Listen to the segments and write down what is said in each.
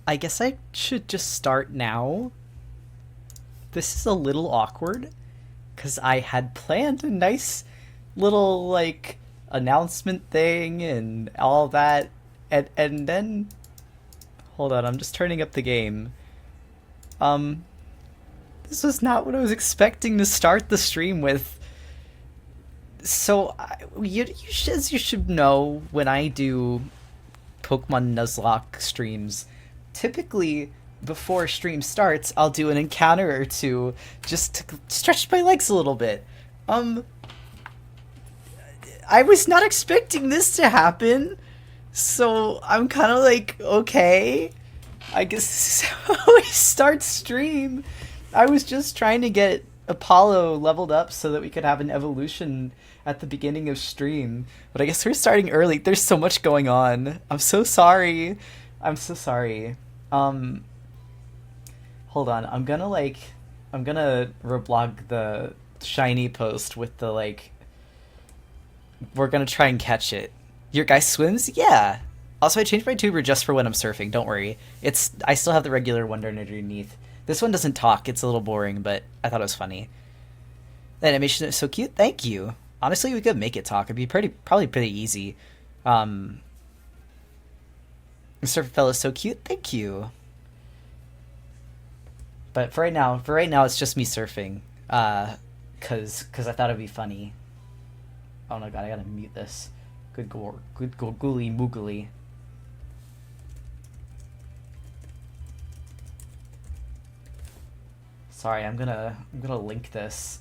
I guess I should just start now. This is a little awkward because I had planned a nice little like announcement thing and all that, and then hold on, I'm just turning up the game. Um, this was not what I was expecting to start the stream with. So as you should know, when I do Pokemon Nuzlocke streams, typically before stream starts, I'll do an encounter or two just to stretch my legs a little bit. Um, I was not expecting this to happen, so I'm kind of like, okay, I guess this is how we start stream. I was just trying to get Apollo leveled up so that we could have an evolution at the beginning of stream, but I guess we're starting early. There's so much going on. I'm so sorry. I'm so sorry. Hold on. I'm gonna reblog the shiny post with the like. We're gonna try and catch it. Your guy swims? Yeah. Also, I changed my tuber just for when I'm surfing. Don't worry. I still have the regular one underneath. This one doesn't talk. It's a little boring, but I thought it was funny. The animation is so cute. Thank you. Honestly, we could make it talk. It'd be probably pretty easy. Surfer fella's so cute. Thank you. But for right now, it's just me surfing. Cause I thought it'd be funny. Oh my god, I gotta mute this. Good gooly moogly. Sorry, I'm gonna link this.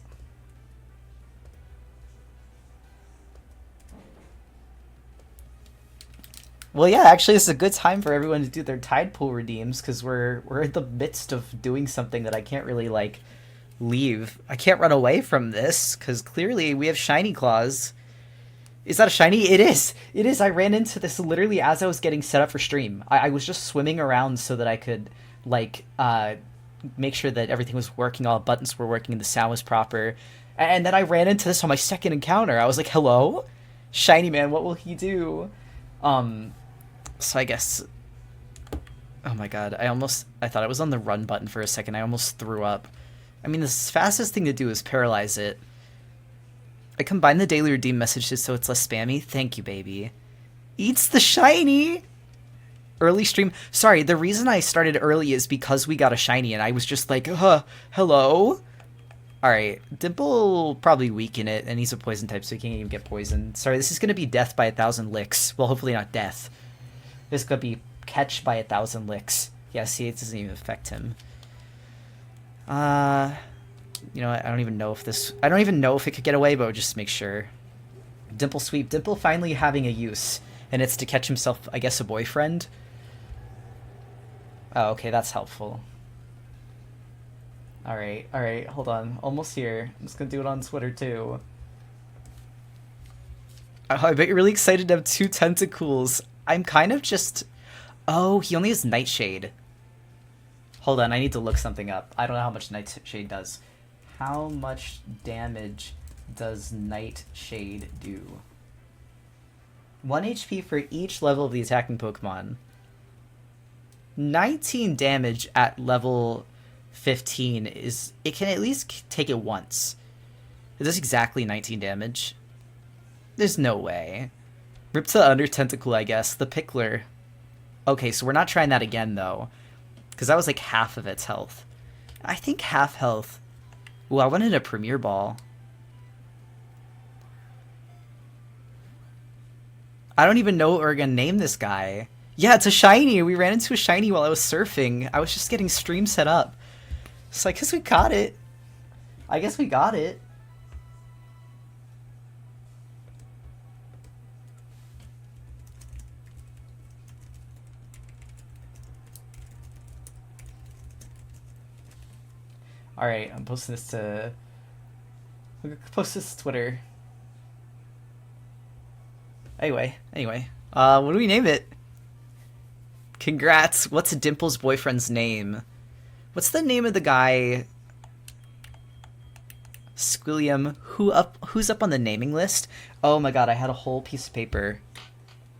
Well, yeah, actually, this is a good time for everyone to do their tide pool redeems because we're in the midst of doing something that I can't really like leave. I can't run away from this because clearly we have shiny claws. Is that a shiny? It is. It is. I ran into this literally as I was getting set up for stream. I was just swimming around so that I could like make sure that everything was working, all buttons were working, and the sound was proper. And then I ran into this on my second encounter. I was like, "Hello, shiny man. What will he do?" So I guess. Oh my god! I thought I was on the run button for a second. I almost threw up. I mean, the fastest thing to do is paralyze it. I combined the daily redeem messages so it's less spammy. Thank you, baby. Eats the shiny! Early stream. Sorry, the reason I started early is because we got a shiny and I was just like, hello? Alright, Dimple will probably weaken it, and he's a poison type, so he can't even get poisoned. Sorry, this is going to be death by 1,000 licks. Well, hopefully not death. This could be catch by 1,000 licks. Yeah, see, it doesn't even affect him. You know what? I don't even know if it could get away, but we'll just make sure. Dimple sweep. Dimple finally having a use, and it's to catch himself, I guess, a boyfriend. Oh, okay, that's helpful. Alright, hold on. Almost here. I'm just gonna do it on Twitter, too. Oh, I bet you're really excited to have 2 tentacles. I'm kind of just... Oh, he only has Nightshade. Hold on, I need to look something up. I don't know how much Nightshade does. How much damage does Nightshade do? 1 HP for each level of the attacking Pokemon. 19 damage at level 15 is... It can at least take it once. It does exactly 19 damage. There's no way. Rip to the under tentacle, I guess. The Pickler. Okay, so we're not trying that again, though. Because that was like half of its health. I think half health. Ooh, I wanted a Premier Ball. I don't even know what we're gonna name this guy. Yeah, it's a shiny. We ran into a shiny while I was surfing. I was just getting stream set up. So I guess we got it. I guess we got it. Alright, I'm posting this to... I'm gonna post this to Twitter. Anyway. What do we name it? Congrats. What's Dimple's boyfriend's name? What's the name of the guy? Squilliam. Who's up on the naming list? Oh my god, I had a whole piece of paper.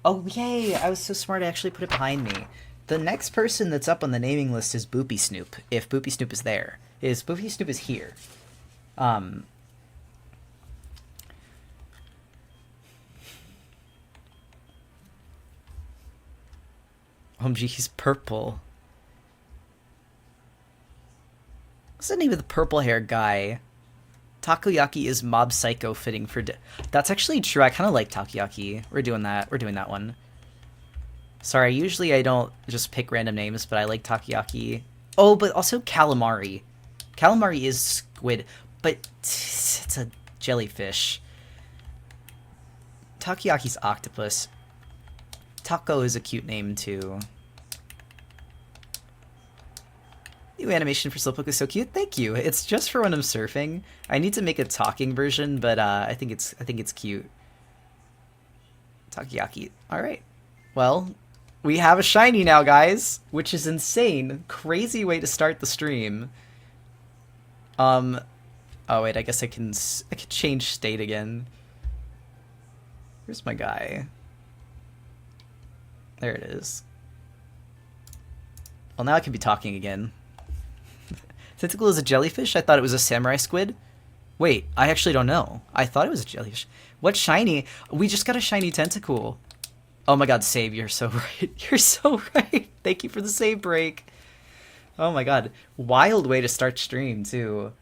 Oh, yay! I was so smart, I actually put it behind me. The next person that's up on the naming list is Boopy Snoop, if Boopy Snoop is there. Boopy Snoop is here. OMG, he's purple. What's the name of the purple hair guy? Takoyaki is Mob Psycho fitting for... That's actually true. I kind of like Takoyaki. We're doing that. We're doing that one. Sorry, usually I don't just pick random names, but I like Takoyaki. Oh, but also Calamari. Calamari is squid, but it's a jellyfish. Takoyaki's octopus. Taco is a cute name, too. New animation for Slowpoke is so cute. Thank you. It's just for when I'm surfing. I need to make a talking version, but I think it's cute. Takoyaki. All right. Well, we have a shiny now, guys, which is insane. Crazy way to start the stream. Oh wait, I guess I can change state again. Where's my guy? There it is. Well, now I can be talking again. Tentacle is a jellyfish? I thought it was a samurai squid. Wait, I actually don't know. I thought it was a jellyfish. What shiny? We just got a shiny tentacle. Oh my god, save. You're so right. You're so right. Thank you for the save break. Oh my god. Wild way to start stream, too.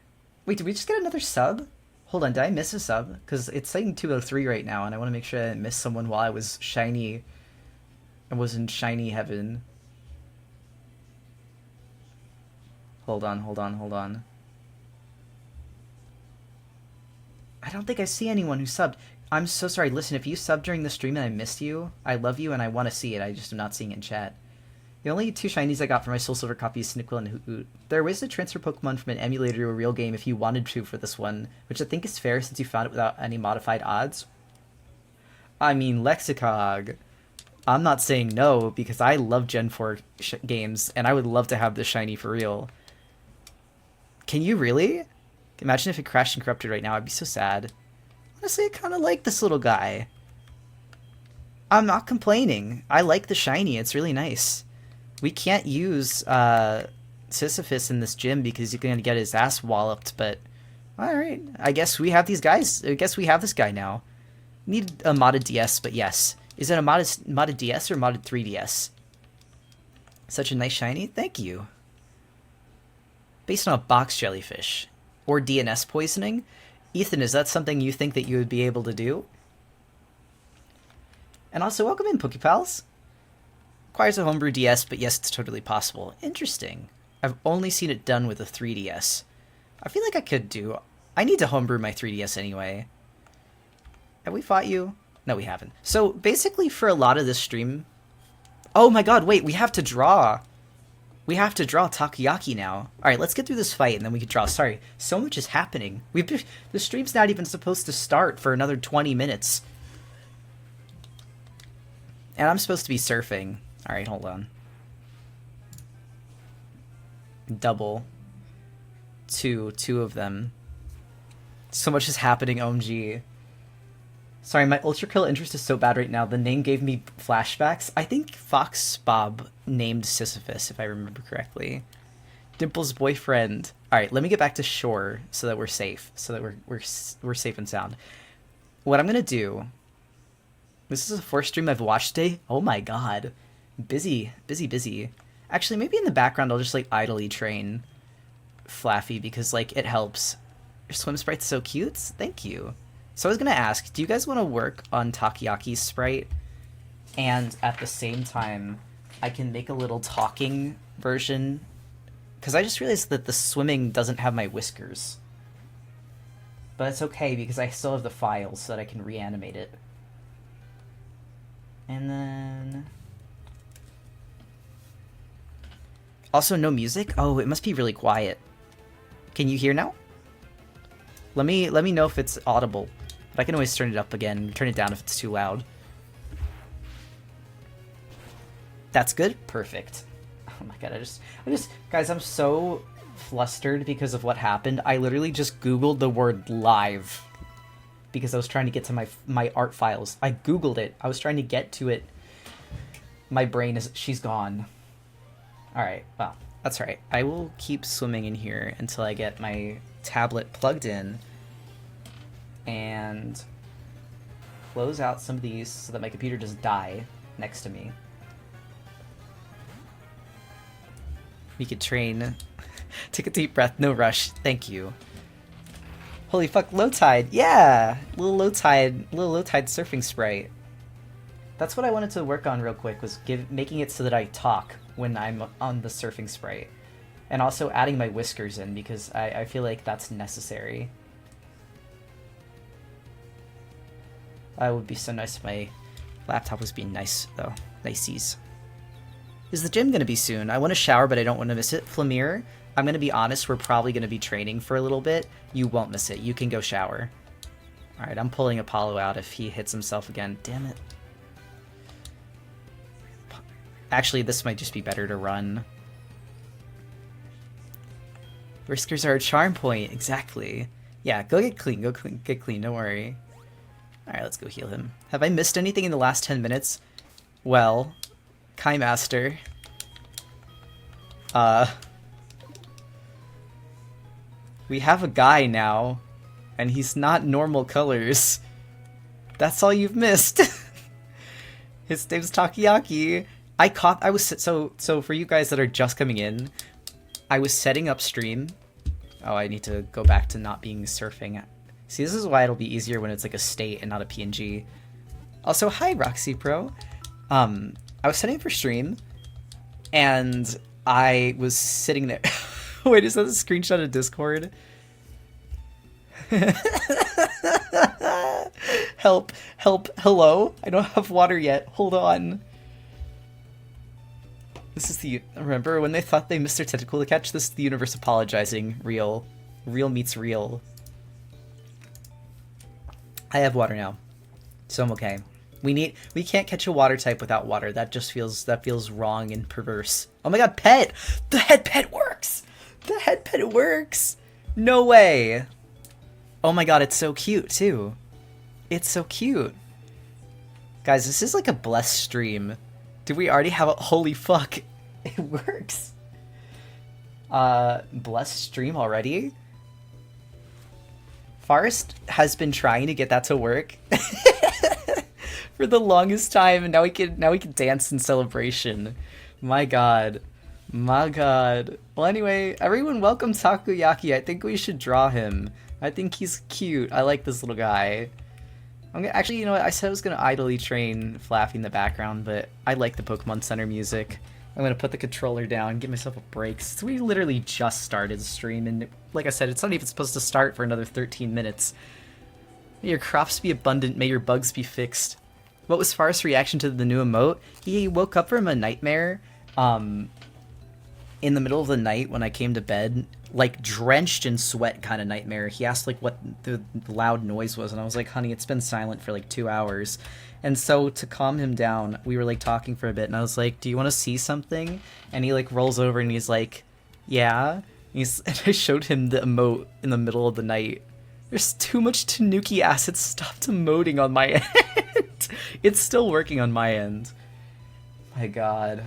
Wait, did we just get another sub? Hold on, did I miss a sub? Because it's saying 203 right now, and I want to make sure I didn't miss someone while I was shiny. I was in shiny heaven. Hold on. I don't think I see anyone who subbed. I'm so sorry. Listen, if you subbed during the stream and I missed you, I love you and I want to see it. I just am not seeing it in chat. The only two shinies I got for my Soul Silver copy is Snickle and Hoot. There are ways to transfer Pokemon from an emulator to a real game if you wanted to for this one, which I think is fair since you found it without any modified odds. I mean, Lexicog. I'm not saying no, because I love Gen 4 games, and I would love to have this shiny for real. Can you really? Imagine if it crashed and corrupted right now. I'd be so sad. Honestly, I kind of like this little guy. I'm not complaining. I like the shiny. It's really nice. We can't use Sisyphus in this gym because he's going to get his ass walloped, but alright. I guess we have these guys. I guess we have this guy now. Need a modded DS, but yes. Is it a modded DS or modded 3DS? Such a nice shiny. Thank you. Based on a box jellyfish. Or DNS poisoning? Ethan, is that something you think that you would be able to do? And also, welcome in, Pokepals. Requires a homebrew DS, but yes, it's totally possible. Interesting. I've only seen it done with a 3DS. I feel like I could do... I need to homebrew my 3DS anyway. Have we fought you? No, we haven't. So, basically, for a lot of this stream... Oh my god, wait, we have to draw... We have to draw Takoyaki now. Alright, let's get through this fight and then we can draw. Sorry, so much is happening. The stream's not even supposed to start for another 20 minutes. And I'm supposed to be surfing. Alright, hold on. Double. Two of them. So much is happening, OMG. Sorry, my Ultra Kill interest is so bad right now. The name gave me flashbacks. I think Fox Bob named Sisyphus, if I remember correctly. Dimple's boyfriend. All right, let me get back to shore so that we're safe. So that we're safe and sound. What I'm gonna do. This is the fourth stream I've watched today. Oh my god, busy. Actually, maybe in the background I'll just like idly train Flaffy because like it helps. Your swim sprite's so cute. Thank you. So I was going to ask, do you guys want to work on Takoyaki's sprite? And at the same time, I can make a little talking version. Because I just realized that the swimming doesn't have my whiskers. But it's okay because I still have the files so that I can reanimate it. And then... Also, no music? Oh, it must be really quiet. Can you hear now? Let me know if it's audible. But I can always turn it up again, turn it down if it's too loud. That's good? Perfect. Oh my god, I just guys, I'm so flustered because of what happened. I literally just Googled the word live because I was trying to get to my art files. I Googled it. I was trying to get to it. My brain she's gone. Alright, well, that's right. I will keep swimming in here until I get my tablet plugged in and close out some of these so that my computer doesn't die next to me. We could train. Take a deep breath, no rush. Thank you. Holy fuck, low tide. Yeah, little low tide surfing sprite. That's what I wanted to work on real quick, was making it so that I talk when I'm on the surfing sprite. And also adding my whiskers in, because I feel like that's necessary. It would be so nice if my laptop was being nice, though. Niceies. Is the gym gonna be soon? I want to shower, but I don't want to miss it. Flamir, I'm gonna be honest, we're probably gonna be training for a little bit. You won't miss it. You can go shower. Alright, I'm pulling Apollo out if he hits himself again. Damn it. Actually, this might just be better to run. Whiskers are a charm point, exactly. Yeah, go get clean, get clean, don't worry. Alright, let's go heal him. Have I missed anything in the last 10 minutes? Well, Kai Master. We have a guy now, and he's not normal colors. That's all you've missed. His name's Takoyaki. So for you guys that are just coming in, I was setting up stream. Oh, I need to go back to not being surfing. See, this is why it'll be easier when it's like a state and not a PNG. Also, hi Roxy Pro. I was setting up for stream, and I was sitting there. Wait, is that a screenshot of Discord? Help, help, hello? I don't have water yet. Hold on. This is the... Remember when they thought they missed their tentacle to catch? This is the universe apologizing. Real. Real meets real. I have water now, so I'm okay. We can't catch a water type without water. That feels wrong and perverse. Oh my god, pet! The head pet works! The head pet works! No way! Oh my god, it's so cute too. It's so cute. Guys, this is like a blessed stream. Did we already have a... Holy fuck. It works. Blessed stream already? Forrest has been trying to get that to work for the longest time, and now we can dance in celebration. My god. My god. Well, anyway, everyone welcome Takoyaki. I think we should draw him. I think he's cute. I like this little guy. Actually, you know what? I said I was gonna idly train Flaffy in the background, but I like the Pokemon Center music. I'm gonna put the controller down, give myself a break. So we literally just started the stream, and like I said, it's not even supposed to start for another 13 minutes. May your crops be abundant, may your bugs be fixed. What was Far's reaction to the new emote? He woke up from a nightmare, in the middle of the night when I came to bed, like drenched in sweat kind of nightmare. He asked like what the loud noise was, and I was like, honey, it's been silent for like 2 hours. And so to calm him down, we were like talking for a bit, and I was like, do you want to see something? And he like rolls over and he's like, yeah. And I showed him the emote in the middle of the night. There's too much Tanuki acid. Stopped emoting on my end. It's still working on my end. My god.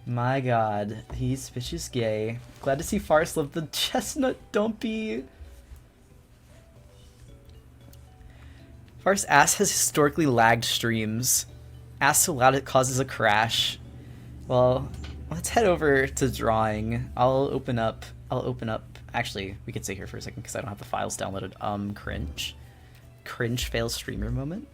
My god. He's bitch is gay. Glad to see Farce love the chestnut dumpy. Farce ass has historically lagged streams. Ass so loud it causes a crash. Well, let's head over to drawing. I'll open up. Actually, we could stay here for a second because I don't have the files downloaded. Cringe. Cringe fail streamer moment.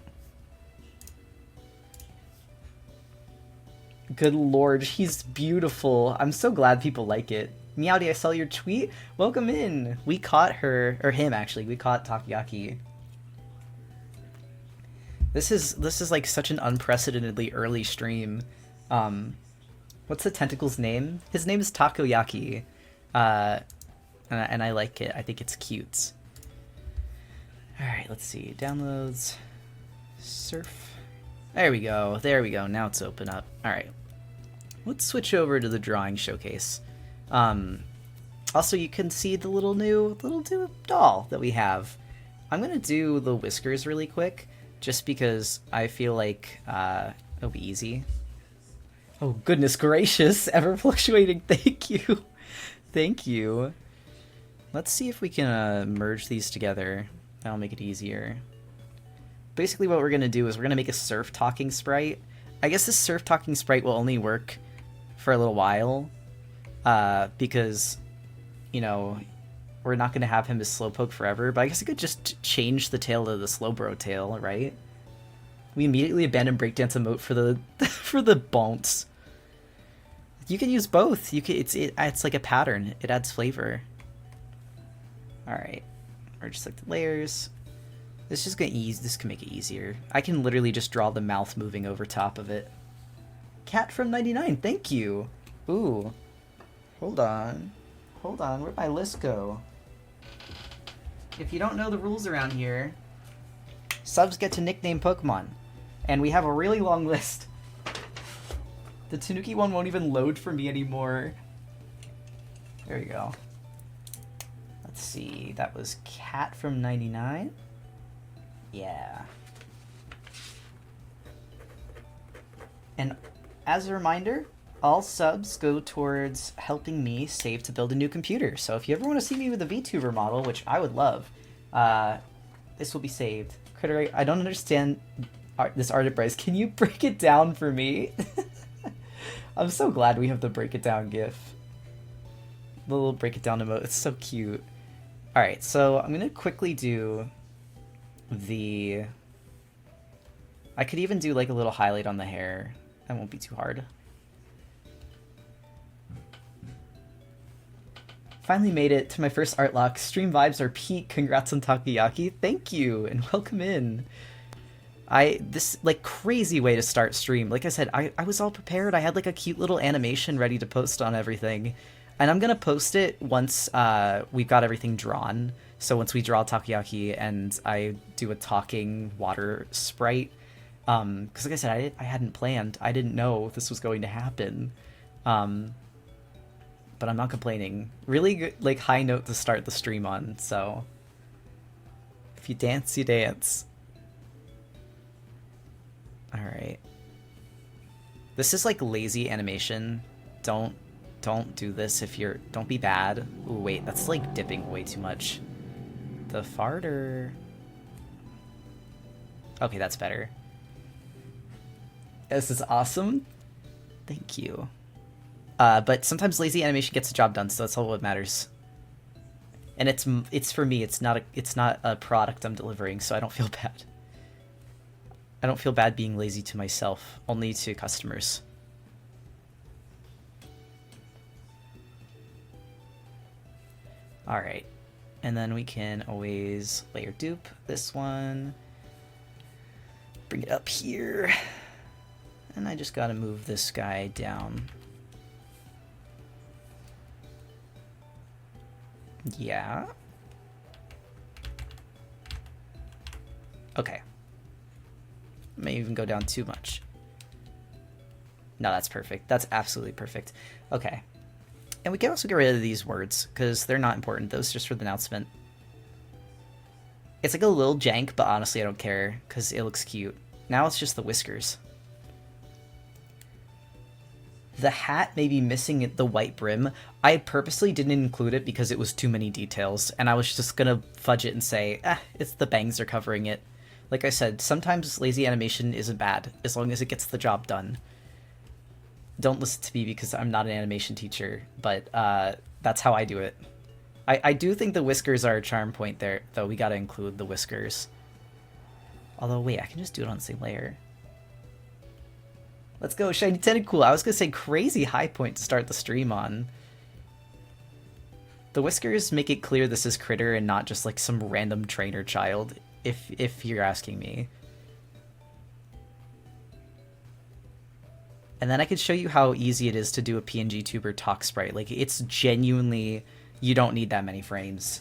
Good lord, he's beautiful. I'm so glad people like it. Meowdy, I saw your tweet. Welcome in. We caught her, or him actually. We caught Takoyaki. This is like such an unprecedentedly early stream. What's the tentacle's name? His name is Takoyaki. And I like it. I think it's cute. Alright, let's see. Downloads. Surf. There we go. There we go. Now it's open up. Alright. Let's switch over to the drawing showcase. Also, you can see the little new doll that we have. I'm going to do the whiskers really quick, just because I feel like it'll be easy. Oh, goodness gracious. Ever fluctuating. Thank you. Thank you. Let's see if we can merge these together. That'll make it easier. Basically what we're going to do is we're going to make a surf talking sprite. I guess this surf talking sprite will only work for a little while. Because, you know, we're not going to have him as Slowpoke forever. But I guess I could just change the tail to the Slowbro tail, right? We immediately abandon breakdance emote for the for the bounce. You can use both. You can. It's like a pattern. It adds flavor. All right, or just like the layers. This is gonna ease. This can make it easier. I can literally just draw the mouth moving over top of it. Cat from 99. Thank you. Ooh. Hold on. Hold on. Where'd my list go? If you don't know the rules around here, subs get to nickname Pokemon. And we have a really long list. The Tanuki one won't even load for me anymore. There we go. Let's see. That was Cat from 99. Yeah. And as a reminder, all subs go towards helping me save to build a new computer. So if you ever want to see me with a VTuber model, which I would love, this will be saved. Critter, I don't understand this art at Bryce. Can you break it down for me? I'm so glad we have the break it down gif. The little break it down emote. It's so cute. Alright, so I'm going to quickly do the... I could even do like a little highlight on the hair. That won't be too hard. Finally made it to my first Artlocke. Stream vibes are peak. Congrats on Takoyaki. Thank you, and welcome in. This like crazy way to start stream. Like I said, I was all prepared. I had like a cute little animation ready to post on everything. And I'm gonna post it once we've got everything drawn. So once we draw Takoyaki and I do a talking water sprite. Because like I said, I hadn't planned. I didn't know this was going to happen. But I'm not complaining. Really good, like high note to start the stream on. So if you dance, you dance. All right. This is like lazy animation. Don't do this if you're... Don't be bad. Ooh, wait, that's like dipping way too much. The farter. Okay, that's better. This is awesome. Thank you. But sometimes lazy animation gets the job done, so that's all what matters. And it's for me. It's not a product I'm delivering, so I don't feel bad. I don't feel bad being lazy to myself, only to customers. All right, and then we can always layer dupe this one. Bring it up here, and I just gotta move this guy down. Yeah. Okay. May even go down too much. No, that's perfect. That's absolutely perfect. Okay. And we can also get rid of these words, because they're not important. Those are just for the announcement. It's like a little jank, but honestly I don't care, because it looks cute. Now it's just the whiskers. The hat may be missing the white brim. I purposely didn't include it because it was too many details, and I was just gonna fudge it and say, it's the bangs are covering it. Like I said, sometimes lazy animation isn't bad, as long as it gets the job done. Don't listen to me because I'm not an animation teacher, but that's how I do it. I do think the whiskers are a charm point there, though. We gotta include the whiskers. Although, wait, I can just do it on the same layer. Let's go, Shiny Tentacool. I was gonna say crazy high point to start the stream on. The whiskers make it clear this is Critter and not just like some random trainer child, if you're asking me. And then I could show you how easy it is to do a PNG tuber talk sprite. Like, it's genuinely, you don't need that many frames.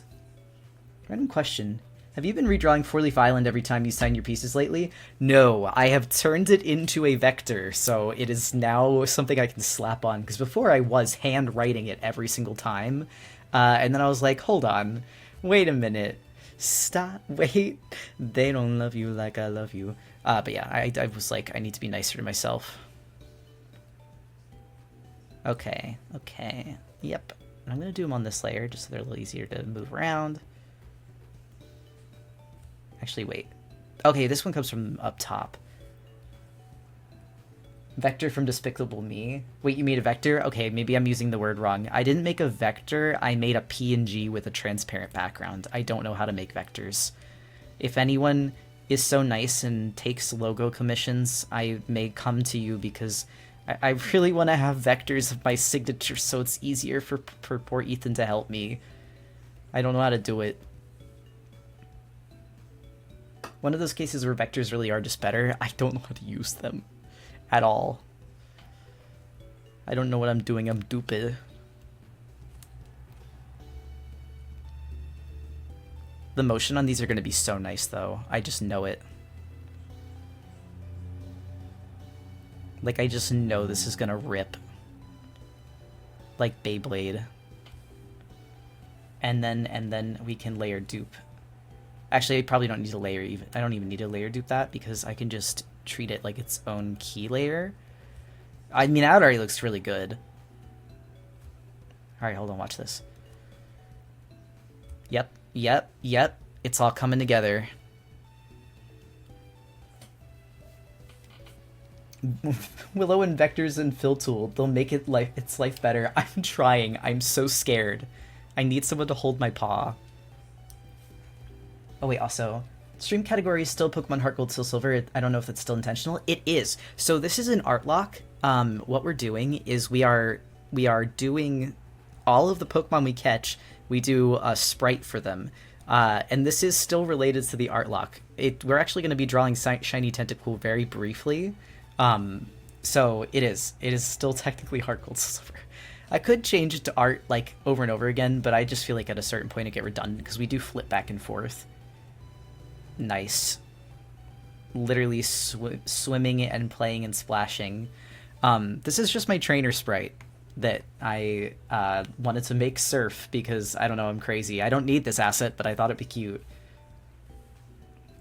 Random question. Have you been redrawing Four Leaf Island every time you sign your pieces lately? No, I have turned it into a vector, so it is now something I can slap on. Because before I was handwriting it every single time. And then I was like, hold on, wait a minute. Stop, wait. They don't love you like I love you. But yeah, I was like, I need to be nicer to myself. Okay, okay. Yep. I'm gonna do them on this layer just so they're a little easier to move around. Actually, wait. Okay, this one comes from up top. Vector from Despicable Me. Wait, you made a vector? Okay, maybe I'm using the word wrong. I didn't make a vector, I made a PNG with a transparent background. I don't know how to make vectors. If anyone is so nice and takes logo commissions, I may come to you because I really want to have vectors of my signature so it's easier for poor Ethan to help me. I don't know how to do it. One of those cases where vectors really are just better, I don't know how to use them at all. I don't know what I'm doing, I'm stupid. The motion on these are going to be so nice though, I just know it. Like, I just know this is going to rip. Like Beyblade. And then we can layer dupe. Actually, I probably don't need to layer even. I don't even need to layer dupe that because I can just treat it like its own key layer. I mean, that already looks really good. Alright, hold on, watch this. Yep, yep, yep. It's all coming together. Willow and vectors and fill tool. They'll make its life better. I'm trying. I'm so scared. I need someone to hold my paw. Oh wait, also, stream category is still Pokemon Heart Gold, Soul Silver. I don't know if that's still intentional. It is. So this is an Artlocke. What we're doing is we are doing all of the Pokemon we catch. We do a sprite for them. And this is still related to the Artlocke. We're actually going to be drawing Shiny Tentacool very briefly. So it is still technically Heart Gold Silver. I could change it to art like over and over again, but I just feel like at a certain point it get redundant because we do flip back and forth. Nice. Literally swimming and playing and splashing. This is just my trainer sprite that I wanted to make surf because I don't know, I'm crazy. I don't need this asset, but I thought it'd be cute.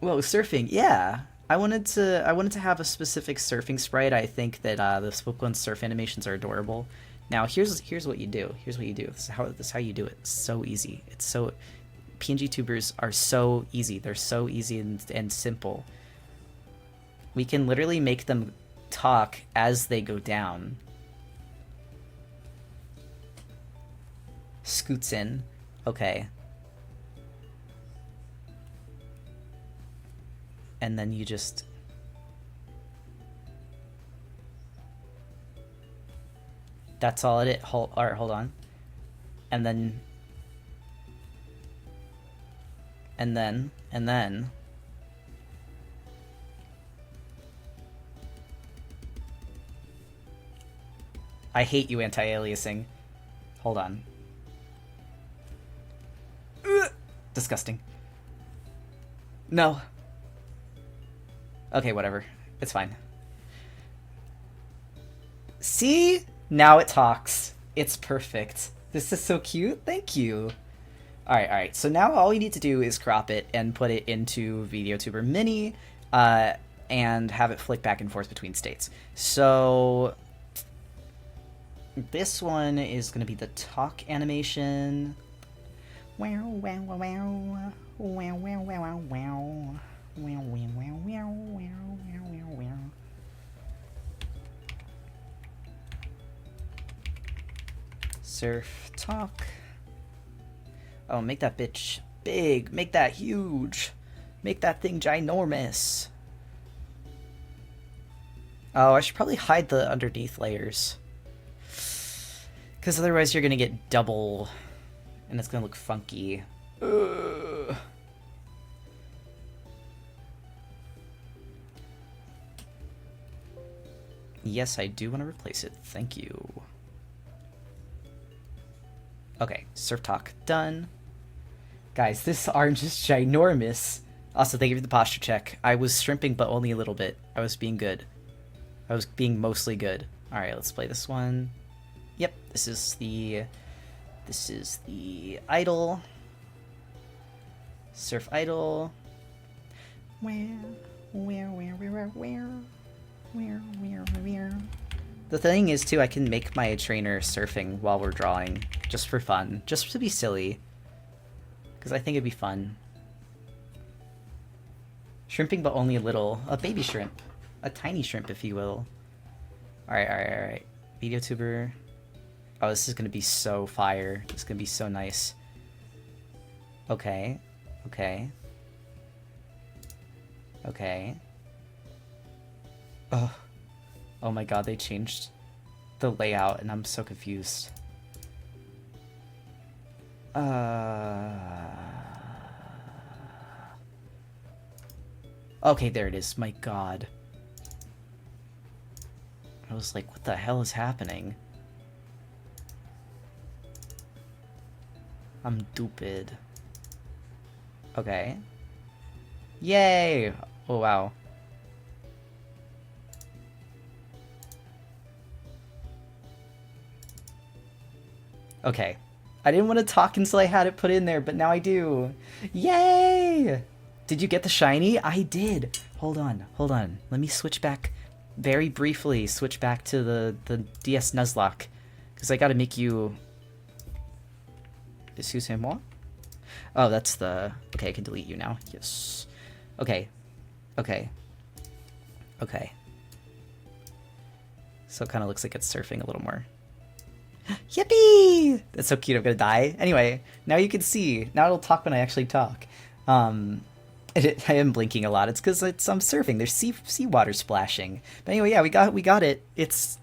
Whoa, surfing, yeah. I wanted to have a specific surfing sprite. I think that the Pokemon surf animations are adorable. Now here's what you do. Here's what you do. This is how you do it. It's so easy. It's so PNG tubers are so easy. They're so easy and simple. We can literally make them talk as they go down. Scoots in. Okay. And then you just... That's all it is. Alright, hold on. And then... And then... I hate you, anti-aliasing. Hold on. Ugh! Disgusting. No. Okay, whatever. It's fine. See? Now it talks. It's perfect. This is so cute. Thank you. Alright. So now all we need to do is crop it and put it into VideoTuber Mini and have it flick back and forth between states. So this one is going to be the talk animation. Wow, wow, wow, wow. Wow, wow, wow, wow, wow. Wow, wow, wow, wow, wow, wow, wow. Surf talk. Oh, make that bitch big. Make that huge. Make that thing ginormous. Oh, I should probably hide the underneath layers. Because otherwise you're going to get double. And it's going to look funky. Ugh. Yes, I do want to replace it. Thank you. Okay, surf talk done. Guys, this orange is ginormous. Also, thank you for the posture check. I was shrimping, but only a little bit. I was being good. I was being mostly good. Alright, let's play this one. Yep, this is the idol. Surf idol. Where? The thing is, too, I can make my trainer surfing while we're drawing, just for fun, just to be silly. Because I think it'd be fun. Shrimping, but only a little. A baby shrimp. A tiny shrimp, if you will. Alright. VideoTuber. Oh, this is gonna be so fire. This is gonna be so nice. Okay. Oh my god, they changed the layout and I'm so confused. Okay, there it is. My god. I was like, what the hell is happening? I'm stupid. Okay. Yay! Oh, wow. Okay. I didn't want to talk until I had it put in there, but now I do. Yay! Did you get the shiny? I did. Hold on. Let me switch back very briefly. Switch back to the DS Nuzlocke. Because I gotta make you... Excusez-moi? Oh, that's the... Okay, I can delete you now. Yes. Okay. So it kind of looks like it's surfing a little more. Yippee! That's so cute, I'm gonna die. Anyway, now you can see. Now it'll talk when I actually talk. I am blinking a lot. It's because I'm surfing. There's seawater splashing. But anyway, yeah, we got it. It's...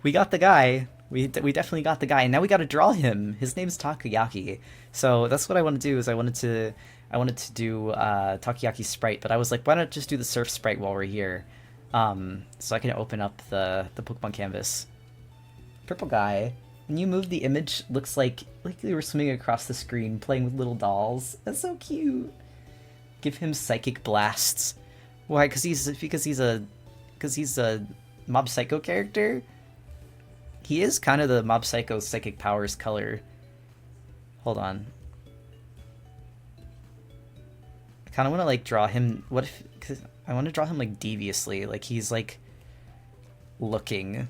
we got the guy. We definitely got the guy. And now we gotta draw him. His name's Takoyaki. So that's what I want to do, is I wanted to do Takoyaki's sprite, but I was like, why not just do the surf sprite while we're here? So I can open up the Pokemon canvas. Purple guy. When you move the image, looks like you were swimming across the screen playing with little dolls. That's so cute. Give him psychic blasts. Why? Because he's a Mob Psycho character. He is kind of the Mob Psycho psychic powers color. Hold on. I kind of want to like draw him. What if? Cause I want to draw him like deviously, like he's like looking.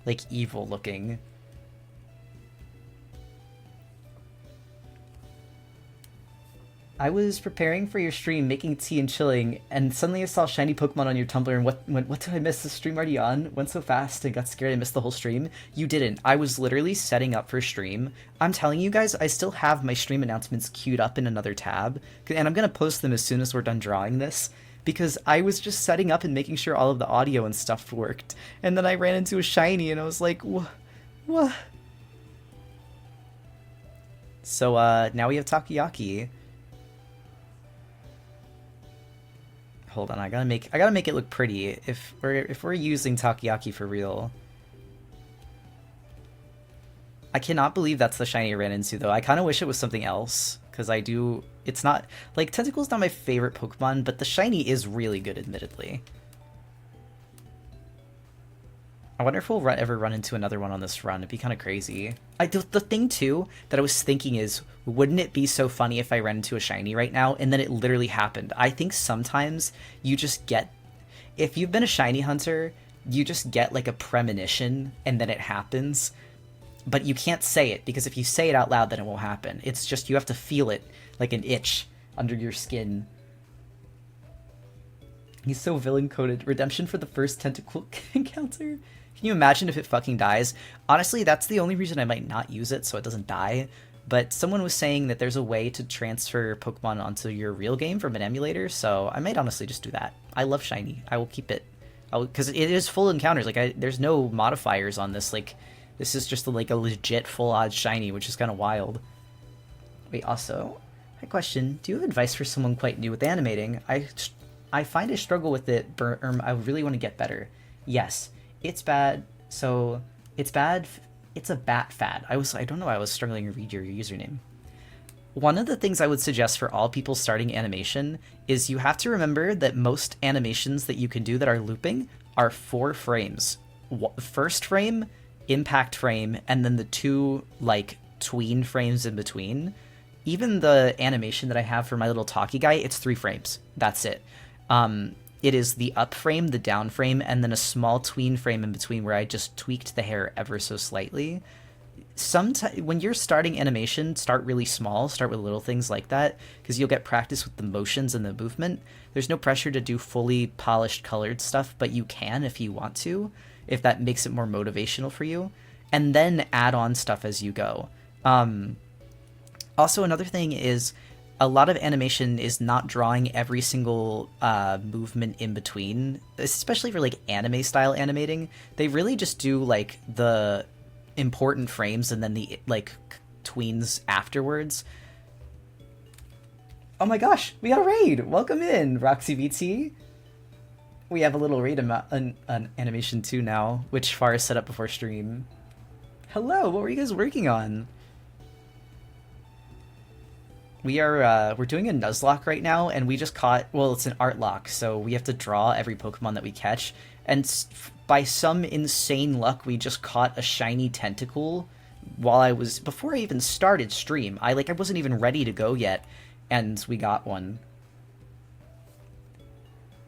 Like evil looking. I was preparing for your stream, making tea and chilling, and suddenly I saw shiny Pokemon on your Tumblr and what did I miss? The stream already on? Went so fast and got scared I missed the whole stream? You didn't. I was literally setting up for stream. I'm telling you guys, I still have my stream announcements queued up in another tab, and I'm gonna post them as soon as we're done drawing this, because I was just setting up and making sure all of the audio and stuff worked, and then I ran into a shiny and I was like, what? So now we have Takoyaki. Hold on, I gotta make it look pretty if we're using Takoyaki for real. I cannot believe that's the shiny I ran into though. I kind of wish it was something else, because it's not like Tentacle's not my favorite Pokemon, but the shiny is really good, admittedly. I wonder if we'll ever run into another one on this run. It'd be kind of crazy. The thing, too, that I was thinking is, wouldn't it be so funny if I ran into a shiny right now, and then it literally happened? I think sometimes you just get... If you've been a shiny hunter, you just get, like, a premonition, and then it happens. But you can't say it, because if you say it out loud, then it won't happen. It's just, you have to feel it, like an itch, under your skin. He's so villain-coded. Redemption for the first tentacle encounter? Can you imagine if it fucking dies? Honestly, that's the only reason I might not use it, so it doesn't die. But someone was saying that there's a way to transfer Pokemon onto your real game from an emulator, so I might honestly just do that. I love shiny. I will keep it. Because it is full encounters. Like, there's no modifiers on this. Like, this is just like a legit full-odd shiny, which is kind of wild. Wait, also, my question, do you have advice for someone quite new with animating? I find I struggle with it, I really want to get better. Yes. It's bad. So it's bad. It's a bat fad. I don't know why I was struggling to read your username. One of the things I would suggest for all people starting animation is you have to remember that most animations that you can do that are looping are 4 frames. First frame, impact frame, and then the 2 like tween frames in between. even the animation that I have for my little talkie guy, it's 3 frames. That's it. It is the up frame, the down frame, and then a small tween frame in between where I just tweaked the hair ever so slightly. Sometimes when you're starting animation, start really small, start with little things like that, because you'll get practice with the motions and the movement. There's no pressure to do fully polished colored stuff, but you can if you want to, if that makes it more motivational for you, and then add on stuff as you go. Also, another thing is a lot of animation is not drawing every single movement in between, especially for like anime style animating. They really just do like the important frames and then the like tweens afterwards. Oh my gosh, we got a raid! Welcome in, Roxy VT. We have a little raid an animation too now, which Far is set up before stream. Hello, what were you guys working on? We're doing a Nuzlocke right now, and we just caught, well, it's an Artlocke, so we have to draw every Pokemon that we catch, and by some insane luck, we just caught a shiny Tentacool before I even started stream. I wasn't even ready to go yet, and we got one.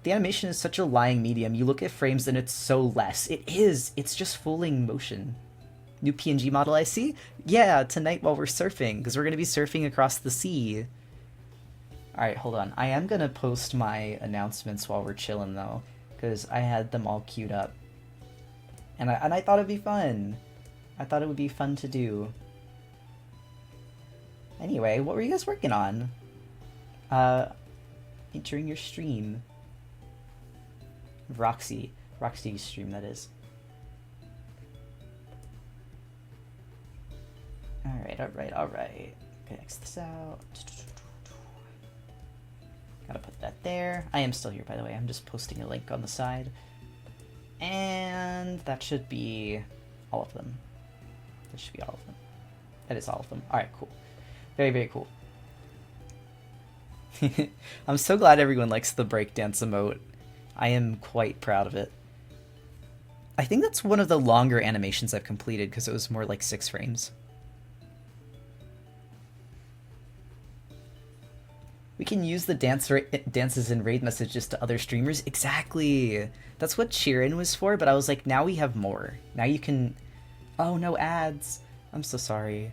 The animation is such a lying medium. You look at frames and it's so less. It's just fooling motion. New PNG model I see? Yeah, tonight while we're surfing, because we're going to be surfing across the sea. Alright, hold on. I am going to post my announcements while we're chilling, though, because I had them all queued up. And I thought it'd be fun. I thought it would be fun to do. Anyway, what were you guys working on? During your stream. Roxy's stream, that is. Alright. Okay, X this out. Gotta put that there. I am still here, by the way. I'm just posting a link on the side. And that should be all of them. That should be all of them. That is all of them. Alright, cool. Very, very cool. I'm so glad everyone likes the breakdance emote. I am quite proud of it. I think that's one of the longer animations I've completed because it was more like 6 frames. We can use the dances and raid messages to other streamers. Exactly. That's what Cheer-In was for, but I was like, now we have more. Now you can... Oh, no ads. I'm so sorry.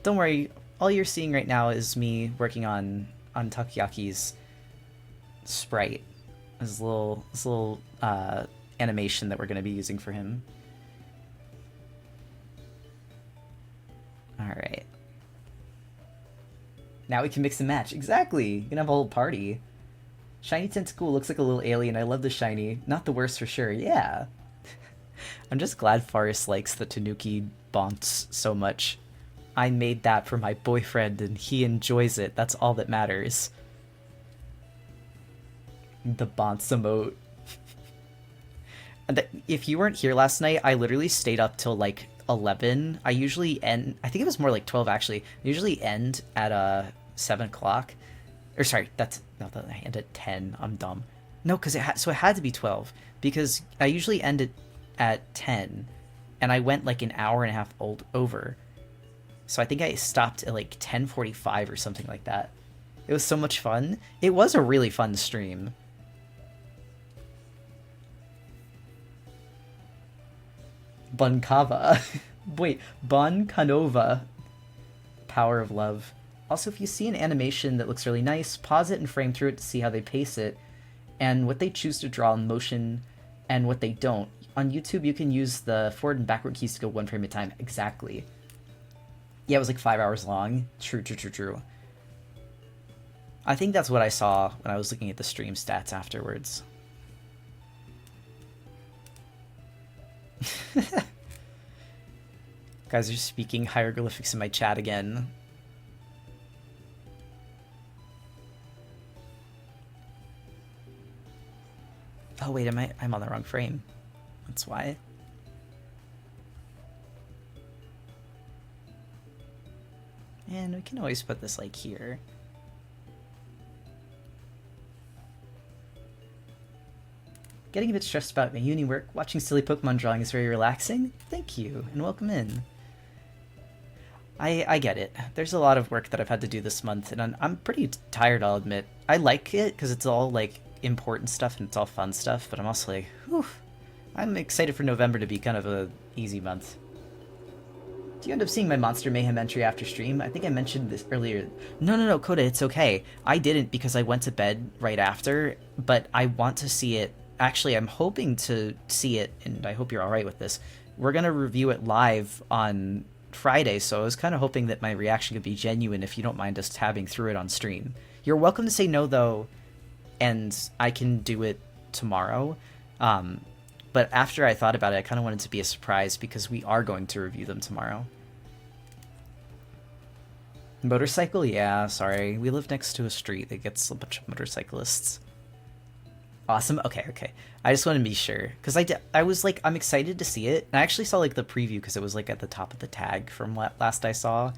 Don't worry. All you're seeing right now is me working on Takoyaki's sprite. This little animation that we're going to be using for him. Alright. Now we can mix and match. Exactly! You can have a whole party. Shiny Tentacool looks like a little alien. I love the shiny. Not the worst for sure. Yeah! I'm just glad Forrest likes the Tanuki bonts so much. I made that for my boyfriend and he enjoys it. That's all that matters. The bonts emote. And if you weren't here last night, I literally stayed up till like 11. I usually end, I think it was more like 12 actually. I usually end at 7 o'clock. Or sorry, I end at 10. I'm dumb. No, because it had to be 12 because I usually end it at 10 and I went like an hour and a half over. So I think I stopped at like 10:45 or something like that. It was so much fun. It was a really fun stream. Bunkava. Wait, Bonkanova. Power of love. Also, if you see an animation that looks really nice, pause it and frame through it to see how they pace it, and what they choose to draw in motion, and what they don't. On YouTube, you can use the forward and backward keys to go 1 frame at a time. Exactly. Yeah, it was like 5 hours long. True. I think that's what I saw when I was looking at the stream stats afterwards. Guys are speaking hieroglyphics in my chat again. Oh wait, I'm on the wrong frame. That's why. And we can always put this like here. Getting a bit stressed about my uni work, watching silly Pokemon drawing is very relaxing. Thank you, and welcome in. I get it. There's a lot of work that I've had to do this month, and I'm pretty tired, I'll admit. I like it because it's all, like, important stuff and it's all fun stuff, but I'm also like, whew. I'm excited for November to be kind of a easy month. Do you end up seeing my Monster Mayhem entry after stream? I think I mentioned this earlier. No, Coda, it's okay. I didn't because I went to bed right after, but I want to see it. Actually, I'm hoping to see it, and I hope you're alright with this. We're going to review it live on Friday, so I was kind of hoping that my reaction could be genuine if you don't mind us tabbing through it on stream. You're welcome to say no, though, and I can do it tomorrow. But after I thought about it, I kind of wanted it to be a surprise because we are going to review them tomorrow. Motorcycle? Yeah, sorry. We live next to a street that gets a bunch of motorcyclists. Awesome. Okay. I just want to be sure because I was like, I'm excited to see it. And I actually saw like the preview because it was like at the top of the tag from what last I saw.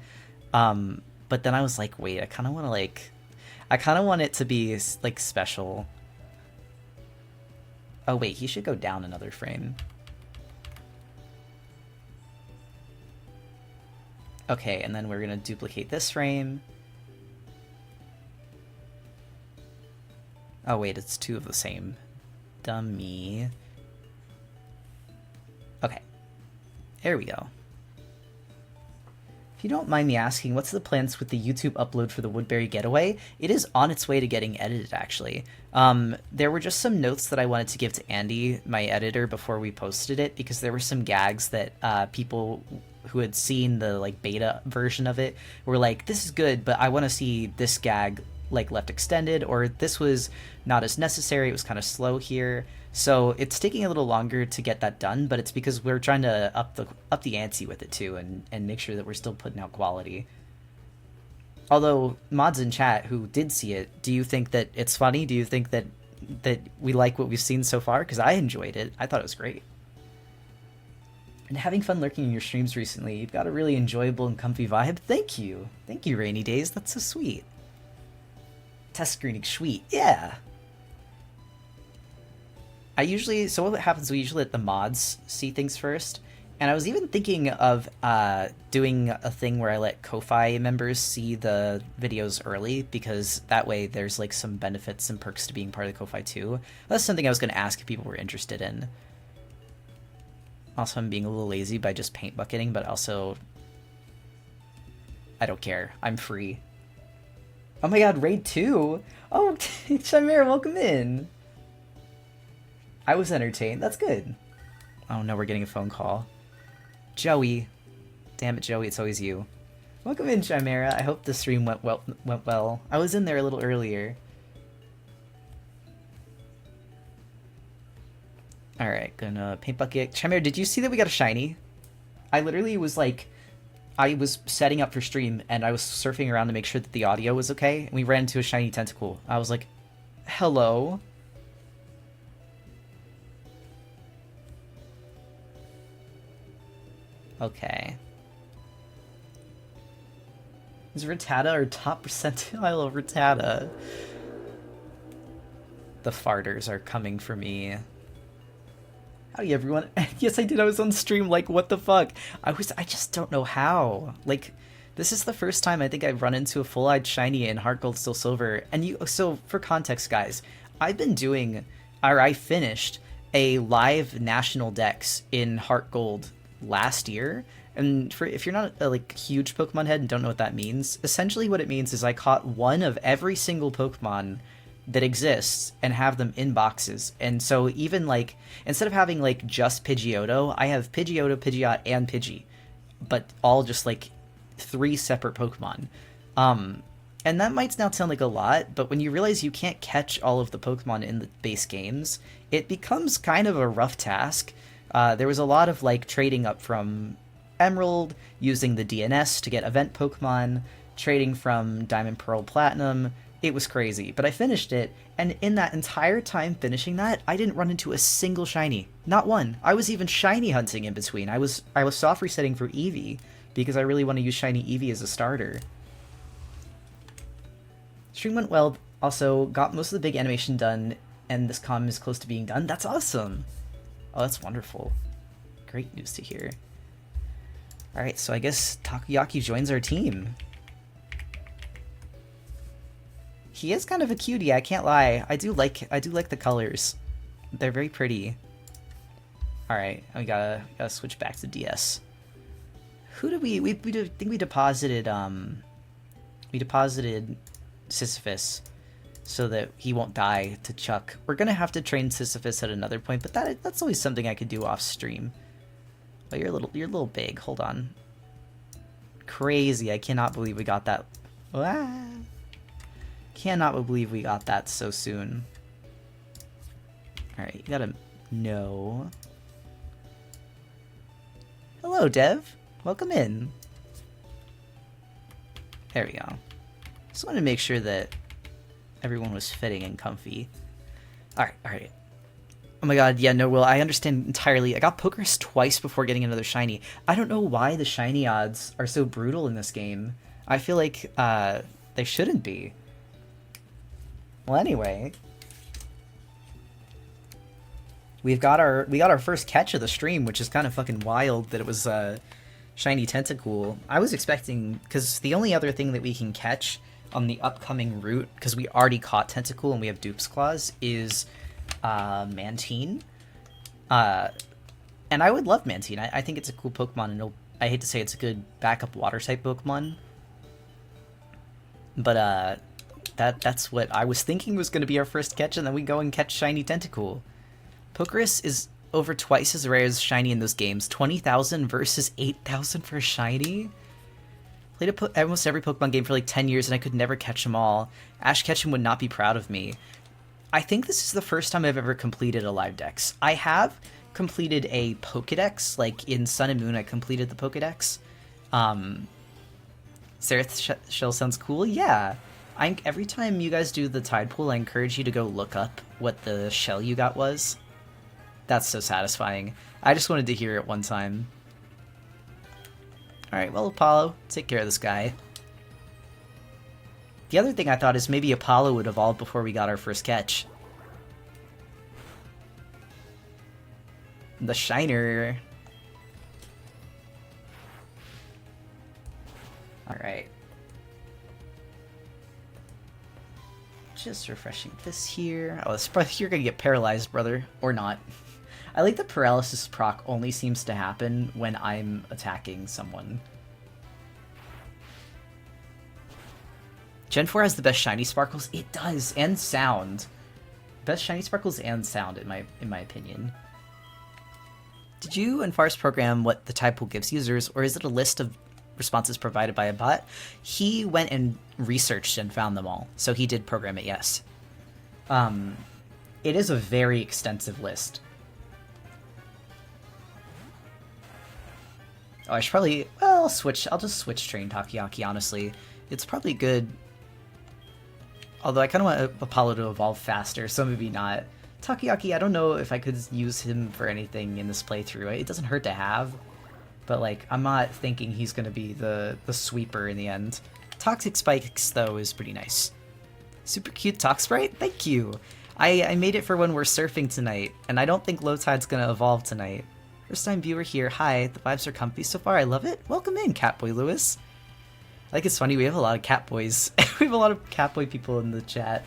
But then I was like, wait, I kind of want it to be like special. Oh wait, he should go down another frame. Okay, and then we're gonna duplicate this frame. Oh wait, it's two of the same. Dummy. Okay. There we go. If you don't mind me asking, what's the plans with the YouTube upload for the Woodbury Getaway? It is on its way to getting edited, actually. There were just some notes that I wanted to give to Andy, my editor, before we posted it, because there were some gags that people who had seen the like beta version of it were like, this is good, but I want to see this gag like left extended, or this was not as necessary, it was kind of slow here. So it's taking a little longer to get that done, but it's because we're trying to up the ante with it too, and make sure that we're still putting out quality. Although mods in chat who did see it, do you think that it's funny? Do you think that we like what we've seen so far? Because I enjoyed it. I thought it was great. And having fun lurking in your streams recently. You've got a really enjoyable and comfy vibe. Thank you, Rainy Days. That's so sweet. Test screening, sweet. Yeah. So what happens, we usually let the mods see things first, and I was even thinking of doing a thing where I let Ko-Fi members see the videos early, because that way there's like some benefits and perks to being part of the Ko-Fi too. That's something I was going to ask if people were interested in. Also, I'm being a little lazy by just paint bucketing, but also I don't care. I'm free. Oh my god, Raid 2? Oh, Chimera, welcome in. I was entertained. That's good. Oh no, we're getting a phone call. Joey. Damn it, Joey, it's always you. Welcome in, Chimera. I hope the stream went well. I was in there a little earlier. Alright, gonna paint bucket. Chimera, did you see that we got a shiny? I literally was like, I was setting up for stream and I was surfing around to make sure that the audio was okay, and we ran into a shiny tentacle. I was like, hello? Okay. Is Rattata our top percentile of Rattata? The farters are coming for me. Howdy everyone. Yes, I did. I was on stream. Like, what the fuck? I just don't know how. Like, this is the first time I think I've run into a full-eyed shiny in Heartgold Still Silver. And so for context, guys, I finished a live national dex in Heartgold last year, and if you're not a like huge Pokemon head and don't know what that means, essentially what it means is I caught one of every single Pokemon that exists and have them in boxes. And so even like instead of having like just Pidgeotto, I have Pidgeotto, Pidgeot, and Pidgey, but all just like 3 separate Pokemon. And that might now sound like a lot, but when you realize you can't catch all of the Pokemon in the base games, it becomes kind of a rough task. There was a lot of like trading up from Emerald, using the DNS to get event Pokemon, trading from Diamond, Pearl, Platinum. It was crazy, but I finished it, and in that entire time finishing that, I didn't run into a single shiny. Not one. I was even shiny hunting in between. I was soft resetting for Eevee, because I really want to use shiny Eevee as a starter. Stream went well, also got most of the big animation done, and this comm is close to being done. That's awesome! Oh, that's wonderful. Great news to hear. Alright, so I guess Takoyaki joins our team. He is kind of a cutie, I can't lie. I do like the colors. They're very pretty. Alright, we gotta switch back to DS. Who did we think we deposited Sisyphus so that he won't die to Chuck. We're gonna have to train Sisyphus at another point, but that's always something I could do off stream. Oh, you're a little big. Hold on. Crazy! I cannot believe we got that. Ah. Cannot believe we got that so soon. All right, you gotta know. Hello, Dev. Welcome in. There we go. Just wanted to make sure that everyone was fitting and comfy. All right. Oh my god, yeah, no, Will, I understand entirely. I got Pokerus twice before getting another shiny. I don't know why the shiny odds are so brutal in this game. I feel like they shouldn't be. Well, anyway, we got our first catch of the stream, which is kind of fucking wild that it was shiny Tentacool. I was expecting, because the only other thing that we can catch on the upcoming route, because we already caught Tentacool and we have Dupe's Claws, is Mantine. And I would love Mantine. I think it's a cool Pokemon, and I hate to say it's a good backup water type Pokemon. But that's what I was thinking was going to be our first catch, and then we go and catch shiny Tentacool. Pokerus is over twice as rare as shiny in those games. 20,000 versus 8,000 for shiny. Played almost every Pokemon game for like 10 years, and I could never catch them all. Ash Ketchum would not be proud of me. I think this is the first time I've ever completed a live dex. I have completed a Pokedex, like in Sun and Moon I completed the Pokedex. Seraph Shell sounds cool? Yeah. Every time you guys do the Tide Pool, I encourage you to go look up what the shell you got was. That's so satisfying. I just wanted to hear it one time. Alright, well, Apollo, take care of this guy. The other thing I thought is maybe Apollo would evolve before we got our first catch. The Shiner. Alright. Just refreshing this here. Oh, you're gonna get paralyzed, brother. Or not. I like the paralysis proc only seems to happen when I'm attacking someone. Gen 4 has the best shiny sparkles. It does, and sound. Best shiny sparkles and sound, in my opinion. Did you and Farce program what the Tide Pool gives users, or is it a list of responses provided by a bot? He went and researched and found them all, so he did program it, yes. It is a very extensive list. Oh, I should probably... Well, I'll just switch train Takoyaki, honestly. It's probably good. Although I kind of want Apollo to evolve faster, so maybe not. Takoyaki, I don't know if I could use him for anything in this playthrough. It doesn't hurt to have. But, like, I'm not thinking he's going to be the sweeper in the end. Toxic Spikes, though, is pretty nice. Super cute Toxprite? Thank you! I made it for when we're surfing tonight, and I don't think Low Tide's going to evolve tonight. First time viewer here. Hi, the vibes are comfy so far. I love it. Welcome in, Catboy Lewis. I think it's funny, we have a lot of Catboys. We have a lot of Catboy people in the chat.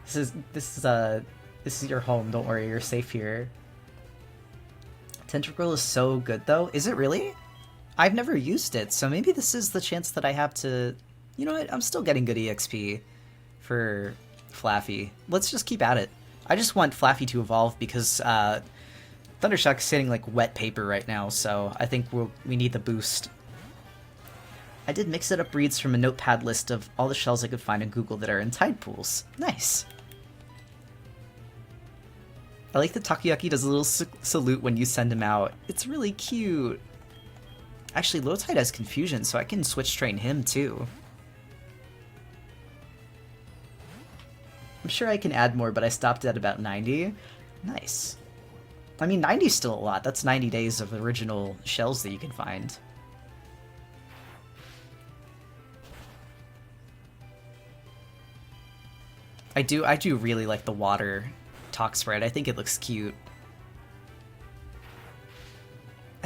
This is your home, don't worry, you're safe here. Tentacruel is so good though. Is it really? I've never used it, so maybe this is the chance that I have to... You know what, I'm still getting good EXP for Flaffy. Let's just keep at it. I just want Flaffy to evolve because Thundershock's sitting like wet paper right now, so I think we need the boost. I did mix it up breeds from a notepad list of all the shells I could find in Google that are in tide pools. Nice. I like that Takoyaki does a little salute when you send him out. It's really cute. Actually, Low Tide has Confusion, so I can switch train him too. I'm sure I can add more, but I stopped at about 90. Nice. I mean, 90 is still a lot. That's 90 days of original shells that you can find. I do really like the water talk spread. I think it looks cute.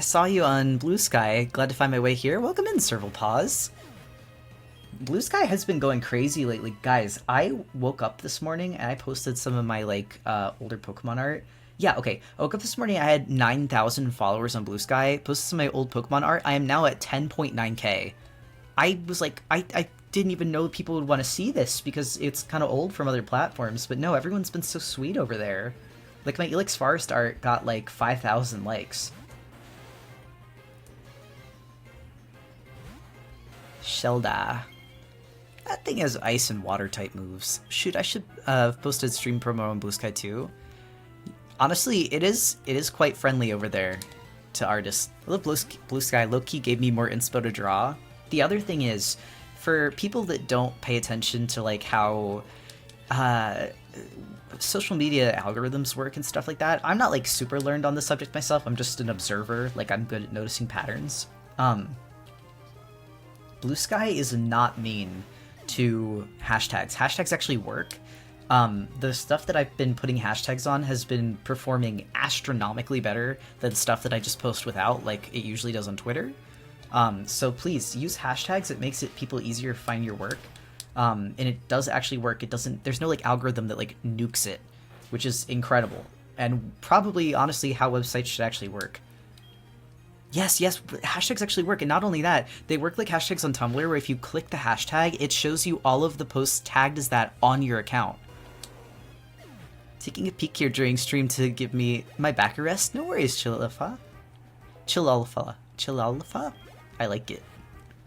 I saw you on Blue Sky. Glad to find my way here. Welcome in, Serval Paws. Blue Sky has been going crazy lately. Guys, I woke up this morning and I posted some of my, like, older Pokemon art. Yeah, okay. I woke up this morning, I had 9,000 followers on Blue Sky. Posted some of my old Pokemon art. I am now at 10.9k. I was like, I didn't even know people would want to see this because it's kind of old from other platforms. But no, everyone's been so sweet over there. Like, my Elix Forest art got, like, 5,000 likes. Shelda. That thing has ice and water type moves. Shoot, I should have posted stream promo on Blue Sky too. Honestly, it is quite friendly over there to artists. I love Blue Sky. Low-key gave me more inspo to draw. The other thing is, for people that don't pay attention to like how social media algorithms work and stuff like that, I'm not like super learned on the subject myself. I'm just an observer. Like, I'm good at noticing patterns. Blue Sky is not mean to hashtags. Hashtags actually work. The stuff that I've been putting hashtags on has been performing astronomically better than stuff that I just post without, like it usually does on Twitter. So please use hashtags. It makes it people easier to find your work. And it does actually work. There's no like algorithm that like nukes it, which is incredible. And probably honestly how websites should actually work. Yes, hashtags actually work, and not only that, they work like hashtags on Tumblr, where if you click the hashtag, it shows you all of the posts tagged as that on your account. Taking a peek here during stream to give me my back arrest? No worries, Chilalifa. Chilalifa? I like it.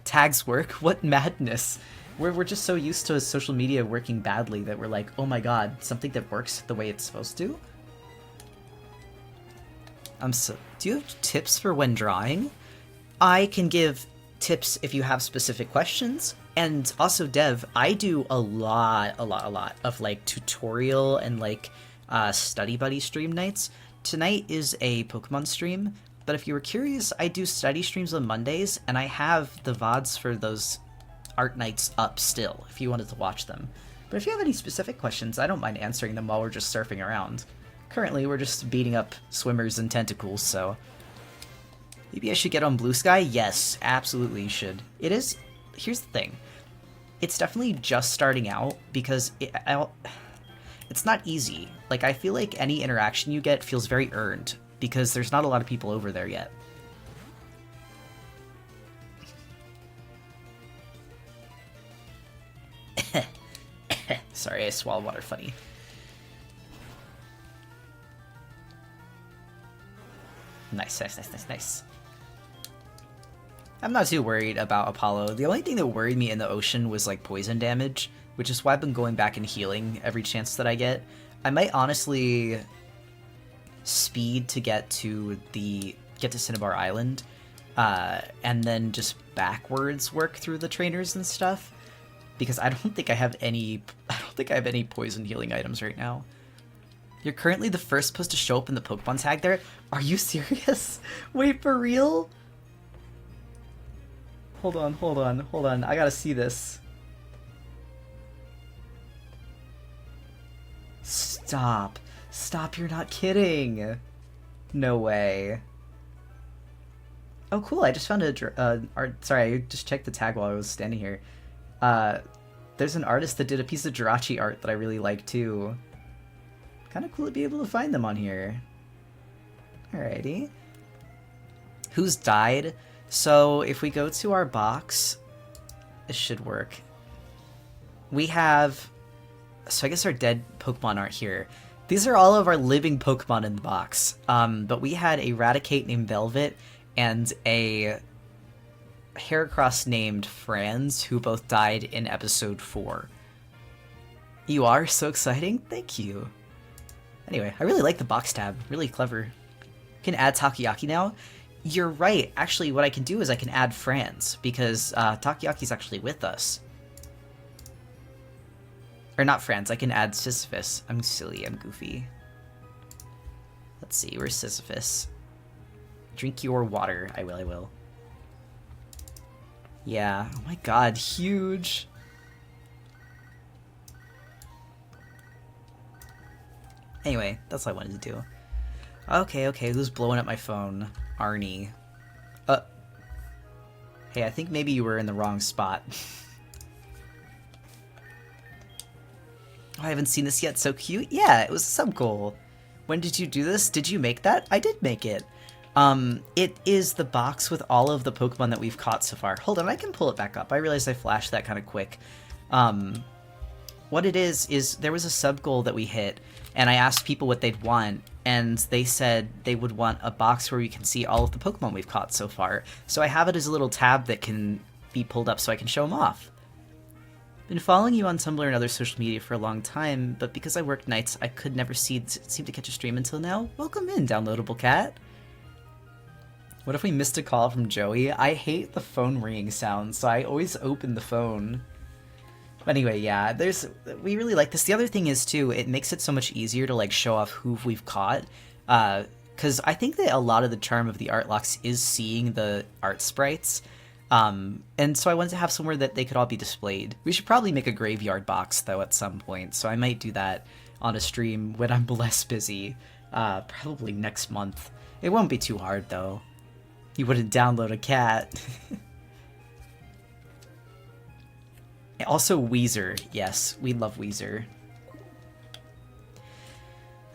Tags work? What madness. We're just so used to social media working badly that we're like, oh my god, something that works the way it's supposed to? Do you have tips for when drawing? I can give tips if you have specific questions. And also, Dev, I do a lot of like tutorial and like study buddy stream nights. Tonight is a Pokemon stream, but if you were curious, I do study streams on Mondays, and I have the VODs for those art nights up still, if you wanted to watch them. But if you have any specific questions, I don't mind answering them while we're just surfing around. Currently, we're just beating up swimmers and tentacles, so... Maybe I should get on Blue Sky? Yes, absolutely you should. It is... Here's the thing. It's definitely just starting out, because it's not easy. Like, I feel like any interaction you get feels very earned, because there's not a lot of people over there yet. Sorry, I swallowed water funny. Nice. I'm not too worried about Apollo. The only thing that worried me in the ocean was like poison damage, which is why I've been going back and healing every chance that I get. I might honestly speed to get to Cinnabar Island, and then just backwards work through the trainers and stuff, because I don't think I have any poison healing items right now. You're currently the first supposed to show up in the Pokemon tag there? Are you serious? Wait, for real? Hold on. I gotta see this. Stop, you're not kidding. No way. Oh, cool, I just found art. Sorry, I just checked the tag while I was standing here. There's an artist that did a piece of Jirachi art that I really like, too. Kind of cool to be able to find them on here. Alrighty. Who's died? So if we go to our box, it should work. We have... So I guess our dead Pokemon aren't here. These are all of our living Pokemon in the box. But we had a Raticate named Velvet and a Heracross named Franz, who both died in episode 4. You are? So exciting? Thank you. Anyway, I really like the box tab. Really clever. Can add Takoyaki now? You're right. Actually, what I can do is I can add Franz, because Takoyaki's actually with us. Or not Franz, I can add Sisyphus. I'm silly, I'm goofy. Let's see, where's Sisyphus? Drink your water. I will. Yeah, oh my god, huge. Anyway, that's what I wanted to do. Okay, who's blowing up my phone? Arnie. Hey, I think maybe you were in the wrong spot. Oh, I haven't seen this yet. So cute. Yeah, it was a sub goal. When did you do this? Did you make that? I did make it. It is the box with all of the Pokemon that we've caught so far. Hold on, I can pull it back up. I realized I flashed that kind of quick. What it is there was a sub goal that we hit, and I asked people what they'd want, and they said they would want a box where we can see all of the Pokemon we've caught so far. So I have it as a little tab that can be pulled up so I can show them off. Been following you on Tumblr and other social media for a long time, but because I work nights, I could never seem to catch a stream until now. Welcome in, Downloadable Cat. What if we missed a call from Joey? I hate the phone ringing sound, so I always open the phone. But anyway, yeah, we really like this. The other thing is, too, it makes it so much easier to, like, show off who we've caught. Because I think that a lot of the charm of the Artlocks is seeing the art sprites. And so I wanted to have somewhere that they could all be displayed. We should probably make a graveyard box, though, at some point. So I might do that on a stream when I'm less busy. Probably next month. It won't be too hard, though. You wouldn't download a cat. Also Weezer. Yes, we love Weezer.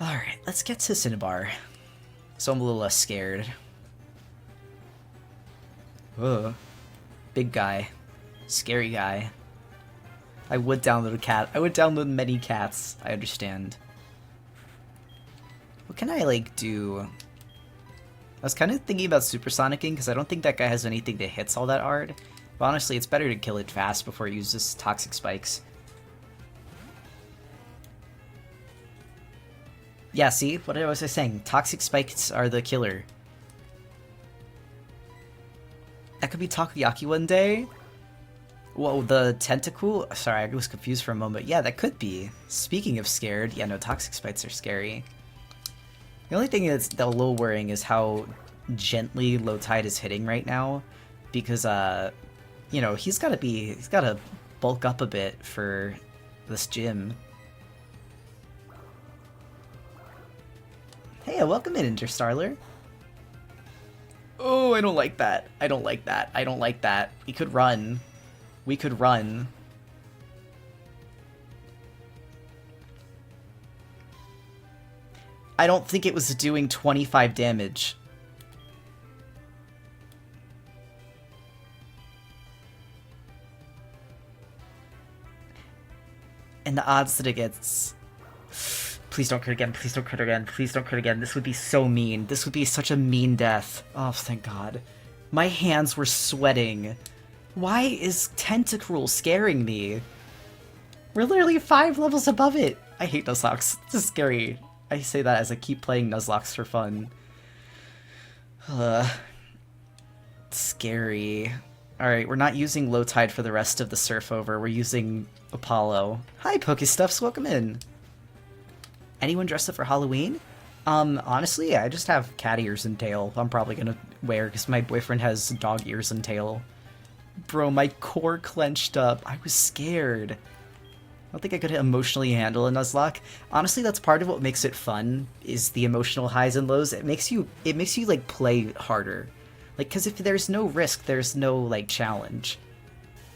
Alright, let's get to Cinnabar. So I'm a little less scared. Ugh. Big guy. Scary guy. I would download a cat. I would download many cats. I understand. What can I, like, do? I was kind of thinking about supersonicking, because I don't think that guy has anything that hits all that hard. But honestly, it's better to kill it fast before it uses toxic spikes. Yeah, see? What was I saying? Toxic spikes are the killer. That could be Takoyaki one day? Whoa, the tentacle? Sorry, I was confused for a moment. Yeah, that could be. Speaking of scared, yeah, no, toxic spikes are scary. The only thing that's a little worrying is how gently Low Tide is hitting right now. Because, you know, he's gotta bulk up a bit for this gym. Hey, welcome in, Interstarler. Oh, I don't like that. I don't like that. I don't like that. We could run. We could run. I don't think it was doing 25 damage. And the odds that it gets... Please don't crit again, please don't crit again, please don't crit again. This would be so mean. This would be such a mean death. Oh, thank God. My hands were sweating. Why is Tentacruel scaring me? We're literally 5 levels above it. I hate Nuzlocke. This is scary. I say that as I keep playing Nuzlocke for fun. Scary. Alright, we're not using Low Tide for the rest of the Surf Over. We're using Apollo. Hi, Pokestuffs. Welcome in. Anyone dressed up for Halloween? Honestly, I just have cat ears and tail. I'm probably gonna wear because my boyfriend has dog ears and tail. Bro, my core clenched up. I was scared. I don't think I could emotionally handle a Nuzlocke. Honestly, that's part of what makes it fun, is the emotional highs and lows. It makes you like play harder. Like, because if there's no risk, there's no like challenge.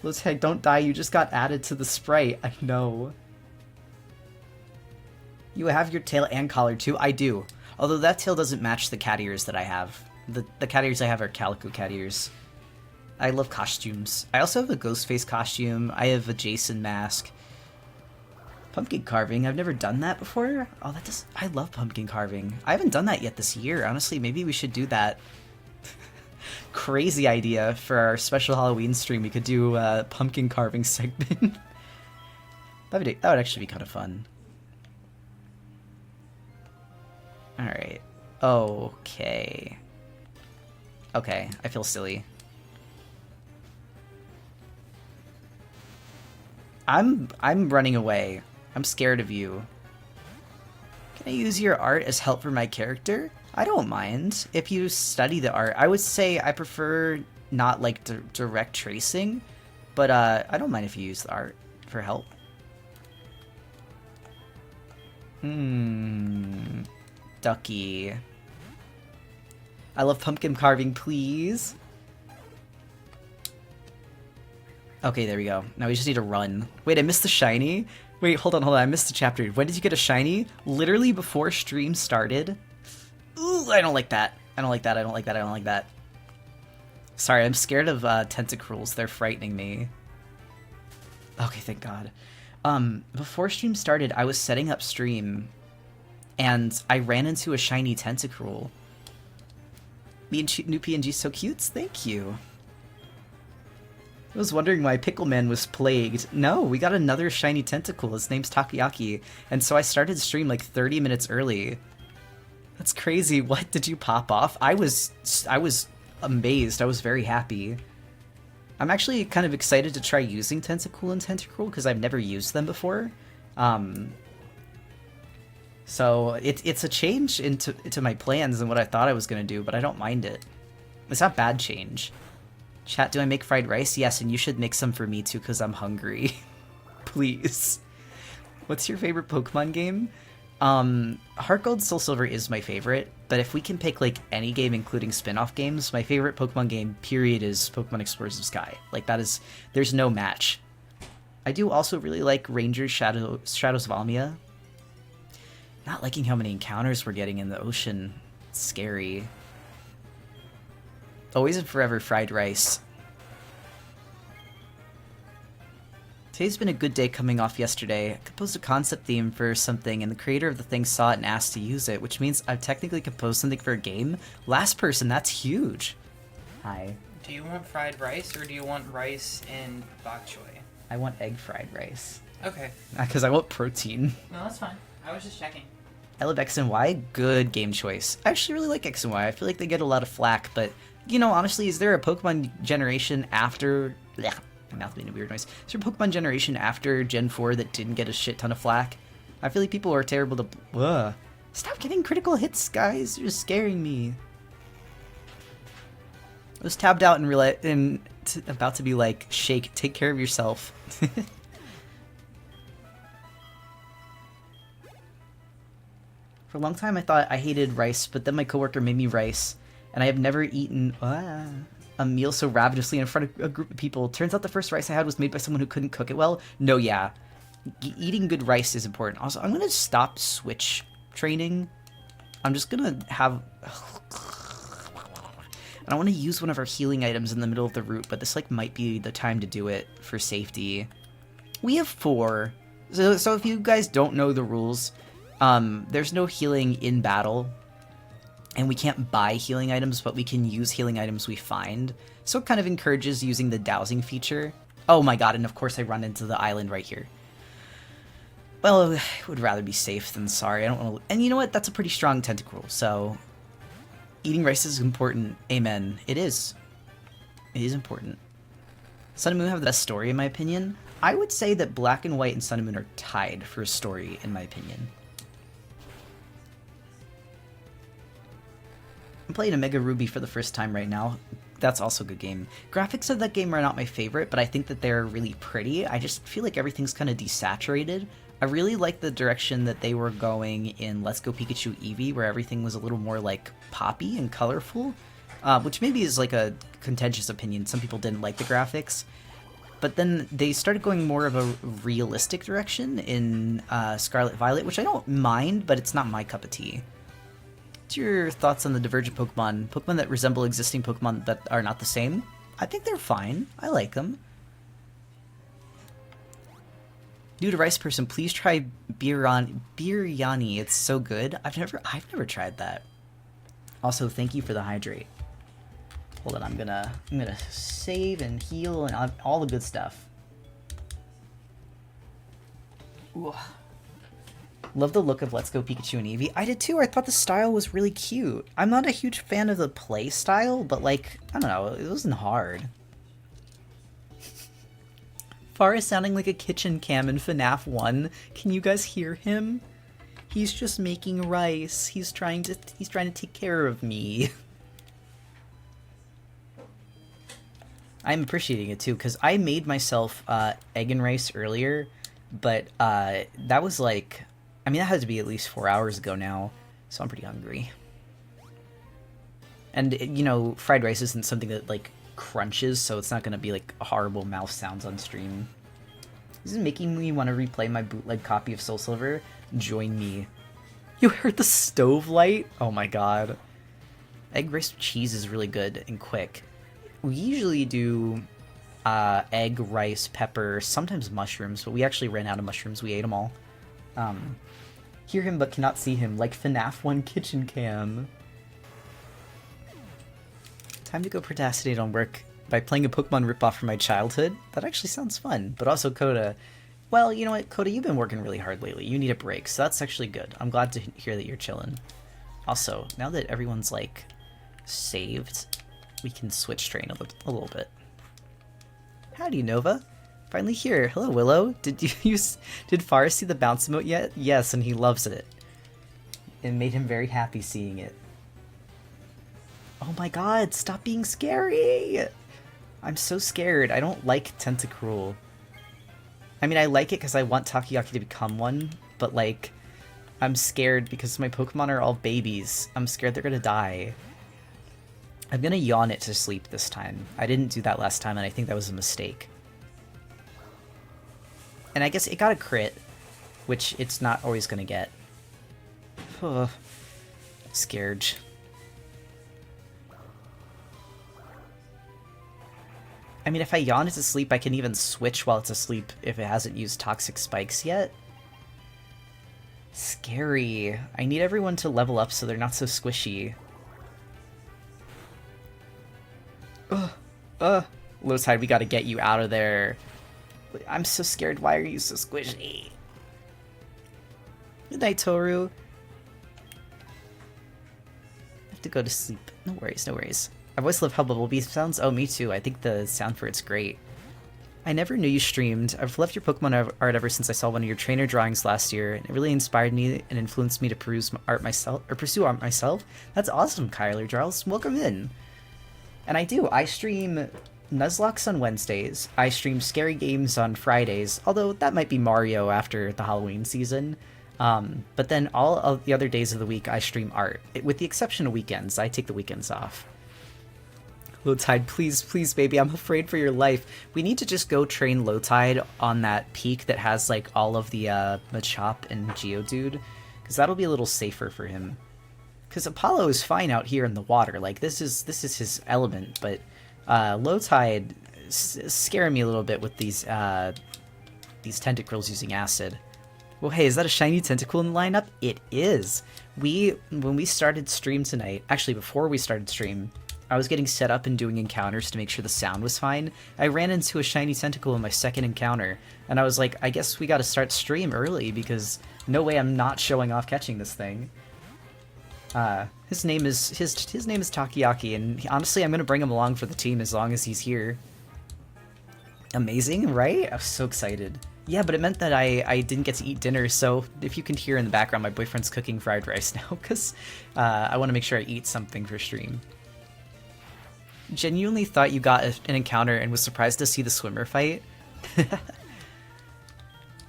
Let's heck, don't die, you just got added to the sprite. I know. You have your tail and collar too? I do. Although that tail doesn't match the cat ears that I have. The cat ears I have are calico cat ears. I love costumes. I also have a Ghostface costume. I have a Jason mask. Pumpkin carving. I've never done that before. Oh, I love pumpkin carving. I haven't done that yet this year. Honestly, maybe we should do that. Crazy idea for our special Halloween stream. We could do a pumpkin carving segment. that would actually be kind of fun. Alright. Okay. Okay, I feel silly. I'm running away. I'm scared of you. Can I use your art as help for my character? I don't mind. If you study the art, I would say I prefer not like direct tracing, but I don't mind if you use the art for help. Ducky. I love pumpkin carving, please. Okay, there we go. Now we just need to run. Wait, I missed the shiny? Wait, hold on. I missed the chapter. When did you get a shiny? Literally before stream started? Ooh, I don't like that. I don't like that. Sorry, I'm scared of tentacruels. They're frightening me. Okay, thank God. Before stream started, I was setting up stream, and I ran into a shiny tentacruel. New PNG so cute. Thank you. I was wondering why Pickleman was plagued. No, we got another shiny tentacle. His name's Takoyaki. And so I started stream like 30 minutes early. That's crazy. What, did you pop off? I was amazed. I was very happy. I'm actually kind of excited to try using Tentacool and Tentacruel because I've never used them before. So it's a change into my plans and what I thought I was going to do, but I don't mind it. It's not bad change. Chat, do I make fried rice? Yes, and you should make some for me too, because I'm hungry. Please. What's your favorite Pokemon game? Heartgold Soul Silver is my favorite, but if we can pick like any game including spin-off games, my favorite Pokemon game, period, is Pokemon Explorers of Sky. Like, that is, there's no match. I do also really like Ranger Shadows of Almia. Not liking how many encounters we're getting in the ocean. It's scary. Always and forever fried rice. Today's been a good day coming off yesterday. I composed a concept theme for something, and the creator of the thing saw it and asked to use it, which means I've technically composed something for a game. Last person, that's huge. Hi. Do you want fried rice, or do you want rice and bok choy? I want egg fried rice. Okay. Because I want protein. No, that's fine. I was just checking. I love X and Y. Good game choice. I actually really like X and Y. I feel like they get a lot of flack, but, you know, honestly, is there a Pokemon generation after... Blech, my mouth made a weird noise. Is there a Pokemon generation after Gen 4 that didn't get a shit ton of flack? I feel like people are terrible to... Ugh. Stop getting critical hits, guys. You're just scaring me. I was tabbed out and about to be like, Shake, take care of yourself. For a long time, I thought I hated rice, but then my coworker made me rice, and I have never eaten a meal so ravenously in front of a group of people. Turns out the first rice I had was made by someone who couldn't cook it well. No, yeah. Eating good rice is important. Also, I'm going to stop switch training. I'm just going to have... I don't want to use one of our healing items in the middle of the route, but this like might be the time to do it for safety. We have 4. So if you guys don't know the rules... there's no healing in battle, and we can't buy healing items, but we can use healing items we find. So it kind of encourages using the dowsing feature. Oh my god, and of course I run into the island right here. Well, I would rather be safe than sorry. I don't want to... And you know what? That's a pretty strong tentacle, so... Eating rice is important. Amen. It is. It is important. Sun and Moon have the best story, in my opinion. I would say that Black and White and Sun and Moon are tied for a story, in my opinion. I'm playing Omega Ruby for the first time right now. That's also a good game. Graphics of that game are not my favorite, but I think that they're really pretty. I just feel like everything's kind of desaturated. I really like the direction that they were going in Let's Go Pikachu Eevee, where everything was a little more like poppy and colorful, which maybe is like a contentious opinion. Some people didn't like the graphics. But then they started going more of a realistic direction in Scarlet Violet, which I don't mind, but it's not my cup of tea. What's your thoughts on the divergent Pokemon? Pokemon that resemble existing Pokemon that are not the same? I think they're fine. I like them. New to Rice Person, please try biryani. It's so good. I've never tried that. Also, thank you for the hydrate. Hold on, I'm gonna save and heal and all the good stuff. Ooh. Love the look of Let's Go Pikachu and Eevee. I did too. I thought the style was really cute. I'm not a huge fan of the play style, but like, I don't know, it wasn't hard. Far is sounding like a kitchen cam in FNAF 1. Can you guys hear him? He's just making rice. He's trying to take care of me. I'm appreciating it too, because I made myself egg and rice earlier, but that was like, I mean, that had to be at least 4 hours ago now, so I'm pretty hungry. And, you know, fried rice isn't something that, like, crunches, so it's not gonna be like horrible mouth sounds on stream. This is making me want to replay my bootleg copy of Soul Silver. Join me. You heard the stove light? Oh my god. Egg rice with cheese is really good and quick. We usually do egg, rice, pepper, sometimes mushrooms, but we actually ran out of mushrooms. We ate them all. Hear him but cannot see him, like FNAF 1 kitchen cam. Time to go procrastinate on work by playing a Pokemon ripoff from my childhood. That actually sounds fun. But also, Coda, well, you know what, Coda, you've been working really hard lately. You need a break, so that's actually good. I'm glad to hear that you're chilling. Also, now that everyone's, like, saved, we can switch train a little bit. Howdy, Nova. Finally here. Hello, Willow. Did Forrest see the bounce emote yet? Yes, and he loves it. It made him very happy seeing it. Oh my god, stop being scary! I'm so scared. I don't like Tentacruel. I mean, I like it because I want Takoyaki to become one, but like, I'm scared because my Pokemon are all babies. I'm scared they're gonna die. I'm gonna yawn it to sleep this time. I didn't do that last time, and I think that was a mistake. And I guess it got a crit, which it's not always gonna get. Scared. I mean, if I yawn it to sleep, I can even switch while it's asleep if it hasn't used Toxic Spikes yet. Scary. I need everyone to level up so they're not so squishy. Lowside, we gotta get you out of there. I'm so scared. Why are you so squishy? Good night, Toru. I have to go to sleep. No worries, no worries. I've always loved how Bumblebee sounds. Oh, me too. I think the sound for it's great. I never knew you streamed. I've loved your Pokemon art ever since I saw one of your trainer drawings last year, and it really inspired me and influenced me to pursue art myself. That's awesome, Kyler Charles. Welcome in. And I do. I stream Nuzlocke on Wednesdays. I stream Scary Games on Fridays, although that might be Mario after the Halloween season. But then all of the other days of the week, I stream art. With the exception of weekends. I take the weekends off. Lowtide, please, please, baby, I'm afraid for your life. We need to just go train Lowtide on that peak that has, like, all of the Machop and Geodude, because that'll be a little safer for him. Because Apollo is fine out here in the water, like, this is his element, but Lowtide is scaring me a little bit with these tentacles using acid. Well, hey, is that a shiny tentacle in the lineup? It is! When we started stream tonight, actually before we started stream, I was getting set up and doing encounters to make sure the sound was fine. I ran into a shiny tentacle in my second encounter, and I was like, I guess we gotta start stream early, because no way I'm not showing off catching this thing. His name is Takoyaki, and honestly, I'm gonna bring him along for the team as long as he's here. Amazing, right? I was so excited. Yeah, but it meant that I didn't get to eat dinner, so if you can hear in the background, my boyfriend's cooking fried rice now, because I want to make sure I eat something for stream. Genuinely thought you got an encounter and was surprised to see the swimmer fight.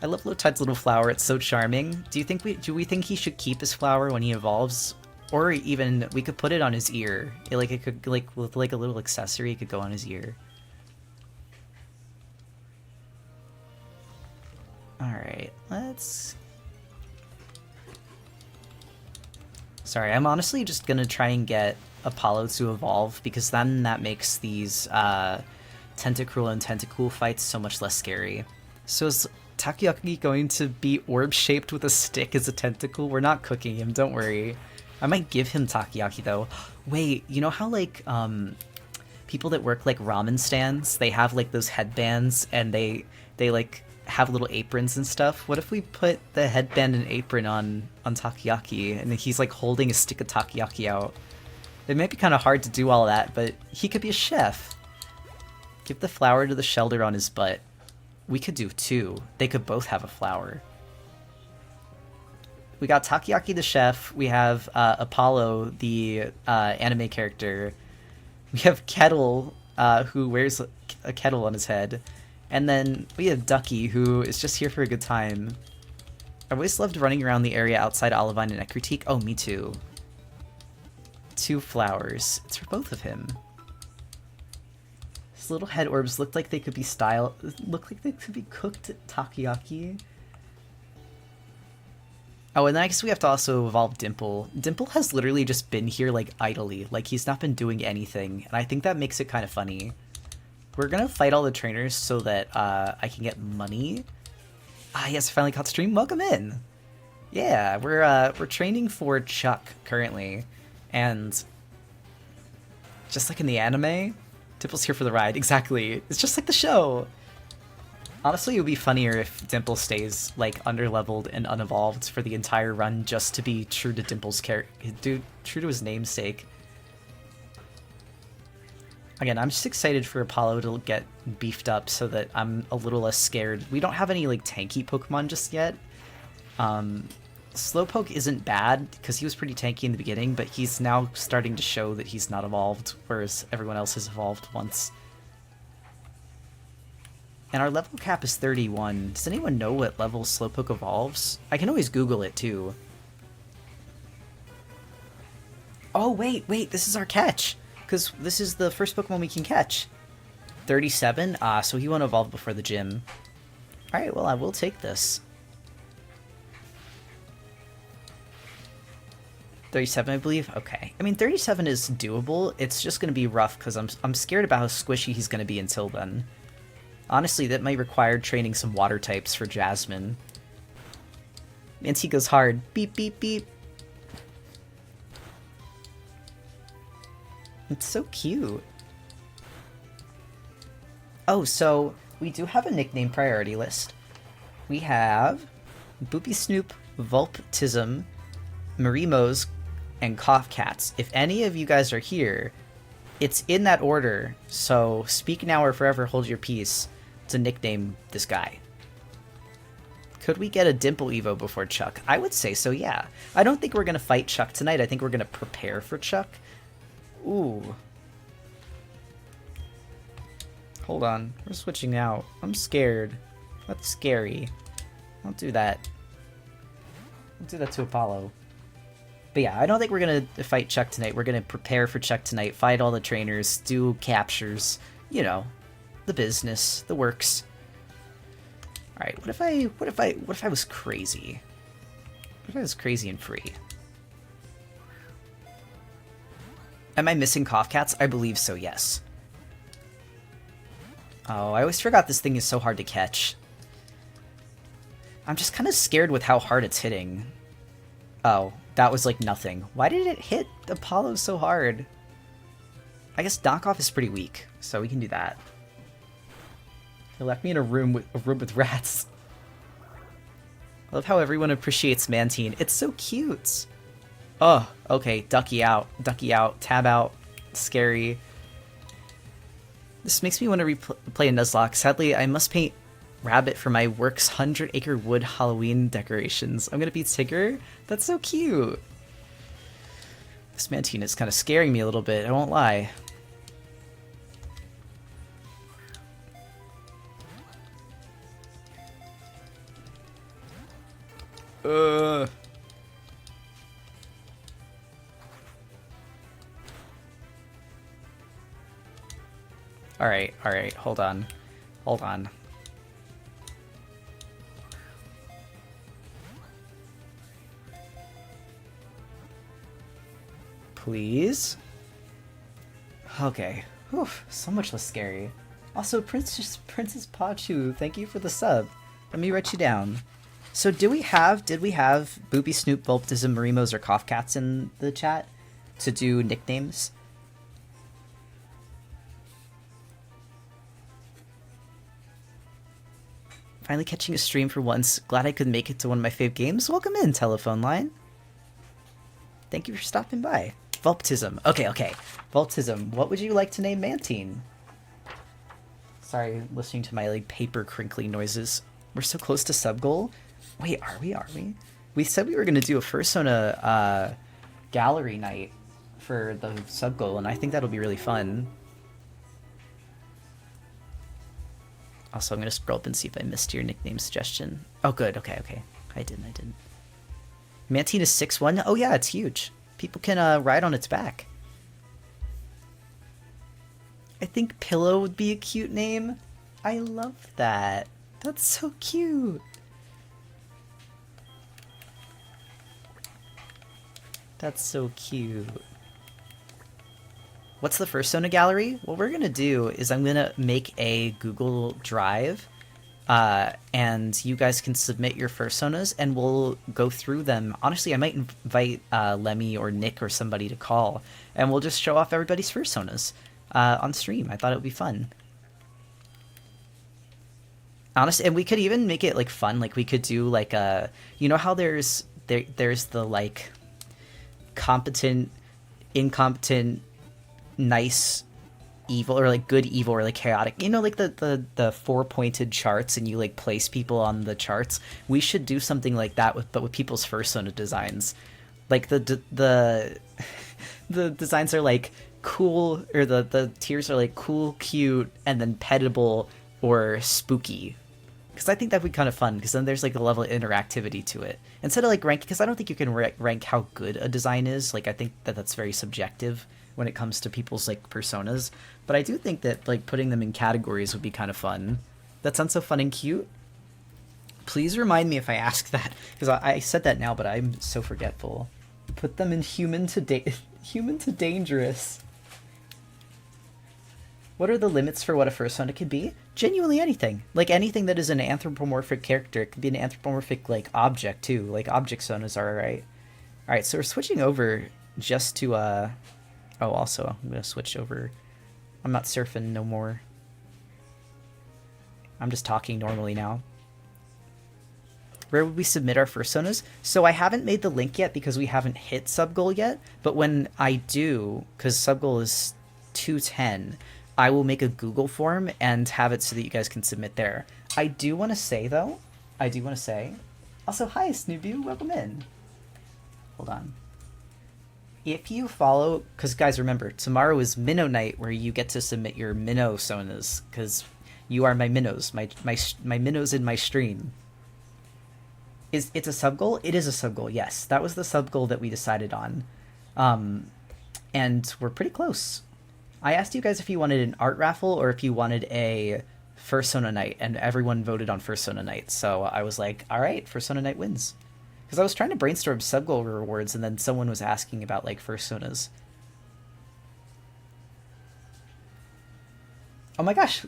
I love Lowtide's little flower, it's so charming. Do we think he should keep his flower when he evolves? Or even, we could put it on his ear. It could, with like a little accessory, it could go on his ear. Alright, let's... Sorry, I'm honestly just gonna try and get Apollo to evolve, because then that makes these Tentacruel and Tentacool fights so much less scary. So is Takoyaki going to be orb-shaped with a stick as a tentacle? We're not cooking him, don't worry. I might give him Takoyaki, though. Wait, you know how, like, people that work, like, ramen stands, they have, like, those headbands, and they like, have little aprons and stuff? What if we put the headband and apron on Takoyaki, and he's, like, holding a stick of Takoyaki out? It might be kind of hard to do all that, but he could be a chef. Give the flower to the shelter on his butt. We could do two. They could both have a flower. We got Takoyaki the chef. We have Apollo, the anime character. We have Kettle, who wears a kettle on his head. And then we have Ducky, who is just here for a good time. I've always loved running around the area outside Olivine and Ecruteak. Oh, me too. 2 flowers. It's for both of him. His little head orbs looked like they could be looked like they could be cooked takoyaki. Oh, and then I guess we have to also evolve Dimple. Dimple has literally just been here, like, idly. Like, he's not been doing anything, and I think that makes it kind of funny. We're gonna fight all the trainers so that I can get money. Ah, yes, I finally caught the stream. Welcome in! Yeah, we're training for Chuck currently, and just like in the anime, Dimple's here for the ride. Exactly. It's just like the show! Honestly, it would be funnier if Dimple stays, like, underleveled and unevolved for the entire run just to be true to Dimple's true to his namesake. Again, I'm just excited for Apollo to get beefed up so that I'm a little less scared. We don't have any, like, tanky Pokemon just yet. Slowpoke isn't bad, because he was pretty tanky in the beginning, but he's now starting to show that he's not evolved, whereas everyone else has evolved once. And our level cap is 31. Does anyone know what level Slowpoke evolves? I can always Google it, too. Oh, wait, this is our catch! Because this is the first Pokemon we can catch. 37? Ah, so he won't evolve before the gym. Alright, well, I will take this. 37, I believe? Okay. I mean, 37 is doable. It's just going to be rough, because I'm scared about how squishy he's going to be until then. Honestly, that might require training some water types for Jasmine. Nancy goes hard. Beep, beep, beep. It's so cute. Oh, so we do have a nickname priority list. We have Boopy Snoop, Vulptism, Marimos, and Cough Cats. If any of you guys are here, it's in that order, so speak now or forever hold your peace to nickname this guy. Could we get a Dimple Evo before Chuck? I would say so, yeah. I don't think we're going to fight Chuck tonight. I think we're going to prepare for Chuck. Ooh. Hold on. We're switching out. I'm scared. That's scary. Don't do that. Don't do that to Apollo. But yeah, I don't think we're going to fight Chuck tonight. We're going to prepare for Chuck tonight, fight all the trainers, do captures, you know, the business, the works. All right, what if I was crazy? What if I was crazy and free? Am I missing Cough Cats? I believe so, yes. Oh, I always forgot this thing is so hard to catch. I'm just kind of scared with how hard it's hitting. Oh, that was like nothing. Why did it hit Apollo so hard? I guess Knockoff is pretty weak, so we can do that. They left me in a room with rats. I love how everyone appreciates Mantine. It's so cute. Oh, okay. Ducky out, tab out. Scary. This makes me want to play a Nuzlocke. Sadly, I must paint Rabbit for my work's 100-acre wood Halloween decorations. I'm gonna be Tigger? That's so cute. This Mantine is kind of scaring me a little bit, I won't lie. Alright, hold on. Please? Okay. Whew, so much less scary. Also, Princess Pachu, thank you for the sub. Let me write you down. So did we have Boopy Snoop, Vulptism, Marimos, or Cough Cats in the chat to do nicknames? Finally catching a stream for once. Glad I could make it to one of my fave games. Welcome in, telephone line. Thank you for stopping by. Vulptism. Okay. Vulptism. What would you like to name Mantine? Sorry, listening to my like paper crinkly noises. We're so close to sub goal. Wait, are we? We said we were gonna do a Fursona gallery night for the sub goal, and I think that'll be really fun. Also, I'm gonna scroll up and see if I missed your nickname suggestion. Oh, good. Okay. I didn't. Mantine is 6'1". Oh yeah, it's huge. People can ride on its back. I think Pillow would be a cute name. I love that. That's so cute. That's so cute. What's the Fursona gallery? What we're gonna do is I'm gonna make a Google Drive, and you guys can submit your Fursonas, and we'll go through them. Honestly, I might invite Lemmy or Nick or somebody to call, and we'll just show off everybody's Fursonas on stream. I thought it would be fun. Honestly, and we could even make it like fun. Like we could do like a, you know how there's the like competent, incompetent, nice, evil, or like good evil, or like chaotic, you know, like the four-pointed charts, and you like place people on the charts. We should do something like that but with people's Fursona designs. Like the designs are like cool, or the tiers are like cool, cute, and then petable or spooky. Because I think that would be kind of fun, because then there's like a level of interactivity to it. Instead of like ranking, because I don't think you can rank how good a design is. Like I think that's very subjective when it comes to people's like personas. But I do think that like putting them in categories would be kind of fun. That sounds so fun and cute. Please remind me if I ask that, because I said that now, but I'm so forgetful. Put them in human to dangerous. What are the limits for what a Fursona could be? Genuinely anything. Like anything that is an anthropomorphic character. It could be an anthropomorphic like object too. Like object sonas are, right? Alright, so we're switching over just to oh, also I'm gonna switch over. I'm not surfing no more. I'm just talking normally now. Where would we submit our Fursonas? So I haven't made the link yet because we haven't hit sub goal yet, but when I do, because sub goal is 210, I will make a Google form and have it so that you guys can submit there. I do want to say, though, also, hi, Snoobu, welcome in. Hold on. If you follow, because guys, remember, tomorrow is Minnow Night, where you get to submit your Minnow Sonas, because you are my minnows, my minnows in my stream. It's a sub goal? It is a sub goal, yes. That was the sub goal that we decided on. And we're pretty close. I asked you guys if you wanted an art raffle or if you wanted a Fursona night, and everyone voted on Fursona night. So I was like, all right, Fursona night wins. Because I was trying to brainstorm sub-goal rewards, and then someone was asking about, like, Fursonas. Oh my gosh!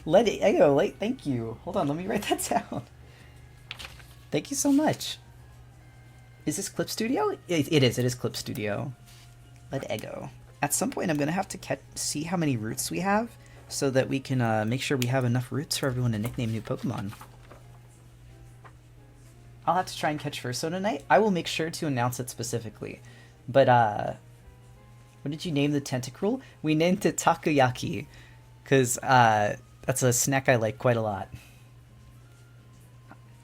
Let it go, like, thank you. Hold on, let me write that down. Thank you so much. Is this Clip Studio? It is Clip Studio. Let Ego. At some point, I'm going to have to see how many roots we have, so that we can make sure we have enough roots for everyone to nickname new Pokemon. I'll have to try and catch Fursona Night. I will make sure to announce it specifically. But, what did you name the Tentacruel? We named it Takoyaki, because that's a snack I like quite a lot.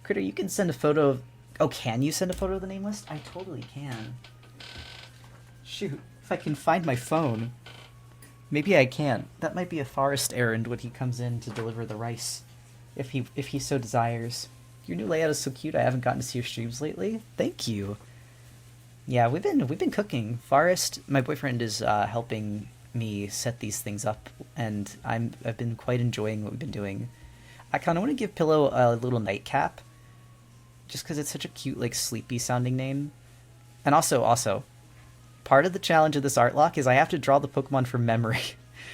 Critter, you can send a photo of... Oh, can you send a photo of the name list? I totally can. Shoot, if I can find my phone. Maybe I can. That might be a Forest errand when he comes in to deliver the rice, if he so desires. Your new layout is so cute. I haven't gotten to see your streams lately. Thank you. Yeah, we've been cooking. Forest, my boyfriend, is helping me set these things up, and I've been quite enjoying what we've been doing. I kind of want to give Pillow a little nightcap, just because it's such a cute, like, sleepy sounding name. And also, part of the challenge of this Artlocke is I have to draw the Pokemon from memory.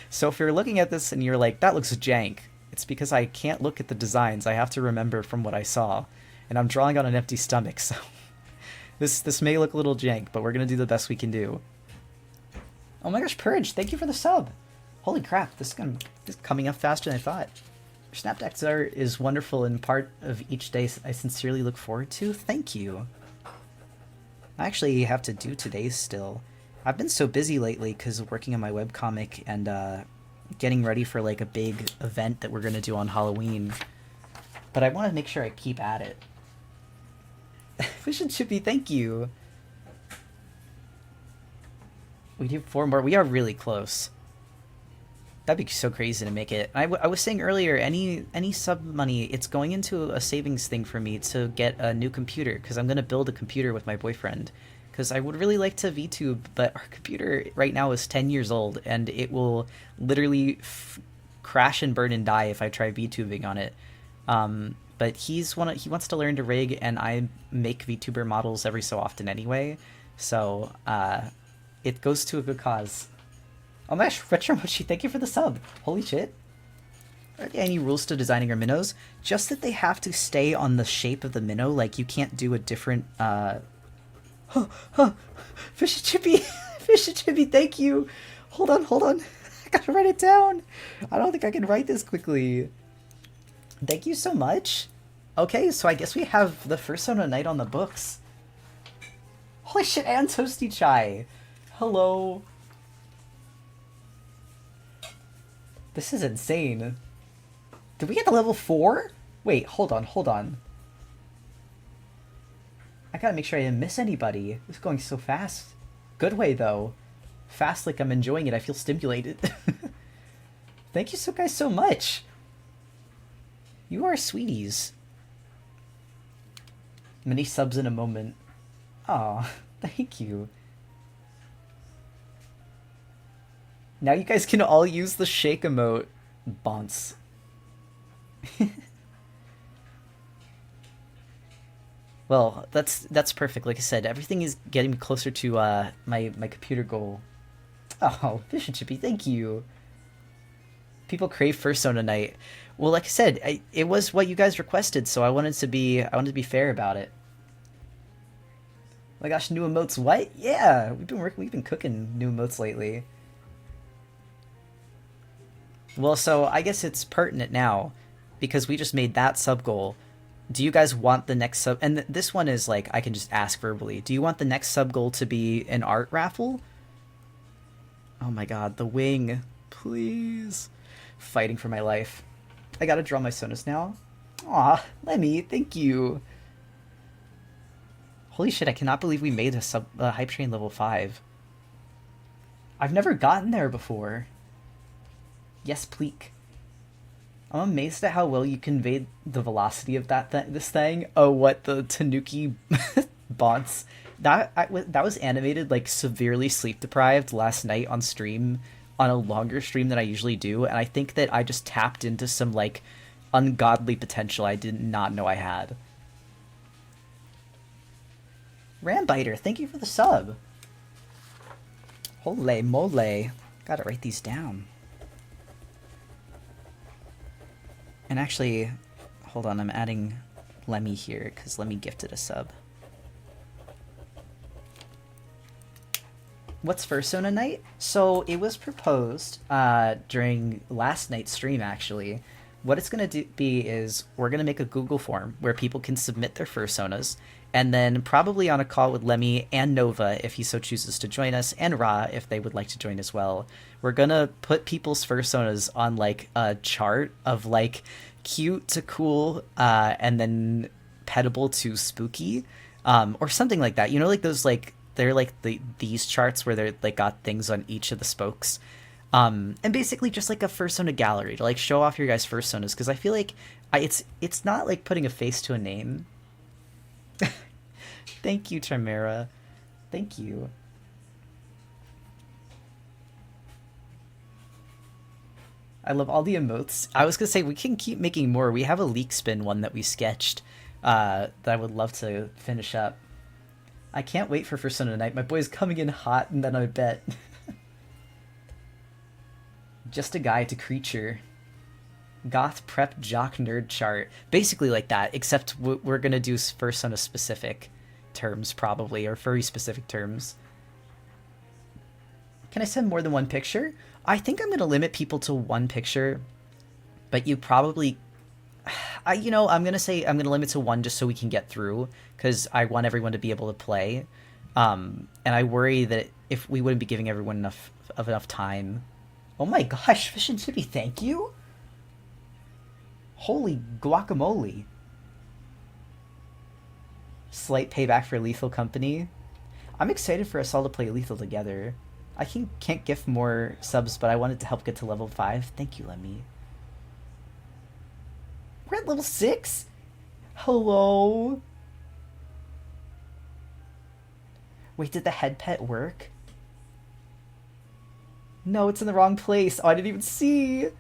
So if you're looking at this and you're like, that looks jank, it's because I can't look at the designs. I have to remember from what I saw. And I'm drawing on an empty stomach, so... this may look a little jank, but we're going to do the best we can do. Oh my gosh, Purge, thank you for the sub! Holy crap, this is coming up faster than I thought. Your Snapdax art is wonderful and part of each day I sincerely look forward to. Thank you. I actually have to do today's still. I've been so busy lately because of working on my webcomic and getting ready for like a big event that we're going to do on Halloween. But I want to make sure I keep at it. Vision Chippy, thank you. We do 4 more. We are really close. That'd be so crazy to make it. I was saying earlier, any sub money, it's going into a savings thing for me to get a new computer, because I'm going to build a computer with my boyfriend. because I would really like to VTube, but our computer right now is 10 years old, and it will literally crash and burn and die if I try VTubing on it. But he wants to learn to rig, and I make VTuber models every so often anyway, so it goes to a good cause. Oh my gosh, Retromochi, thank you for the sub. Holy shit. Are there any rules to designing our minnows? Just that they have to stay on the shape of the minnow, like you can't do a different, Fish and Chippy! Fish and Chippy, thank you! Hold on. I gotta write it down! I don't think I can write this quickly. Thank you so much. Okay, so I guess we have the Fursona Night on the books. Holy shit, and Toasty Chai! Hello. This is insane. Did we get to level 4? Wait, hold on. I gotta make sure I didn't miss anybody. This is going so fast. Good way, though. Fast like I'm enjoying it. I feel stimulated. Thank you guys so much. You are sweeties. Many subs in a moment. Aw, thank you. Now you guys can all use the shake emote. Bonce. Well, that's perfect. Like I said, everything is getting me closer to my computer goal. Oh, Fish and Chippy, thank you. People crave Fursona Night. Well, like I said, it was what you guys requested, so I wanted to be fair about it. Oh my gosh, new emotes! What? Yeah, we've been cooking new emotes lately. Well, so I guess it's pertinent now, because we just made that sub goal. Do you guys want the next sub... And this one is like, I can just ask verbally. Do you want the next sub goal to be an art raffle? Oh my god, the wing. Please. Fighting for my life. I gotta draw my Sonas now. Aw, Lemmy, thank you. Holy shit, I cannot believe we made a Hype Train level 5. I've never gotten there before. Yes, pleek. I'm amazed at how well you conveyed the velocity of this thing. Oh, what, the Tanuki bots. That was animated like severely sleep deprived last night on stream, on a longer stream than I usually do, and I think that I just tapped into some like ungodly potential I did not know I had. Rambiter, thank you for the sub. Holy moly. Gotta write these down. And actually, hold on, I'm adding Lemmy here, because Lemmy gifted a sub. What's Fursona Night? So, it was proposed during last night's stream, actually. What it's going to be is, we're going to make a Google form where people can submit their Fursonas, and then probably on a call with Lemmy and Nova, if he so chooses to join us, and Ra, if they would like to join as well. We're going to put people's Fursonas on, like, a chart of, like, cute to cool, and then petable to spooky, or something like that. You know, like those, like, they're like these charts where they're like got things on each of the spokes, and basically just like a Fursona gallery to like show off your guys' Fursonas, because I feel like it's not like putting a face to a name. Thank you, Chimera. Thank you. I love all the emotes. I was gonna say we can keep making more. We have a leak spin one that we sketched that I would love to finish up. I can't wait for Fursona Night. My boy's coming in hot, and then I bet. Just a guide to creature. Goth prep jock nerd chart. Basically like that, except we're gonna do Fursona specific terms probably, or furry specific terms. Can I send more than one picture? I think I'm gonna limit people to one picture, but you probably... I'm gonna limit to one just so we can get through, because I want everyone to be able to play, and I worry that if we wouldn't be giving everyone enough time. Oh my gosh, Fish and Chippy, thank you. Holy guacamole! Slight payback for Lethal Company. I'm excited for us all to play Lethal together. I can't gift more subs, but I wanted to help get to level 5. Thank you, Lemmy. We're at level 6? Hello? Wait, did the head pet work? No, it's in the wrong place. Oh, I didn't even see.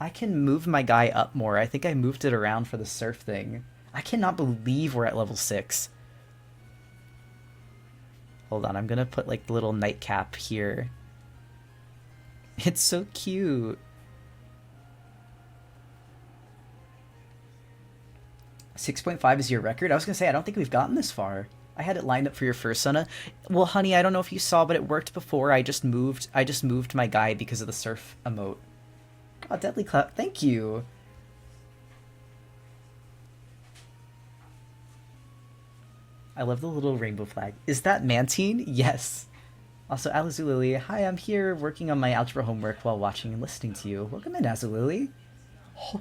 I can move my guy up more. I think I moved it around for the surf thing. I cannot believe we're at level 6. Hold on, I'm gonna put like the little nightcap here. It's so cute. 6.5 is your record? I was gonna say, I don't think we've gotten this far. I had it lined up for your first Sona. Well, honey, I don't know if you saw, but it worked before. I just moved my guy because of the surf emote. Oh, Deadly Clap, thank you. I love the little rainbow flag. Is that Mantine? Yes. Also, Azulili, hi, I'm here working on my algebra homework while watching and listening to you. Welcome in, Azulili. Oh,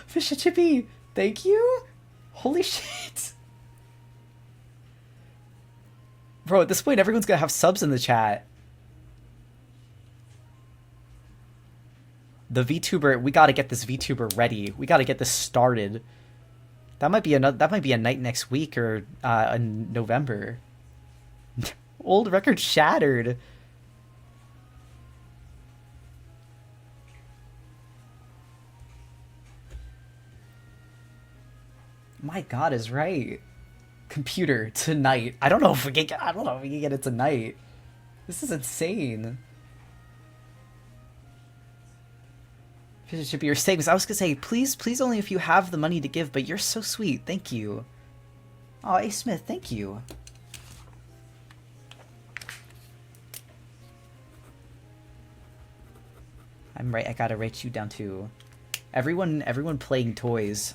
Fisha Chippy, thank you. Holy shit. Bro, at this point, everyone's gonna have subs in the chat. The VTuber, we gotta get this VTuber ready. We gotta get this started. That might be a night next week or in November. Old record shattered. My God is right. Computer tonight. I don't know if we can get it tonight. This is insane. It should be your savings. I was gonna say, please only if you have the money to give, but you're so sweet. Thank you. Oh, A. Smith, thank you. I'm right, I gotta write you down too. Everyone playing toys.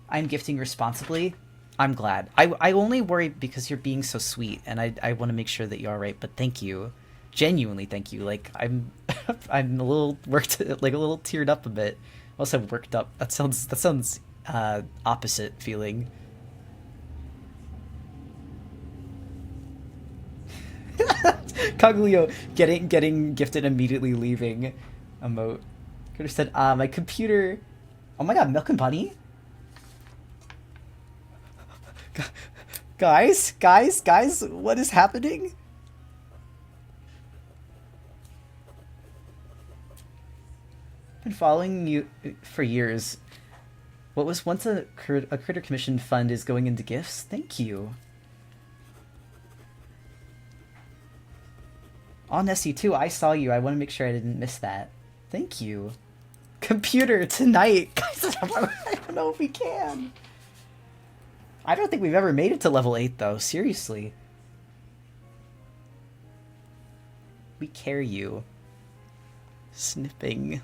I'm gifting responsibly. I'm glad. I only worry because you're being so sweet, and I want to make sure that you're all right. But thank you, genuinely thank you. Like I'm I'm a little worked, like a little teared up a bit. Also worked up. That sounds opposite feeling. Coglio getting gifted immediately leaving emote. Could have said my computer. Oh my God, Milk and Bunny. Guys, what is happening? Been following you for years. What was once a Critter Commission fund is going into gifts? Thank you. On SE2, I saw you. I want to make sure I didn't miss that. Thank you. Computer tonight. Guys, I don't know if we can. I don't think we've ever made it to level 8, though. Seriously. We care you. Snipping.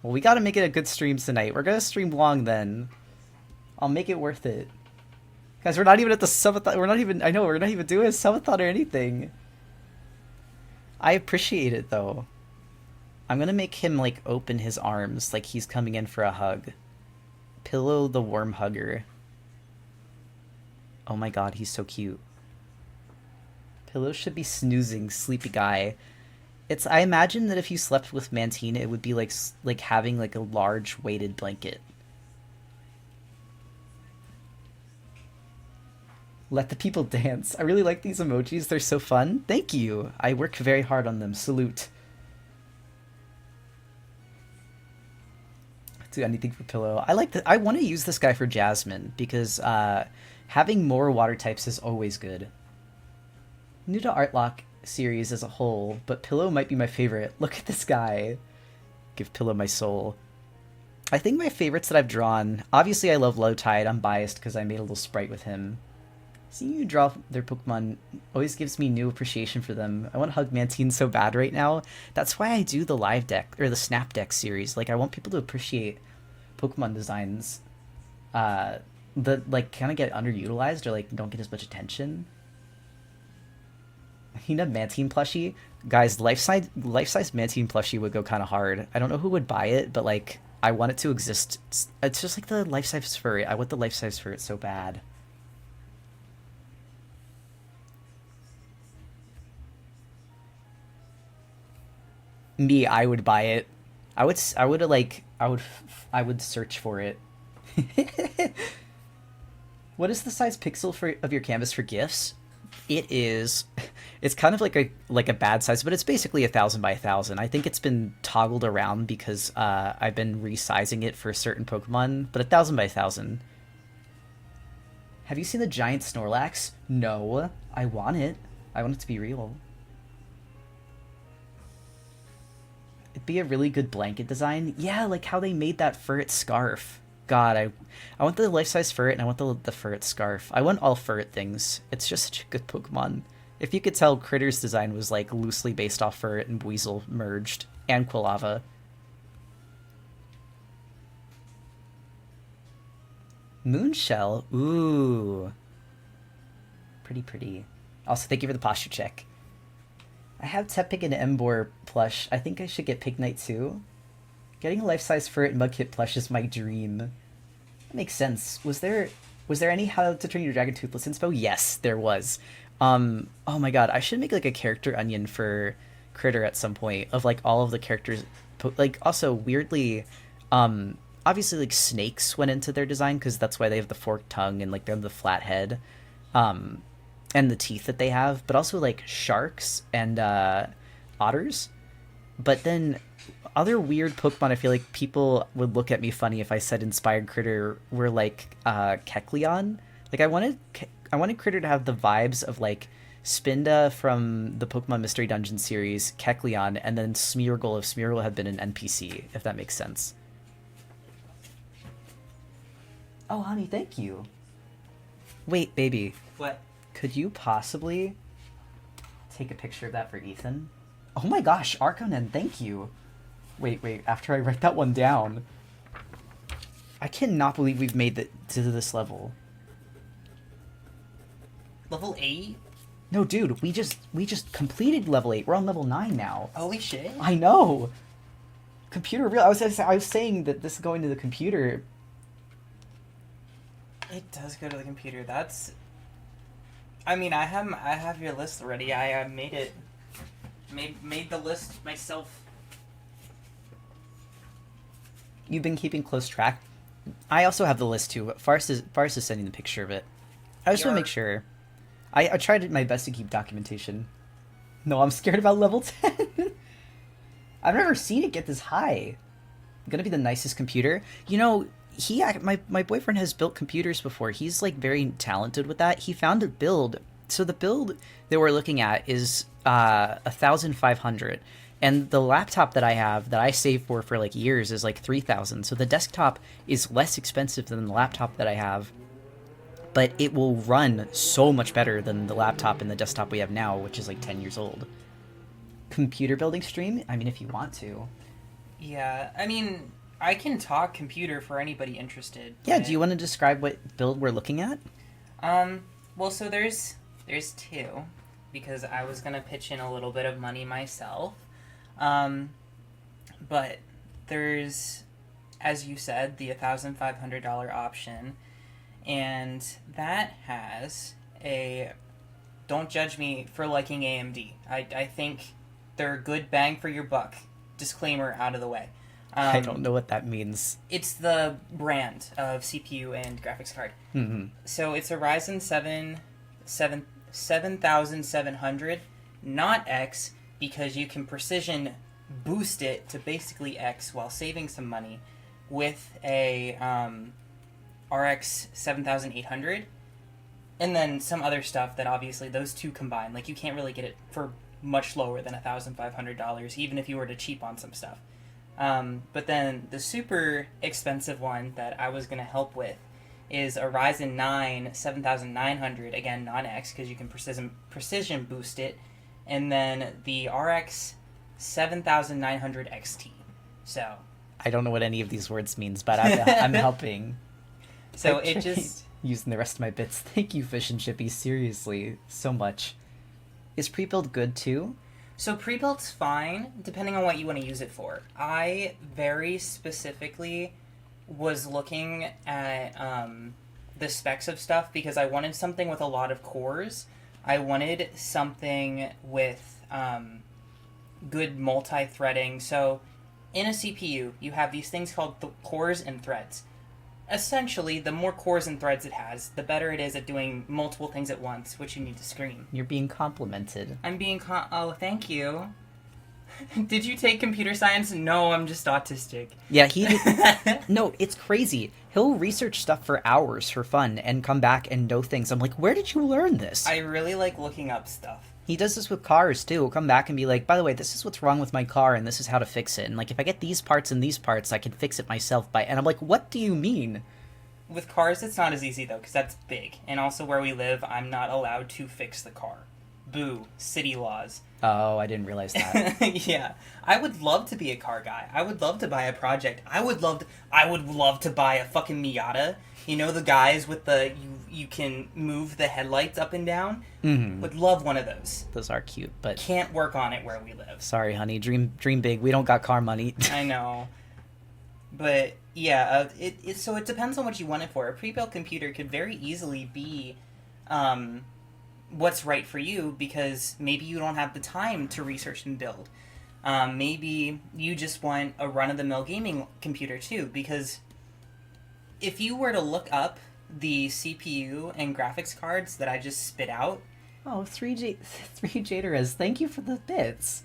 Well, we gotta make it a good stream tonight. We're gonna stream long then. I'll make it worth it. Guys, we're not even at the subathon. We're not even doing a subathon or anything. I appreciate it, though. I'm gonna make him, like, open his arms like he's coming in for a hug. Pillow the worm hugger. Oh my God, he's so cute. Pillow should be snoozing, sleepy guy. I imagine that if you slept with Mantine, it would be like having like a large weighted blanket. Let the people dance. I really like these emojis. They're so fun. Thank you. I worked very hard on them. Salute. Do anything for Pillow. I want to use this guy for Jasmine because having more water types is always good. New to Artlocke series as a whole, but Pillow might be my favorite. Look at this guy. Give Pillow my soul. I think my favorites that I've drawn, obviously I love Lowtide. I'm biased because I made a little sprite with him. Seeing you draw their Pokemon always gives me new appreciation for them. I want to hug Mantine so bad right now. That's why I do the live deck, or the Snap Deck series. Like, I want people to appreciate Pokemon designs that, like, kind of get underutilized or, like, don't get as much attention. You know, Mantine plushie? Guys, life-size Mantine plushie would go kind of hard. I don't know who would buy it, but, like, I want it to exist. It's just like the life-size fur. I want the life-size fur so bad. Me, I would buy it. I would search for it. What is the size pixel of your canvas for GIFs? It is, it's kind of like a bad size, but it's basically 1,000 by 1,000. I think it's been toggled around because I've been resizing it for certain Pokemon, but 1,000 by 1,000. Have you seen the giant Snorlax? No, I want it. I want it to be real. It'd be a really good blanket design. Yeah, like how they made that Furret scarf. God, I want the life-size Furret and I want the Furret scarf. I want all Furret things. It's just such a good Pokemon. If you could tell, Critter's design was like loosely based off Furret and Weasel merged. And Quilava. Moonshell? Ooh. Pretty pretty. Also, thank you for the posture check. I have Tepig and Emboar plush. I think I should get Pignite too. Getting a life-size Furret and Mudkip plush is my dream. That makes sense. Was there any How to Train Your Dragon Toothless inspo? Yes, there was. Oh my god, I should make like a character onion for Critter at some point of like all of the characters. Like also weirdly, obviously like snakes went into their design because that's why they have the forked tongue and like they have the flat head, and the teeth that they have. But also like sharks and otters. But then other weird Pokemon, I feel like people would look at me funny if I said inspired Critter were like Kecleon. Like I wanted Critter to have the vibes of like Spinda from the Pokemon Mystery Dungeon series, Kecleon, and then Smeargle if Smeargle had been an NPC, if that makes sense. Oh, honey, thank you. Wait, baby. What? Could you possibly take a picture of that for Ethan? Oh my gosh, Arconen, thank you. Wait, after I write that one down. I cannot believe we've made it to this level. Level 8? No, dude, we just completed level 8. We're on level 9 now. Holy shit. I know. Computer real. I was saying that this is going to the computer. It does go to the computer. That's... I mean, I have your list already. I made it. Made the list myself. You've been keeping close track. I also have the list too. Faris is sending the picture of it. I just want to make sure. I tried my best to keep documentation. No, I'm scared about level 10. I've never seen it get this high. Gonna be the nicest computer. You know, my boyfriend has built computers before. He's like very talented with that. He found a build. So the build that we're looking at is 1,500. And the laptop that I have that I saved for like years is like 3,000. So the desktop is less expensive than the laptop that I have, but it will run so much better than the laptop and the desktop we have now, which is like 10 years old. Computer building stream? I mean, if you want to. Yeah, I mean, I can talk computer for anybody interested. Yeah, do you want to describe what build we're looking at? Well, so there's two, because I was gonna pitch in a little bit of money myself. But there's, as you said, the $1,500 option, and that has a, don't judge me for liking AMD. I think they're a good bang for your buck. Disclaimer out of the way. I don't know what that means. It's the brand of CPU and graphics card. Mm-hmm. So it's a Ryzen 7700, not X, because you can precision boost it to basically X while saving some money with a RX 7800, and then some other stuff that obviously those two combined. Like, you can't really get it for much lower than $1,500, even if you were to cheap on some stuff. But then the super expensive one that I was going to help with is a Ryzen 9 7900, again, non-X, because you can precision boost it, and then the RX 7900 XT. So I don't know what any of these words means, but I'm helping. So it just... Using the rest of my bits. Thank you, Fish and Chippy, seriously, so much. Is pre-build good too? So pre-build's fine, depending on what you want to use it for. I very specifically was looking at the specs of stuff because I wanted something with a lot of cores. I wanted something with good multi-threading. So in a CPU, you have these things called cores and threads. Essentially, the more cores and threads it has, the better it is at doing multiple things at once, which you need to screen. You're being complimented. I'm being oh, thank you. Did you take computer science? No, I'm just autistic. Yeah, he did. No, it's crazy. He'll research stuff for hours for fun and come back and know things. I'm like, where did you learn this? I really like looking up stuff. He does this with cars, too. He'll come back and be like, by the way, this is what's wrong with my car, and this is how to fix it. And, like, if I get these parts and these parts, I can fix it myself by... And I'm like, what do you mean? With cars, it's not as easy, though, because that's big. And also where we live, I'm not allowed to fix the car. Boo. City laws. Oh, I didn't realize that. Yeah. I would love to be a car guy. I would love to buy a project. I would love to buy a fucking Miata. You know, the guys with the... You can move the headlights up and down. Mm-hmm. Would love one of those. Those are cute, but... Can't work on it where we live. Sorry, honey. Dream big. We don't got car money. I know. But, yeah, so it depends on what you want it for. A pre-built computer could very easily be what's right for you, because maybe you don't have the time to research and build. Maybe you just want a run-of-the-mill gaming computer, too, because if you were to look up the CPU and graphics cards that I just spit out... Oh, 3 Jaderez, thank you for the bits.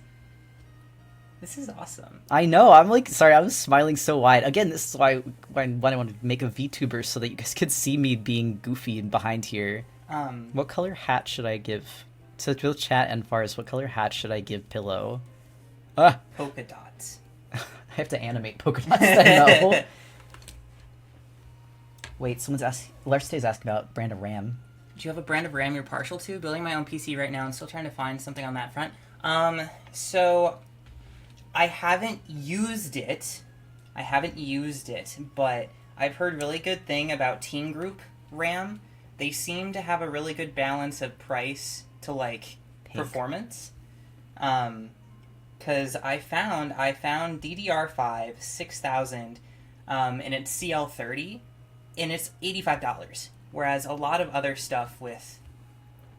This is awesome. I know, I'm like, sorry, I'm smiling so wide. Again, this is why when I want to make a VTuber, so that you guys could see me being goofy behind here. What color hat should I give? So to both chat and Fars, what color hat should I give Pillow? Polka dots. I have to animate polka dots, I know. Wait, Larstay's asking about brand of RAM. Do you have a brand of RAM you're partial to? Building my own PC right now and still trying to find something on that front. So I haven't used it, but I've heard really good thing about Team Group RAM. They seem to have a really good balance of price to, like, performance. Because I found DDR5 6000, and it's CL30, and it's $85. Whereas a lot of other stuff with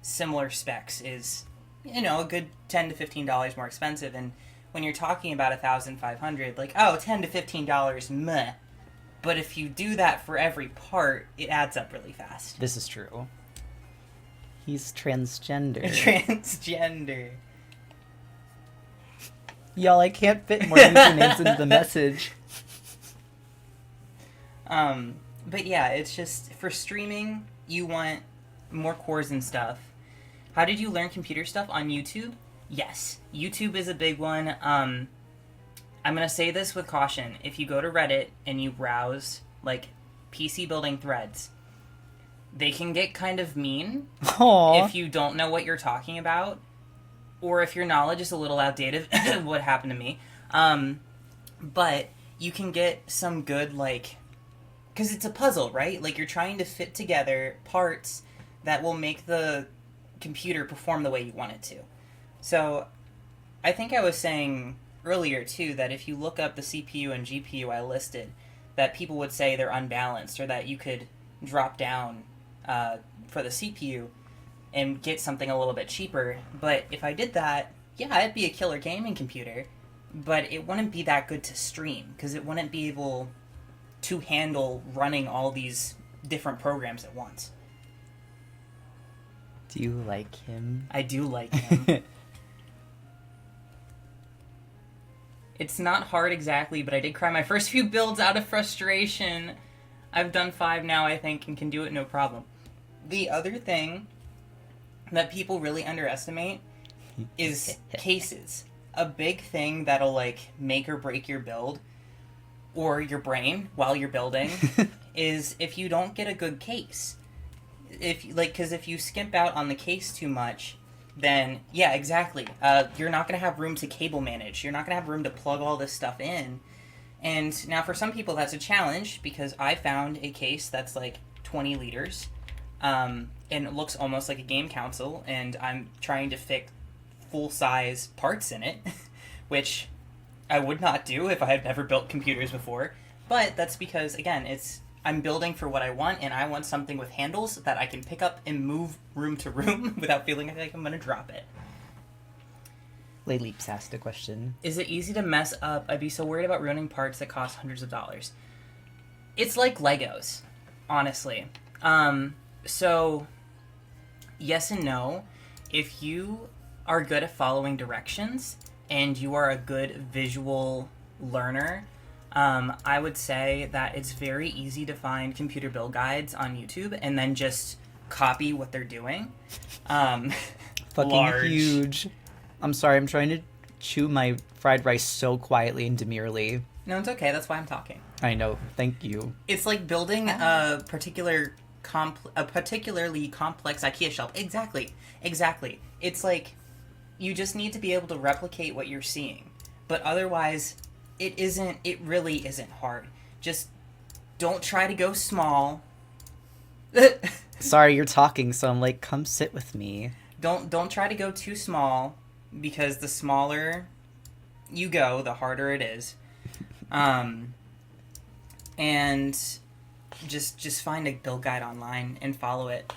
similar specs is, you know, a good $10 to $15 more expensive. And when you're talking about $1,500, like, oh, $10 to $15, meh. But if you do that for every part, it adds up really fast. This is true. He's transgender. Transgender. Y'all, I can't fit more usernames into the message. But yeah, it's just, for streaming, you want more cores and stuff. How did you learn computer stuff? On YouTube? Yes. YouTube is a big one. I'm going to say this with caution. If you go to Reddit and you browse, like, PC building threads, they can get kind of mean. Aww. If you don't know what you're talking about, or if your knowledge is a little outdated, what happened to me. But you can get some good, like... Because it's a puzzle, right? Like, you're trying to fit together parts that will make the computer perform the way you want it to. So, I think I was saying earlier, too, that if you look up the CPU and GPU I listed, that people would say they're unbalanced, or that you could drop down for the CPU and get something a little bit cheaper. But if I did that, yeah, it'd be a killer gaming computer, but it wouldn't be that good to stream, because it wouldn't be able to handle running all these different programs at once. Do you like him? I do like him. It's not hard exactly, but I did cry my first few builds out of frustration. I've done 5 now, I think, and can do it no problem. The other thing that people really underestimate is cases. A big thing that'll, like, make or break your build, or your brain while you're building, is if you don't get a good case. Because if you skimp out on the case too much, then, yeah, exactly. You're not going to have room to cable manage. You're not going to have room to plug all this stuff in. And now for some people that's a challenge, because I found a case that's like 20 liters, and it looks almost like a game console, and I'm trying to fit full-size parts in it, which I would not do if I had never built computers before. But that's because, again, I'm building for what I want, and I want something with handles that I can pick up and move room to room without feeling like I'm going to drop it. Leaps asked a question. Is it easy to mess up? I'd be so worried about ruining parts that cost hundreds of dollars. It's like Legos, honestly. So, yes and no. If you are good at following directions and you are a good visual learner, I would say that it's very easy to find computer build guides on YouTube and then just copy what they're doing. Fucking huge. I'm sorry, I'm trying to chew my fried rice so quietly and demurely. No, it's okay. That's why I'm talking. I know. Thank you. It's like building a particularly complex IKEA shelf. Exactly. It's like you just need to be able to replicate what you're seeing. But otherwise, it really isn't hard. Just don't try to go small. Sorry, you're talking, so I'm like, come sit with me. Don't try to go too small, because the smaller you go, the harder it is. And just find a build guide online and follow it.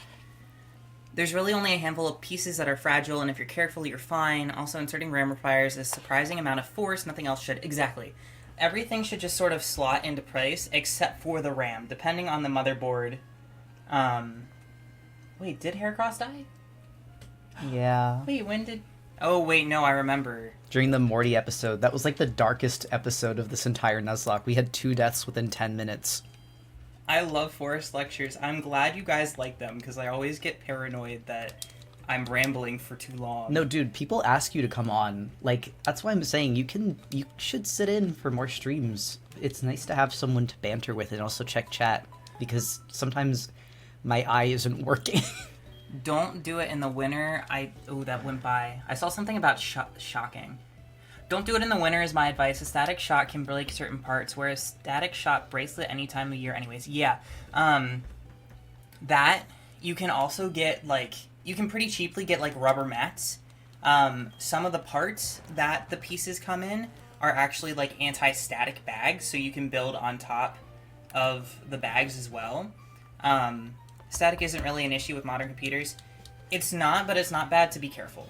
There's really only a handful of pieces that are fragile, and if you're careful, you're fine. Also, inserting RAM requires a surprising amount of force. Nothing else should. Exactly. Everything should just sort of slot into place, except for the RAM, depending on the motherboard. Wait, did Heracross die? Yeah. Wait, when did... Oh, wait, no, I remember. During the Morty episode. That was like the darkest episode of this entire Nuzlocke. We had 2 deaths within 10 minutes. I love forest lectures. I'm glad you guys like them, because I always get paranoid that I'm rambling for too long. No, dude, people ask you to come on. Like, that's why I'm saying you should sit in for more streams. It's nice to have someone to banter with and also check chat, because sometimes my eye isn't working. Don't do it in the winter. Oh, that went by. I saw something about shocking. Don't do it in the winter is my advice. A static shock can break certain parts, whereas static shock bracelet any time of year anyways. Yeah. That, you can also get, like, you can pretty cheaply get, like, rubber mats. Some of the parts that the pieces come in are actually, like, anti-static bags, so you can build on top of the bags as well. Static isn't really an issue with modern computers. It's not, but it's not bad to be careful.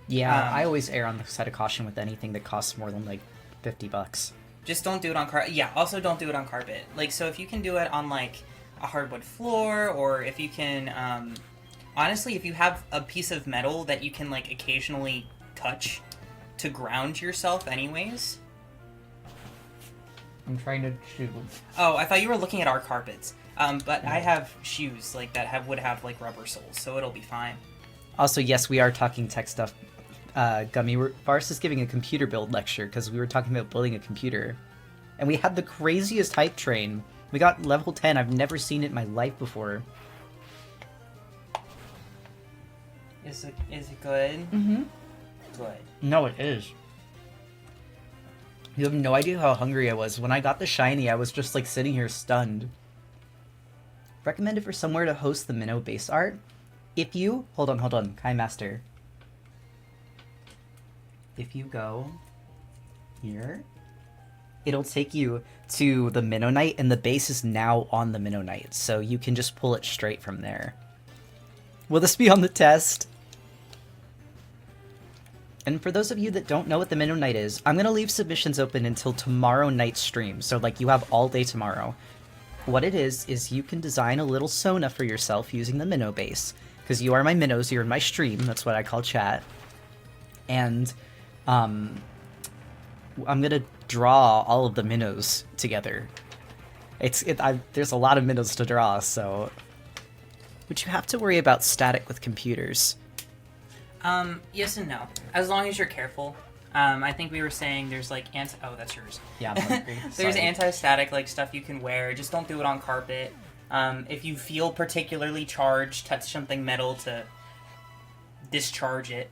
Yeah, I always err on the side of caution with anything that costs more than, like, $50. Just don't do it on carpet. Yeah, also don't do it on carpet. Like, so if you can do it on, like, a hardwood floor, or if you can, honestly, if you have a piece of metal that you can, like, occasionally touch to ground yourself anyways. I'm trying to shoot. Oh, I thought you were looking at our carpets. But I have shoes, like, that would have, like, rubber soles, so it'll be fine. Also, yes, we are talking tech stuff. Gummy, Varus is giving a computer build lecture, because we were talking about building a computer. And we had the craziest hype train. We got level 10. I've never seen it in my life before. Is it good? Mm-hmm. Good. No, it is. You have no idea how hungry I was. When I got the shiny, I was just, like, sitting here stunned. Recommended for somewhere to host the Minnow base art. If you... Hold on. Kai Master. If you go here, it'll take you to the Minnow Knight, and the base is now on the Minnow Knight, so you can just pull it straight from there. Will this be on the test? And for those of you that don't know what the Minnow Knight is, I'm going to leave submissions open until tomorrow night's stream, so like you have all day tomorrow. What it is you can design a little Sona for yourself using the Minnow base. Because you are my minnows, you're in my stream, that's what I call chat. And, I'm gonna draw all of the minnows together. There's a lot of minnows to draw, so... Would you have to worry about static with computers? Yes and no. As long as you're careful. I think we were saying there's, like, oh, that's yours. Yeah, I'm hungry. There's anti-static, like, stuff you can wear. Just don't do it on carpet. If you feel particularly charged, touch something metal to discharge it.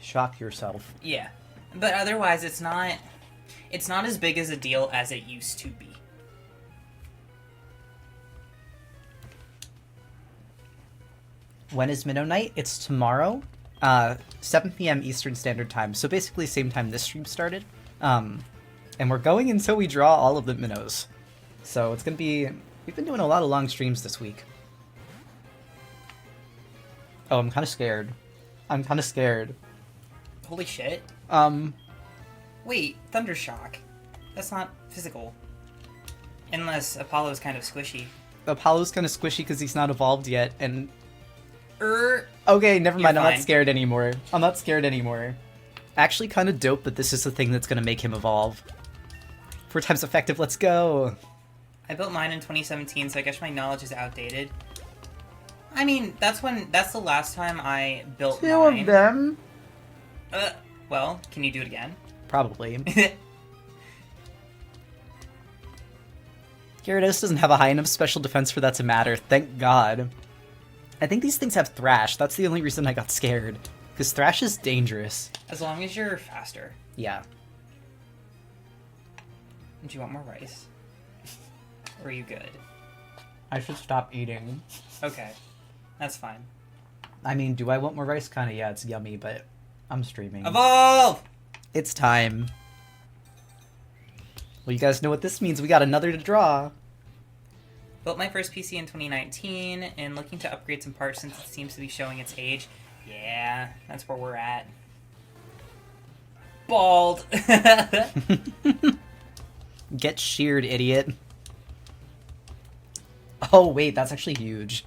Shock yourself. Yeah. But otherwise, it's not as big as a deal as it used to be. When is Minnow Night? It's tomorrow, 7 p.m. Eastern Standard Time. So basically same time this stream started. And we're going until we draw all of the minnows. So it's gonna be... We've been doing a lot of long streams this week. Oh, I'm kind of scared. Holy shit. Wait, Thundershock. That's not physical. Unless Apollo's kind of squishy. Apollo's kind of squishy because he's not evolved yet, and... Okay, never mind, I'm not scared anymore. I'm not scared anymore. Actually kind of dope that this is the thing that's going to make him evolve. 4 times effective, let's go! I built mine in 2017, so I guess my knowledge is outdated. I mean, that's the last time I built mine. 2 of them? Well, can you do it again? Probably. Gyarados doesn't have a high enough special defense for that to matter, thank god. I think these things have Thrash, that's the only reason I got scared. Because Thrash is dangerous. As long as you're faster. Yeah. Do you want more rice? Or are you good? I should stop eating. Okay. That's fine. I mean, do I want more rice? Kinda, yeah, it's yummy, but I'm streaming. Evolve! It's time. Well, you guys know what this means. We got another to draw. Built my first PC in 2019 and looking to upgrade some parts since it seems to be showing its age. Yeah, that's where we're at. Bald! Get sheared, idiot. Oh, wait, that's actually huge.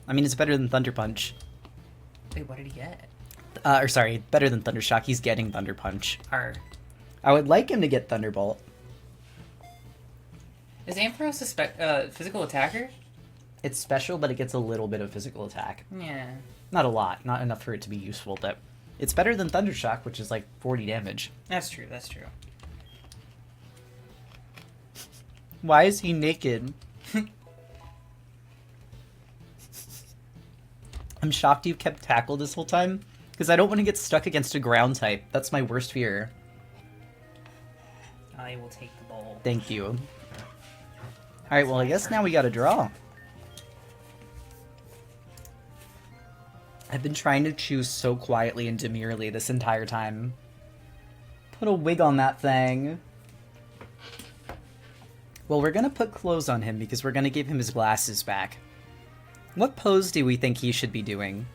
I mean, it's better than Thunder Punch. Wait, what did he get? Or sorry, better than Thunder Shock. He's getting Thunder Punch. R. I would like him to get Thunderbolt. Is Ampharos a physical attacker? It's special, but it gets a little bit of physical attack. Yeah. Not a lot. Not enough for it to be useful, but it's better than Thunder Shock, which is like 40 damage. That's true, that's true. Why is he naked? I'm shocked you've kept Tackle this whole time, because I don't want to get stuck against a ground type. That's my worst fear. I will take the bowl. Thank you. Alright, well I guess now we gotta draw. I've been trying to choose so quietly and demurely this entire time. Put a wig on that thing. Well, we're gonna put clothes on him because we're gonna give him his glasses back. What pose do we think he should be doing?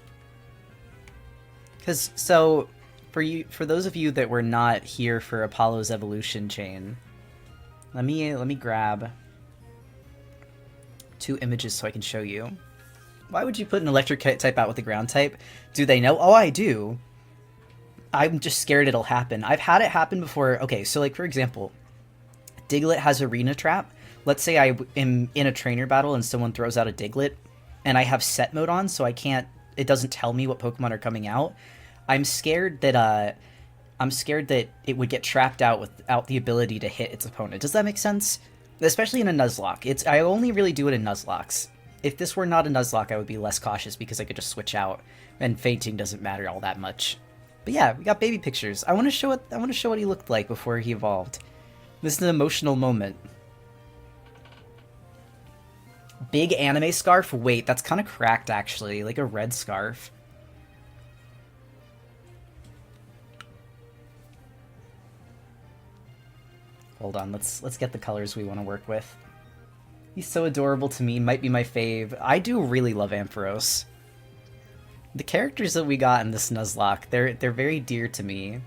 Because, so, for those of you that were not here for Apollo's evolution chain, let me grab 2 images so I can show you. Why would you put an electric type out with a ground type? Do they know? Oh, I do. I'm just scared it'll happen. I've had it happen before. Okay, so like for example, Diglett has Arena Trap. Let's say I am in a trainer battle and someone throws out a Diglett, and I have set mode on, so I can't. It doesn't tell me what Pokemon are coming out. I'm scared that it would get trapped out without the ability to hit its opponent. Does that make sense? Especially in a Nuzlocke. I only really do it in Nuzlocks. If this were not a Nuzlocke, I would be less cautious because I could just switch out, and fainting doesn't matter all that much. But yeah, we got baby pictures. I want to show what he looked like before he evolved. This is an emotional moment. Big anime scarf? Wait, that's kind of cracked actually, like a red scarf. Hold on, let's get the colors we want to work with. He's so adorable to me, might be my fave. I do really love Ampharos. The characters that we got in this Nuzlocke, they're very dear to me.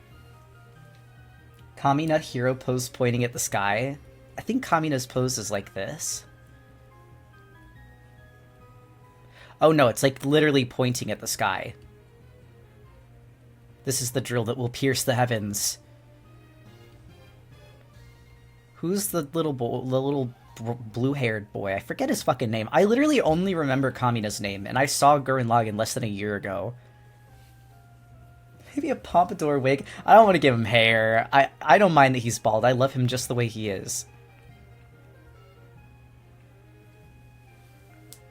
Kamina hero pose pointing at the sky. I think Kamina's pose is like this. Oh no, it's like literally pointing at the sky. This is the drill that will pierce the heavens. Who's the little blue-haired boy? I forget his fucking name. I literally only remember Kamina's name, and I saw Gurren Lagann less than a year ago. Maybe a pompadour wig? I don't want to give him hair. I don't mind that he's bald. I love him just the way he is.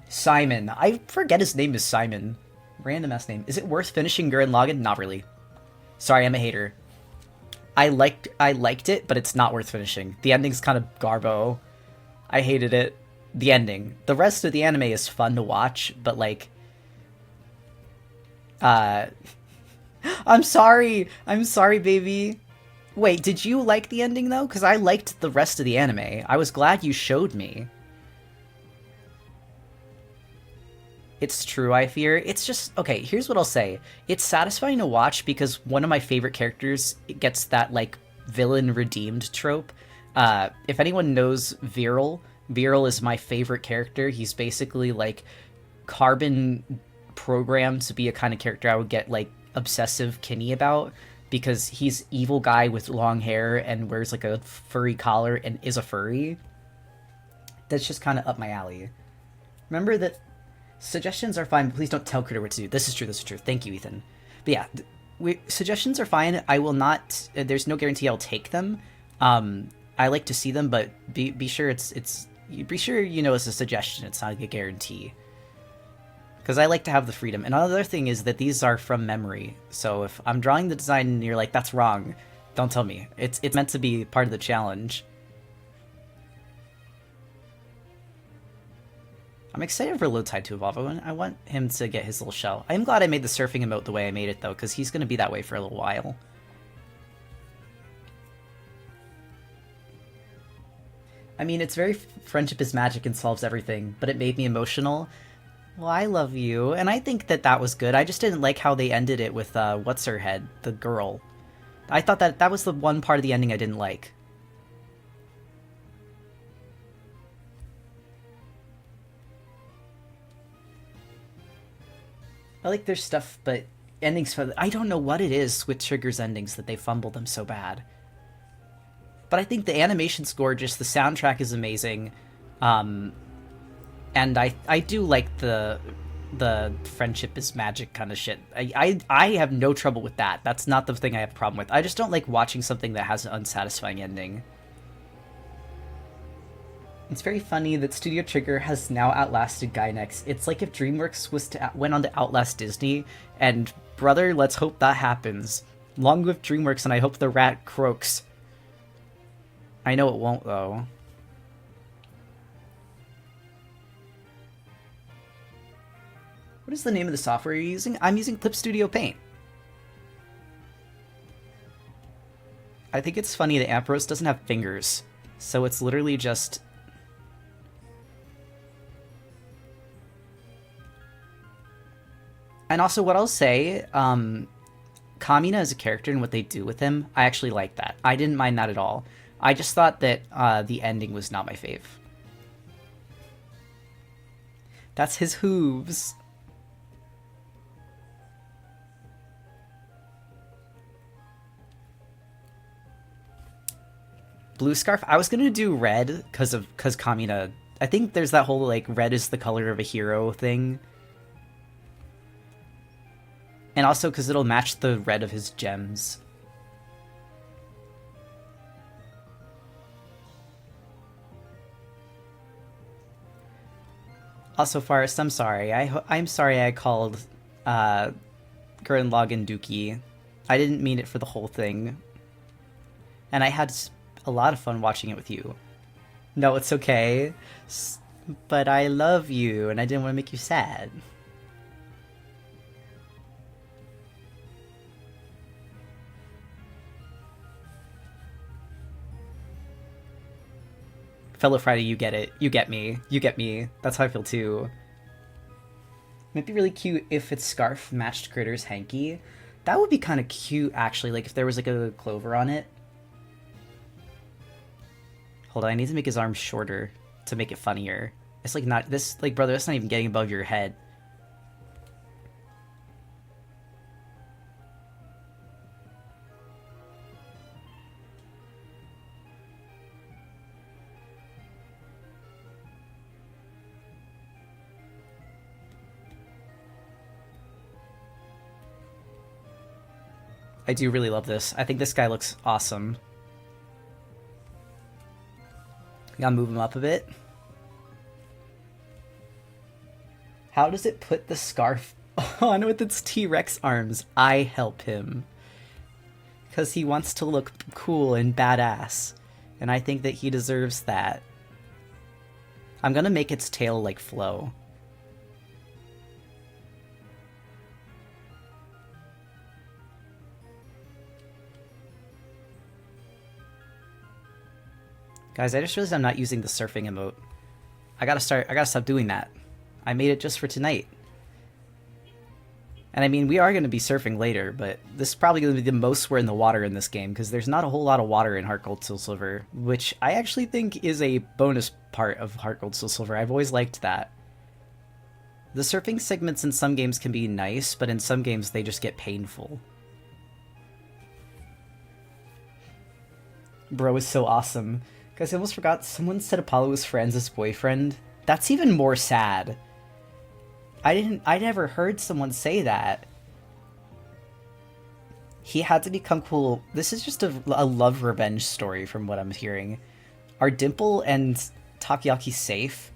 Simon. I forget his name is Simon. Random-ass name. Is it worth finishing Gurren Lagann? Not really. Sorry, I'm a hater. I liked it, but it's not worth finishing. The ending's kind of garbo. I hated it. The ending. The rest of the anime is fun to watch, but like... I'm sorry! I'm sorry, baby! Wait, did you like the ending, though? Because I liked the rest of the anime. I was glad you showed me. It's true, I fear. It's just... Okay, here's what I'll say. It's satisfying to watch because one of my favorite characters gets that, like, villain-redeemed trope. If anyone knows Viral, Viral is my favorite character. He's basically like carbon programmed to be a kind of character I would get like obsessive kinny about, because he's evil guy with long hair and wears like a furry collar and is a furry. That's just kind of up my alley. Remember that suggestions are fine, but please don't tell Critter what to do. This is true, this is true. Thank you, Ethan. But yeah, suggestions are fine. I will not, there's no guarantee I'll take them. I like to see them, but be sure be sure you know it's a suggestion, it's not like a guarantee. Because I like to have the freedom. And another thing is that these are from memory. So if I'm drawing the design and you're like, that's wrong, don't tell me. It's meant to be part of the challenge. I'm excited for Low Tide to evolve. I want him to get his little shell. I'm glad I made the surfing emote the way I made it, though, because he's going to be that way for a little while. I mean, it's very friendship is magic and solves everything, but it made me emotional. Well, I love you, and I think that that was good. I just didn't like how they ended it with, what's-her-head, the girl. I thought that was the one part of the ending I didn't like. I like their stuff, but endings, I don't know what it is with Trigger's endings that they fumble them so bad. But I think the animation's gorgeous, the soundtrack is amazing, and I do like the friendship is magic kind of shit. I have no trouble with that. That's not the thing I have a problem with. I just don't like watching something that has an unsatisfying ending. It's very funny that Studio Trigger has now outlasted Gainax. It's like if DreamWorks went on to outlast Disney, and brother, let's hope that happens. Long live DreamWorks, and I hope the rat croaks. I know it won't, though. What is the name of the software you're using? I'm using Clip Studio Paint. I think it's funny that Ampharos doesn't have fingers, so it's literally just... And also, what I'll say, Kamina as a character and what they do with him, I actually like that. I didn't mind that at all. I just thought that the ending was not my fave. That's his hooves. Blue scarf? I was gonna do red because Kamina. I think there's that whole like red is the color of a hero thing. And also because it'll match the red of his gems. Also, Forrest, I'm sorry. I'm sorry I called Gurren Lagann Dookie. I didn't mean it for the whole thing. And I had a lot of fun watching it with you. No, it's okay. But I love you, and I didn't want to make you sad. Fellow Friday, you get it. You get me. You get me. That's how I feel too. Might be really cute if its scarf matched Critter's hanky. That would be kind of cute, actually, like if there was like a clover on it. Hold on, I need to make his arms shorter to make it funnier. It's like not, this, like, brother, that's not even getting above your head. I do really love this. I think this guy looks awesome. Gotta move him up a bit. How does it put the scarf on with its T-Rex arms? I help him. Because he wants to look cool and badass. And I think that he deserves that. I'm gonna make its tail like flow. Guys, I just realized I'm not using the surfing emote. I gotta stop doing that. I made it just for tonight. And I mean, we are going to be surfing later, but this is probably going to be the most we're in the water in this game, because there's not a whole lot of water in Heartgold Soul Silver, which I actually think is a bonus part of Heartgold Soul Silver. I've always liked that. The surfing segments in some games can be nice, but in some games they just get painful. Bro is so awesome. Guys, I almost forgot, someone said Apollo was Franz's boyfriend. That's even more sad. I never heard someone say that. He had to become cool. This is just a love revenge story from what I'm hearing. Are Dimple and Takoyaki safe?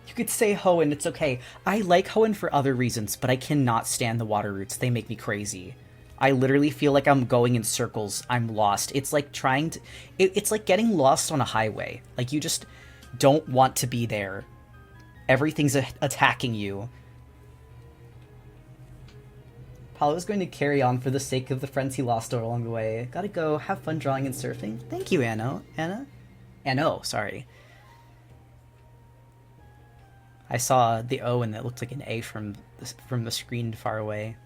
You could say Hoenn, it's okay. I like Hoenn for other reasons, but I cannot stand the water routes. They make me crazy. I literally feel like I'm going in circles. I'm lost. It's like trying to... It's like getting lost on a highway. Like, you just don't want to be there. Everything's attacking you. Paulo's going to carry on for the sake of the friends he lost along the way. Gotta go. Have fun drawing and surfing. Thank you, Anno. Anno, sorry. I saw the O and it looked like an A from the screen far away.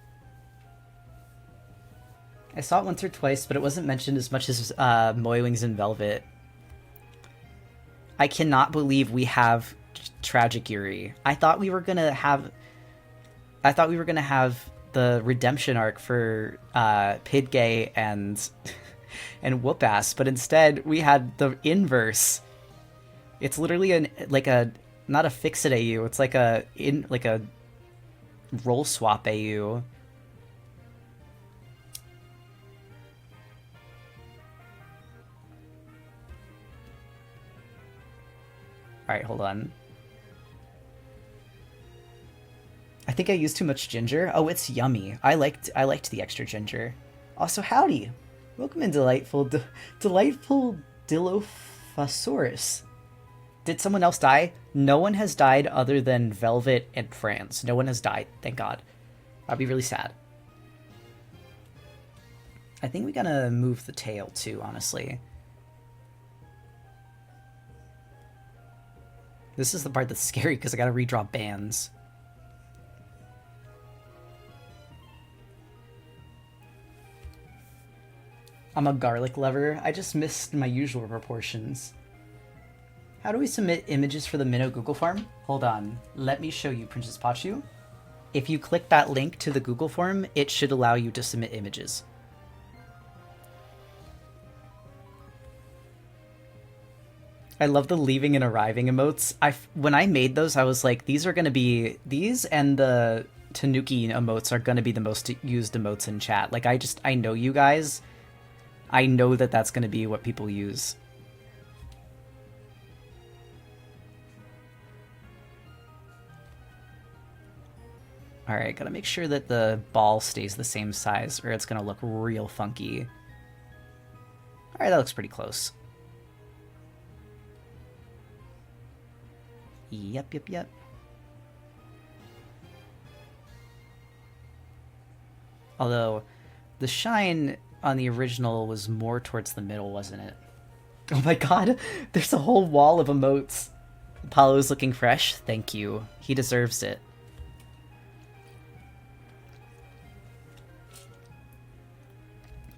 I saw it once or twice, but it wasn't mentioned as much as Moywings and Velvet. I cannot believe we have Tragic Yuri. I thought we were gonna have the redemption arc for Pidgey and Whoopass, but instead we had the inverse. It's literally not a fix-it AU. It's like a roll swap AU. Alright, hold on. I think I used too much ginger. Oh, it's yummy. I liked the extra ginger. Also, howdy! Welcome in, delightful Dilophosaurus. Did someone else die? No one has died other than Velvet and Franz. No one has died, thank God. That'd be really sad. I think we gotta move the tail too, honestly. This is the part that's scary because I gotta redraw bands. I'm a garlic lover. I just missed my usual proportions. How do we submit images for the Minnow Google form? Hold on. Let me show you, Princess Pachu. If you click that link to the Google form, it should allow you to submit images. I love the leaving and arriving emotes. When I made those, I was like, these and the Tanuki emotes are gonna be the most used emotes in chat. Like, I know you guys. I know that that's gonna be what people use. Alright, gotta make sure that the ball stays the same size or it's gonna look real funky. Alright, that looks pretty close. Yep. Although, the shine on the original was more towards the middle, wasn't it? Oh my god, there's a whole wall of emotes. Apollo's looking fresh. Thank you. He deserves it.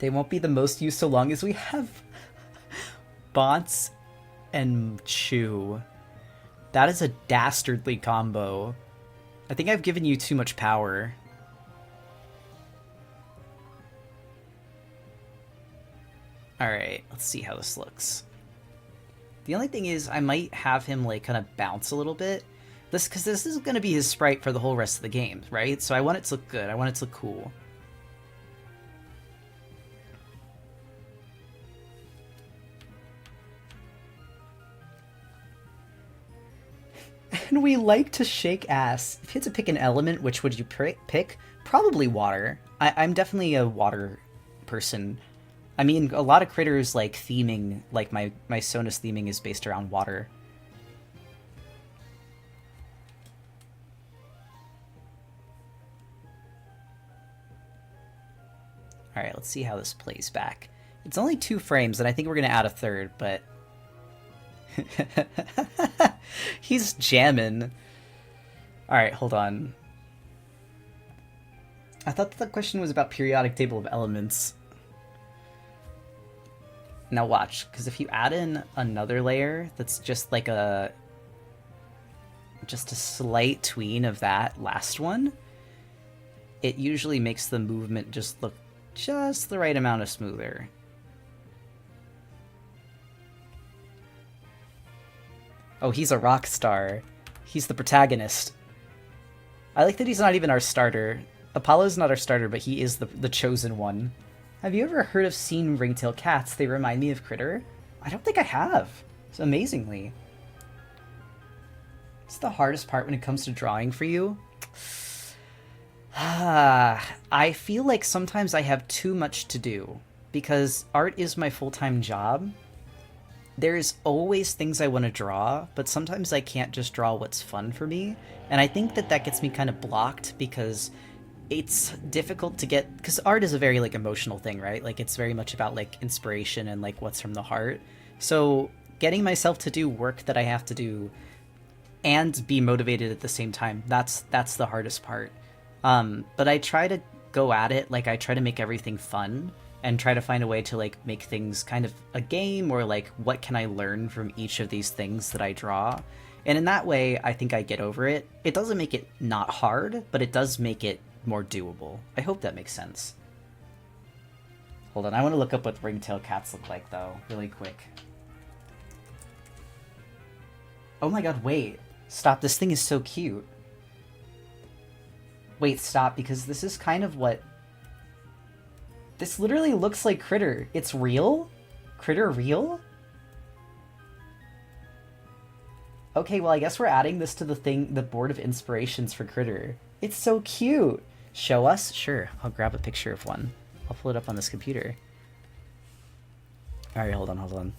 They won't be the most used so long as we have Bonts and Chew. That is a dastardly combo. I think I've given you too much power. Alright, let's see how this looks. The only thing is, I might have him, like, kind of bounce a little bit. Because this is going to be his sprite for the whole rest of the game, right? So I want it to look good. I want it to look cool. And we like to shake ass. If you had to pick an element, which would you pick? Probably water. I'm definitely a water person. I mean, a lot of critters like theming, like my Sonus theming is based around water. Alright, let's see how this plays back. It's only 2 frames, and I think we're going to add a third, but He's jamming. Alright, hold on. I thought the question was about periodic table of elements. Now watch, because if you add in another layer that's just like just a slight tween of that last one, it usually makes the movement just look just the right amount of smoother. Oh, he's a rock star. He's the protagonist. I like that he's not even our starter. Apollo's not our starter, but he is the chosen one. Have you ever heard of seen ringtail cats? They remind me of Critter. I don't think I have. So amazingly. It's the hardest part when it comes to drawing for you. I feel like sometimes I have too much to do because art is my full-time job. There's always things I want to draw, but sometimes I can't just draw what's fun for me. And I think that gets me kind of blocked because it's difficult to get, because art is a very like emotional thing, right? Like it's very much about like inspiration and like what's from the heart. So getting myself to do work that I have to do and be motivated at the same time, that's the hardest part. But I try to go at it, like I try to make everything fun and try to find a way to like make things kind of a game, or like what can I learn from each of these things that I draw. And in that way, I think I get over it. It doesn't make it not hard, but it does make it more doable. I hope that makes sense. Hold on, I want to look up what ringtail cats look like though, really quick. Oh my god, wait. Stop, this thing is so cute. Wait, stop, because this is kind of what... This literally looks like Critter. It's real? Critter real? Okay, well I guess we're adding this to the board of inspirations for Critter. It's so cute! Show us? Sure, I'll grab a picture of one. I'll pull it up on this computer. Alright, hold on.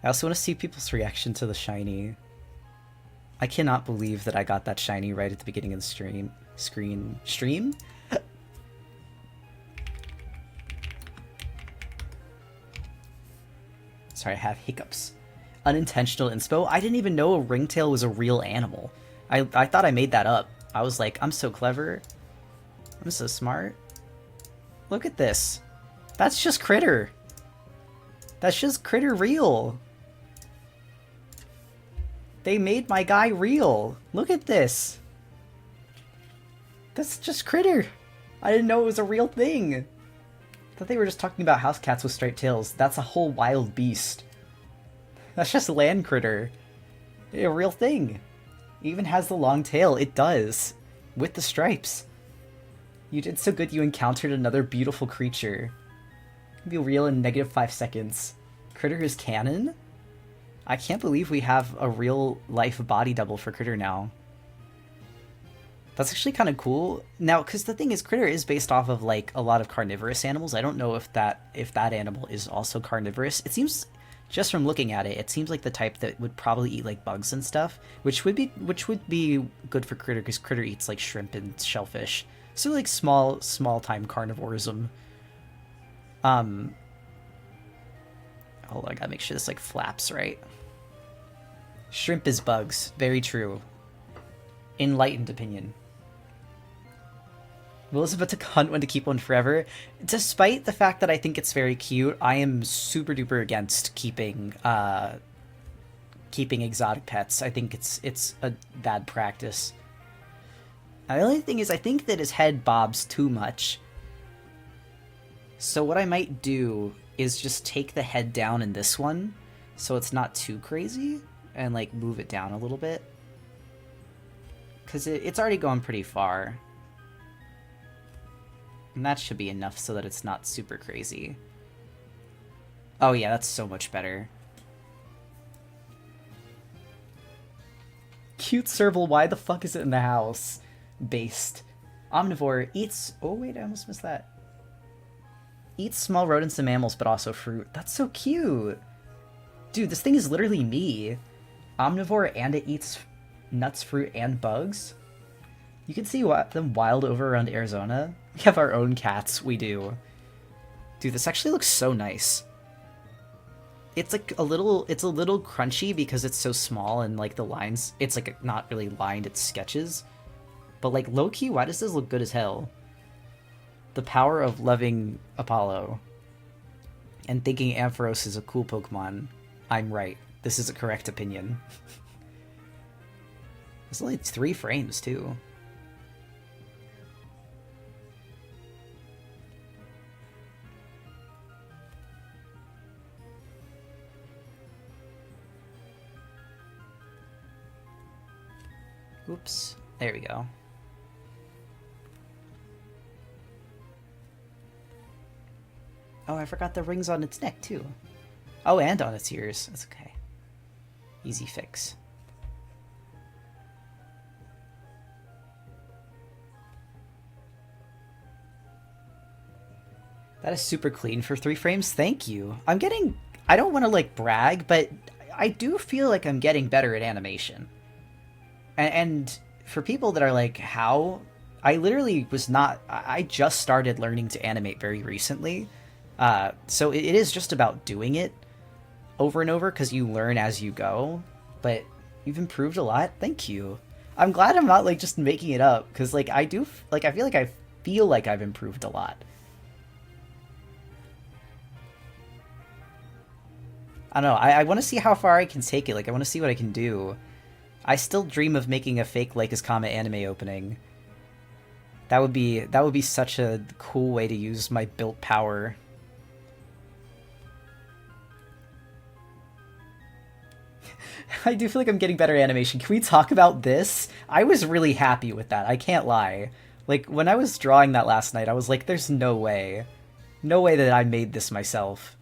I also want to see people's reaction to the shiny. I cannot believe that I got that shiny right at the beginning of the stream. Stream? Sorry, I have hiccups. Unintentional inspo? I didn't even know a ringtail was a real animal. I thought I made that up. I was like, I'm so clever. I'm so smart. Look at this. That's just Critter. That's just Critter real. They made my guy real. Look at this. That's just Critter. I didn't know it was a real thing. I thought they were just talking about house cats with striped tails. That's a whole wild beast. That's just land Critter. A real thing. It even has the long tail. It does. With the stripes. You did so good you encountered another beautiful creature. Be real in -5 seconds. Critter is canon? I can't believe we have a real life body double for Critter now. That's actually kind of cool. Now, because the thing is, Critter is based off of like a lot of carnivorous animals. I don't know if that animal is also carnivorous. It seems, just from looking at it, it seems like the type that would probably eat like bugs and stuff, which would be good for Critter because Critter eats like shrimp and shellfish. So like small time carnivorism. Hold on, I gotta make sure this like flaps right. Shrimp is bugs. Very true. Enlightened opinion. Will is about to hunt one to keep one forever. Despite the fact that I think it's very cute, I am super duper against keeping exotic pets. I think it's a bad practice. The only thing is, I think that his head bobs too much. So what I might do is just take the head down in this one, so it's not too crazy, and like move it down a little bit. Because it's already going pretty far. And that should be enough so that it's not super crazy. Oh yeah, that's so much better. Cute serval, why the fuck is it in the house? Based. Omnivore eats... Oh wait, I almost missed that. Eats small rodents and mammals, but also fruit. That's so cute! Dude, this thing is literally me. Omnivore, and it eats nuts, fruit, and bugs. You can see them wild over around Arizona. We have our own cats, we do. Dude, this actually looks so nice. it's like it's a little crunchy because it's so small and like the lines, it's like not really lined, it's sketches. But like low-key, why does this look good as hell? The power of loving Apollo and thinking Ampharos is a cool Pokemon. I'm right. This is a correct opinion. It's only 3 frames too. Oops. There we go. Oh, I forgot the rings on its neck, too. Oh, and on its ears. That's okay. Easy fix. That is super clean for 3 frames. Thank you. I'm getting... I don't want to, like, brag, but I do feel like I'm getting better at animation. And for people that are like, how? I literally was not... I just started learning to animate very recently. So it is just about doing it over and over because you learn as you go. But you've improved a lot. Thank you. I'm glad I'm not like just making it up because like I do... Like I feel like I've improved a lot. I don't know. I want to see how far I can take it. Like I want to see what I can do. I still dream of making a fake Leica's Comet anime opening. That would be such a cool way to use my built power. I do feel like I'm getting better animation. Can we talk about this? I was really happy with that. I can't lie. Like when I was drawing that last night, I was like, there's no way. No way that I made this myself.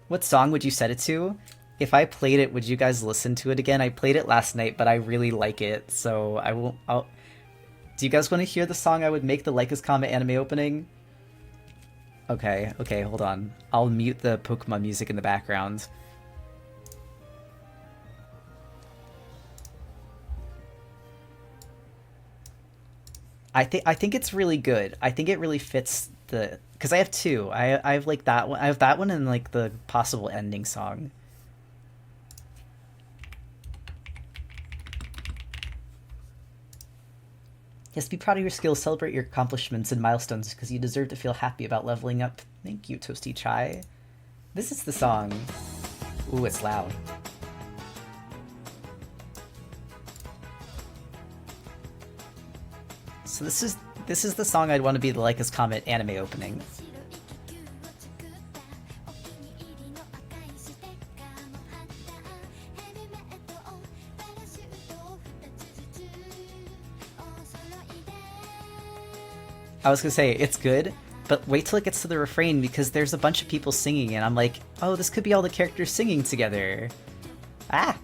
What song would you set it to? If I played it, would you guys listen to it again? I played it last night, but I really like it, so I won't... Do you guys want to hear the song I would make the Leica's Comet anime opening? Okay, hold on. I'll mute the Pokemon music in the background. I think it's really good. I think it really fits the... Because I have 2. I have like that one. I have that one and like the possible ending song. Yes, be proud of your skills, celebrate your accomplishments and milestones because you deserve to feel happy about leveling up. Thank you, Toasty Chai. This is the song. Ooh, it's loud. So this is the song I'd want to be the Leica's Comet anime opening. I was gonna say, it's good, but wait till it gets to the refrain because there's a bunch of people singing and I'm like, oh, this could be all the characters singing together. Ah!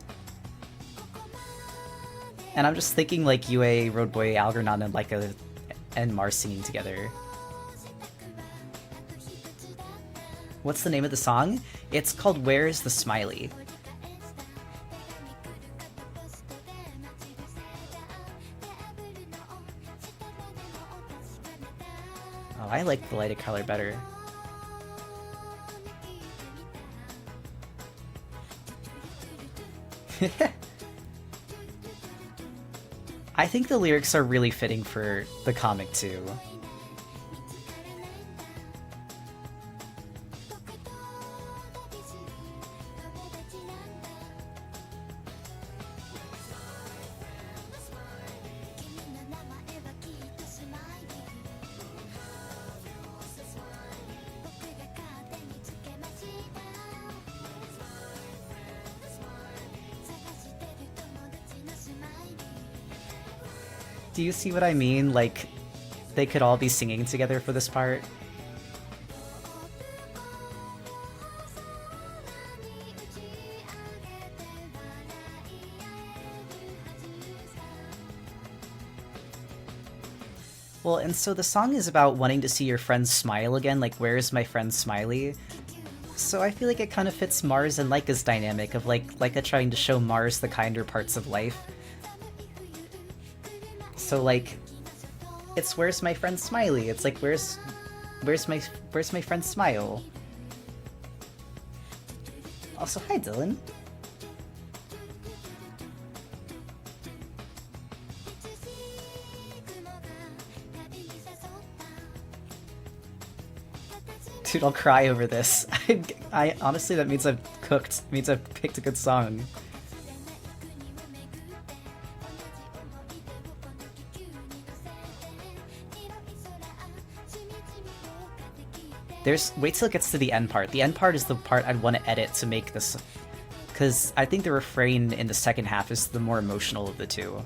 And I'm just thinking like UA, Roadboy, Algernon, and Leica and Mars singing together. What's the name of the song? It's called Where is the Smiley? Oh, I like the lighted color better. I think the lyrics are really fitting for the comic too. Do you see what I mean? Like, they could all be singing together for this part. Well, and so the song is about wanting to see your friends smile again, like, where's my friend Smiley? So I feel like it kind of fits Mars and Leica's dynamic of, like, Leica trying to show Mars the kinder parts of life. So, like, it's where's my friend Smiley? It's like, where's Where's my friend Smile? Also, hi Dylan. Dude, I'll cry over this. I honestly, that means I've cooked. Means I've picked a good song. Wait till it gets to the end part. The end part is the part I'd want to edit to make this, because I think the refrain in the second half is the more emotional of the two.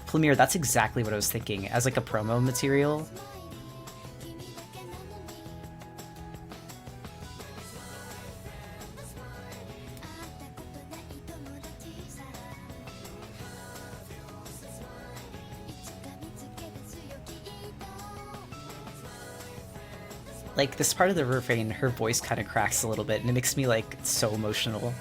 Flamir, that's exactly what I was thinking, as like a promo material. Like, this part of the refrain, her voice kind of cracks a little bit, and it makes me, like, so emotional.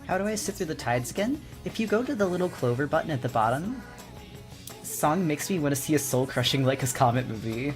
How do I sit through the tides again? If you go to the little clover button at the bottom, the song makes me want to see a soul-crushing Like His Comet movie.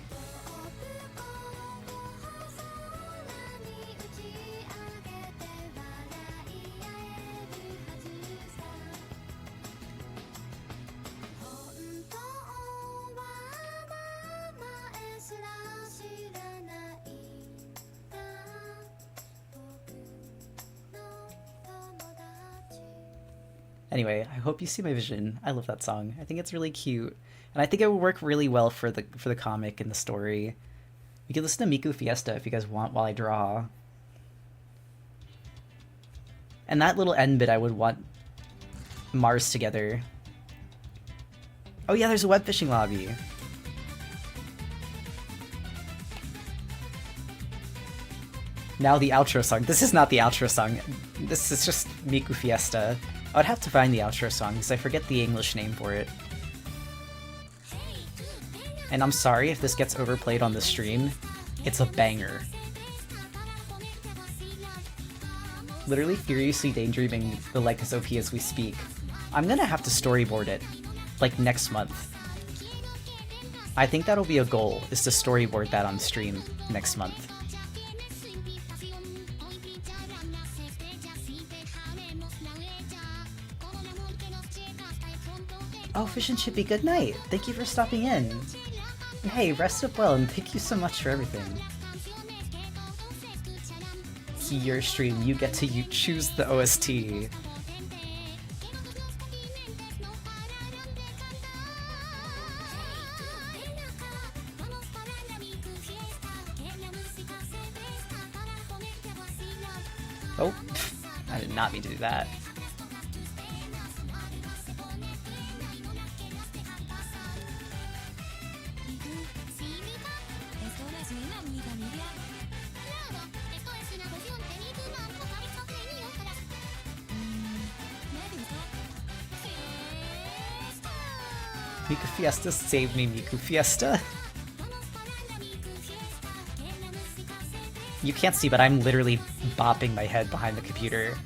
Anyway, I hope you see my vision. I love that song. I think it's really cute. And I think it will work really well for the comic and the story. You can listen to Miku Fiesta if you guys want while I draw. And that little end bit, I would want Mars together. Oh yeah, there's a web fishing lobby. Now the outro song. This is not the outro song. This is just Miku Fiesta. I would have to find the outro song because I forget the English name for it. And I'm sorry if this gets overplayed on the stream. It's a banger. Literally furiously daydreaming the Lycos OP as we speak. I'm gonna have to storyboard it, like next month. I think that'll be a goal, is to storyboard that on stream next month. Oh, Fish and Chippy, good night. Thank you for stopping in. And hey, rest up well, and thank you so much for everything. Your stream, you get to choose the OST. Oh, I did not mean to do that. Miku Fiesta saved me, Miku Fiesta. You can't see, but I'm literally bopping my head behind the computer.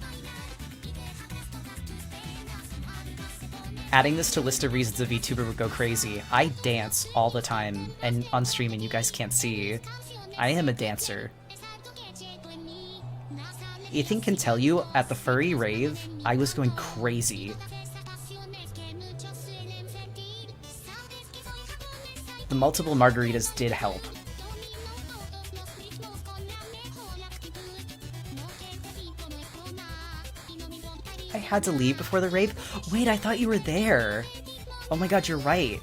Adding this to list of reasons a VTuber would go crazy. I dance all the time, and on stream, and you guys can't see. I am a dancer. Ethan can tell you, at the furry rave, I was going crazy. The multiple margaritas did help. I had to leave before the rave? Wait, I thought you were there! Oh my god, you're right.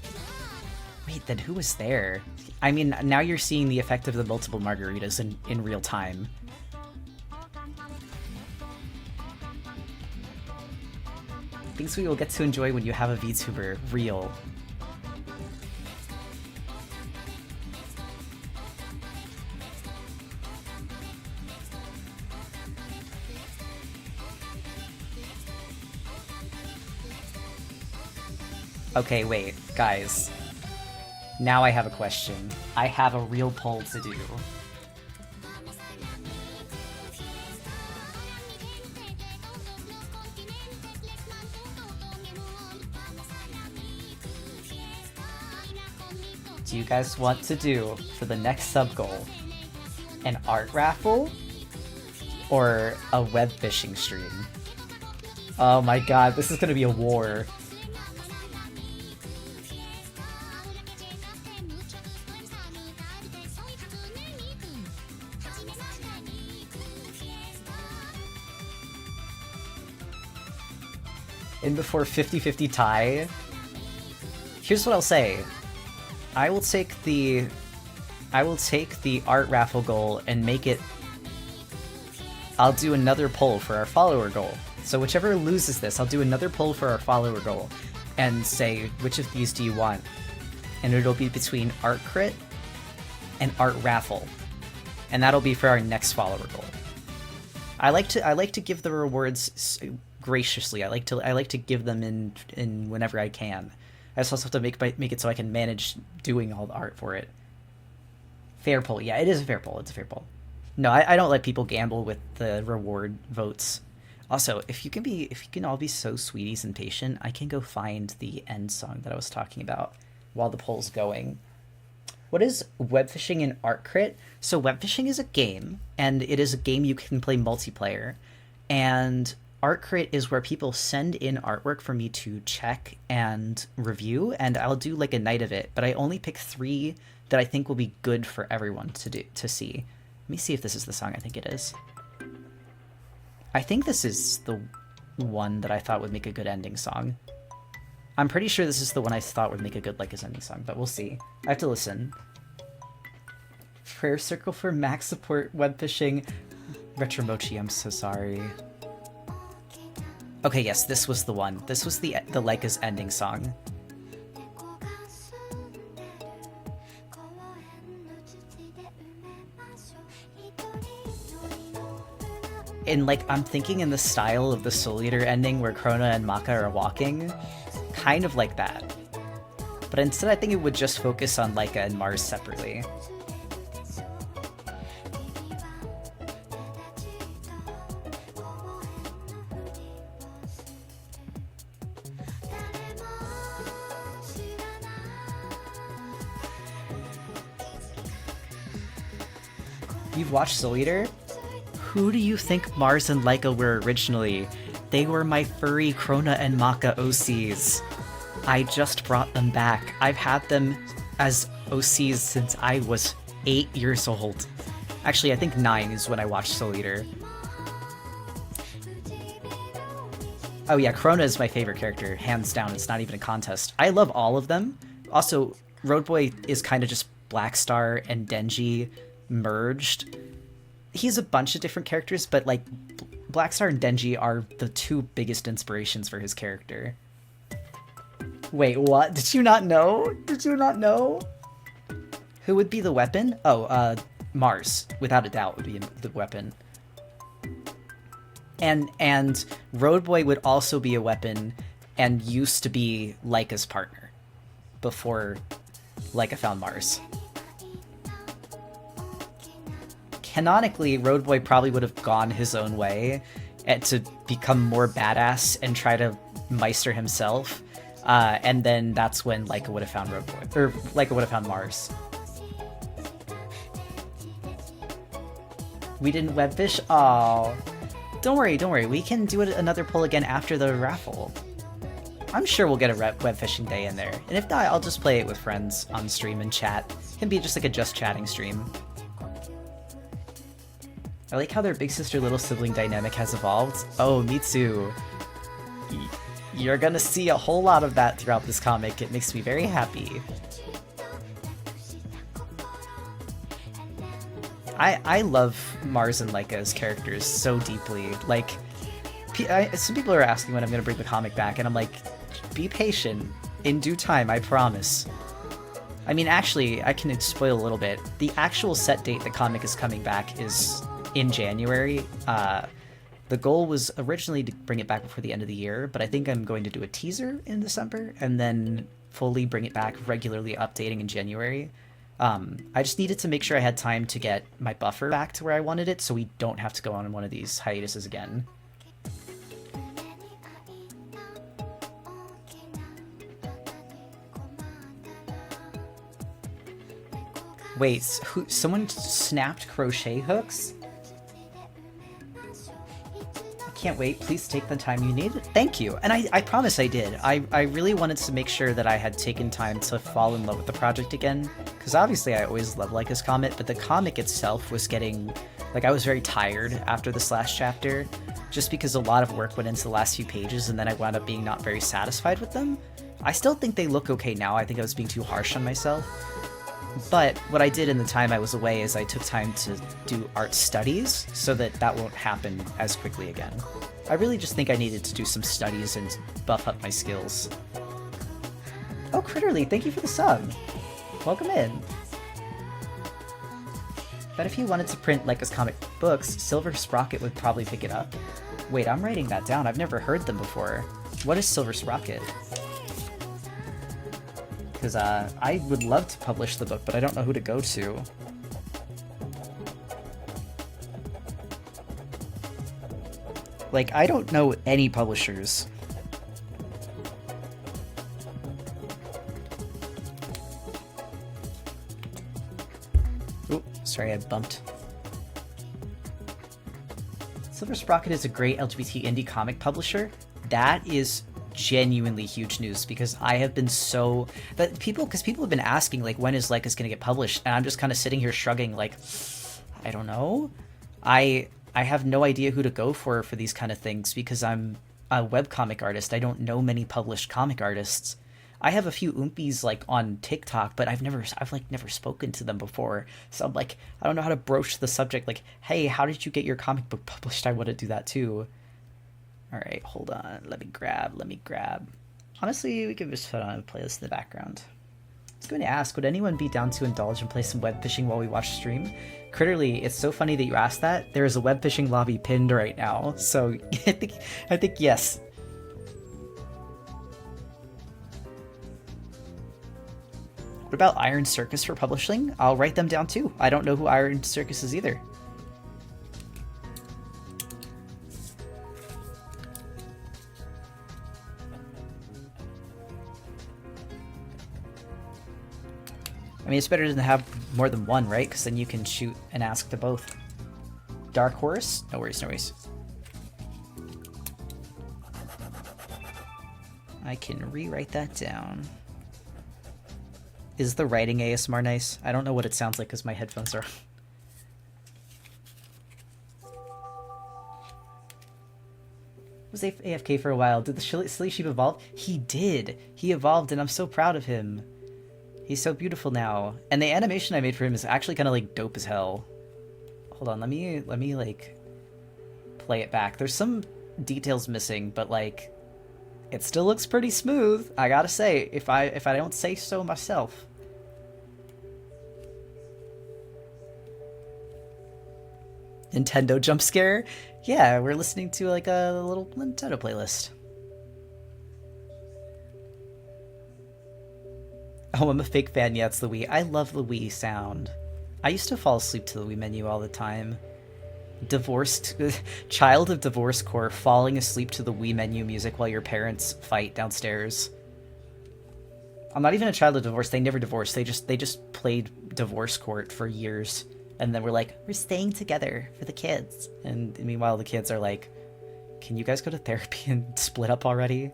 Wait, then who was there? I mean, now you're seeing the effect of the multiple margaritas in real time. Things we will get to enjoy when you have a VTuber. Real. Okay, wait, guys. Now I have a question. I have a real poll to do. Do you guys want to do, for the next sub-goal, an art raffle or a web fishing stream? Oh my god, this is gonna be a war. In before 50-50 tie. Here's what I'll say. I will take the art raffle goal and make it... I'll do another poll for our follower goal. So whichever loses this, I'll do another poll for our follower goal and say, which of these do you want? And it'll be between art crit and art raffle. And that'll be for our next follower goal. I like to give the rewards graciously. I like to give them in whenever I can. I just also have to make it so I can manage doing all the art for it. Fair poll. Yeah, it is a fair poll. It's a fair poll. No, I don't let people gamble with the reward votes. Also, if you can all be so sweeties and patient, I can go find the end song that I was talking about while the poll's going. What is web fishing and art crit? So web fishing is a game, and it is a game you can play multiplayer. And art crit is where people send in artwork for me to check and review, and I'll do like a night of it, but I only pick 3 that I think will be good for everyone to see. Let me see if this is the song I think it is. I think this is the one that I thought would make a good ending song. I'm pretty sure this is the one I thought would make a good Like Us ending song, but we'll see. I have to listen. Prayer circle for max support web fishing. Retromochi, I'm so sorry. Okay, yes, this was the one. This was the Like Us ending song. And like, I'm thinking in the style of the Soul Eater ending where Krona and Maka are walking. Kind of like that. But instead I think it would just focus on Laika and Mars separately. You've watched Soul Eater? Who do you think Mars and Laika were originally? They were my furry Krona and Maka OCs. I just brought them back. I've had them as OCs since I was 8 years old. Actually, I think 9 is when I watched Soul Eater. Oh yeah, Krona is my favorite character, hands down. It's not even a contest. I love all of them. Also, Road Boy is kind of just Blackstar and Denji merged. He's a bunch of different characters, but like Blackstar and Denji are the 2 biggest inspirations for his character. Wait, what? Did you not know? Did you not know? Who would be the weapon? Oh, Mars, without a doubt, would be the weapon. And Road Boy would also be a weapon and used to be Laika's partner before Laika found Mars. Canonically, Road Boy probably would have gone his own way and to become more badass and try to meister himself. And then that's when Laika would have found Road Boy, or Laika would have found Mars. We didn't webfish? Aw. Don't worry. We can do it another poll again after the raffle. I'm sure we'll get a web fishing day in there. And if not, I'll just play it with friends on stream and chat. It can be just like a just chatting stream. I like how their big sister little sibling dynamic has evolved. Oh, me too. You're gonna see a whole lot of that throughout this comic. It makes me very happy. I love Mars and Laika as characters so deeply. Like, Some people are asking when I'm going to bring the comic back, and I'm like, be patient. In due time, I promise. I mean, actually, I can spoil a little bit. The actual set date the comic is coming back is in January. The goal was originally to bring it back before the end of the year, but I think I'm going to do a teaser in December and then fully bring it back, regularly updating in January. I just needed to make sure I had time to get my buffer back to where I wanted it, so we don't have to go on one of these hiatuses again. Wait, someone snapped crochet hooks? I can't wait. Please take the time you need. Thank you. And I promise I did. I really wanted to make sure that I had taken time to fall in love with the project again. Because obviously I always loved Like This Comet, but the comic itself was getting... Like, I was very tired after this last chapter, just because a lot of work went into the last few pages, and then I wound up being not very satisfied with them. I still think they look okay now. I think I was being too harsh on myself. But what I did in the time I was away is I took time to do art studies so that that won't happen as quickly again. I really just think I needed to do some studies and buff up my skills. Oh, Critterly, thank you for the sub. Welcome in. Bet if you wanted to print Like This Comic books, Silver Sprocket would probably pick it up. Wait, I'm writing that down. I've never heard them before. What is Silver Sprocket? Because I would love to publish the book, but I don't know who to go to. Like, I don't know any publishers. Oop, sorry, I bumped. Silver Sprocket is a great LGBT indie comic publisher. That is genuinely huge news, because I have been so... But people have been asking, like, when is Like This gonna get published? And I'm just kind of sitting here shrugging, like, I don't know. I have no idea who to go for these kind of things, because I'm a webcomic artist. I don't know many published comic artists. I have a few oompies, like, on TikTok, but I've never spoken to them before. So I'm like, I don't know how to broach the subject, like, hey, how did you get your comic book published? I want to do that too. Alright, hold on. Let me grab. Honestly, we could just put on a playlist in the background. I was going to ask, would anyone be down to indulge and play some web fishing while we watch stream? Critterly, it's so funny that you asked that. There is a web fishing lobby pinned right now, so I think yes. What about Iron Circus for publishing? I'll write them down too. I don't know who Iron Circus is either. I mean, it's better to have more than one, right? Because then you can shoot and ask to both. Dark Horse? No worries, no worries. I can rewrite that down. Is the writing ASMR nice? I don't know what it sounds like because my headphones are... Was AFK for a while. Did the Silly Sheep evolve? He did! He evolved, and I'm so proud of him. He's so beautiful now. And the animation I made for him is actually kind of, like, dope as hell. Hold on, let me, like, play it back. There's some details missing, but, like, it still looks pretty smooth, I gotta say, if I don't say so myself. Nintendo jump scare? Yeah, we're listening to, like, a little Nintendo playlist. Oh, I'm a fake fan. Yeah, it's the Wii. I love the Wii sound. I used to fall asleep to the Wii menu all the time. Child of divorce core falling asleep to the Wii menu music while your parents fight downstairs. I'm not even a child of divorce. They never divorced. They just played divorce court for years. And then we're like, we're staying together for the kids. And meanwhile, the kids are like, can you guys go to therapy and split up already?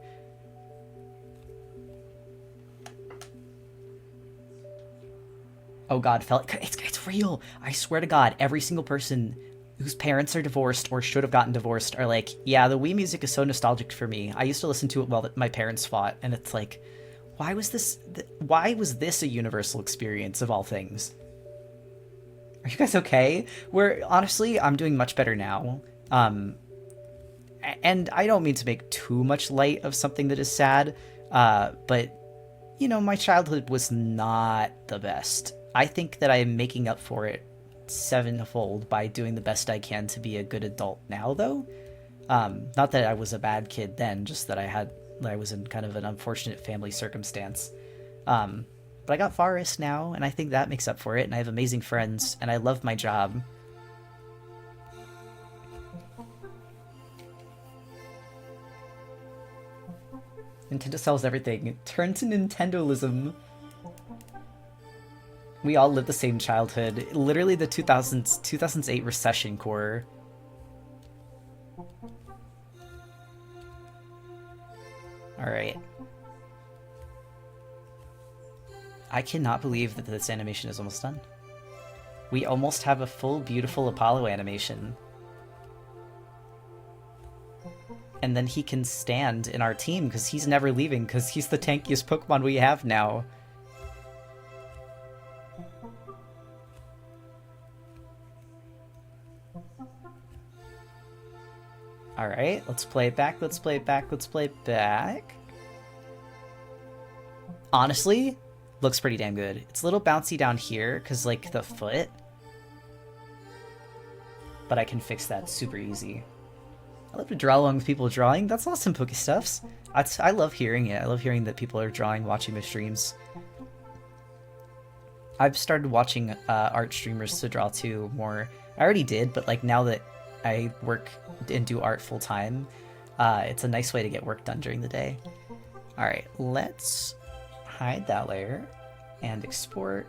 Oh god, it's real. I swear to god, every single person whose parents are divorced or should have gotten divorced are like, yeah, the Wii music is so nostalgic for me. I used to listen to it while my parents fought, and it's like, why was this a universal experience of all things? Are you guys okay? Honestly, I'm doing much better now. and I don't mean to make too much light of something that is sad, but, you know, my childhood was not the best. I think that I am making up for it sevenfold by doing the best I can to be a good adult now, though. Not that I was a bad kid then, just that I was in kind of an unfortunate family circumstance. But I got Forest now, and I think that makes up for it, and I have amazing friends, and I love my job. Nintendo sells everything. Turn to Nintendoism. We all lived the same childhood. Literally the 2008 recession core. Alright. I cannot believe that this animation is almost done. We almost have a full, beautiful Apollo animation. And then he can stand in our team because he's never leaving because he's the tankiest Pokemon we have now. Alright, let's play it back, let's play it back, let's play it back. Honestly, looks pretty damn good. It's a little bouncy down here because, like, the foot. But I can fix that super easy. I love to draw along with people drawing. That's awesome, Pokestuffs. I love hearing it. I love hearing that people are drawing, watching my streams. I've started watching art streamers to draw too more. I already did, but like now that I work and do art full time, it's a nice way to get work done during the day. All right, let's hide that layer and export.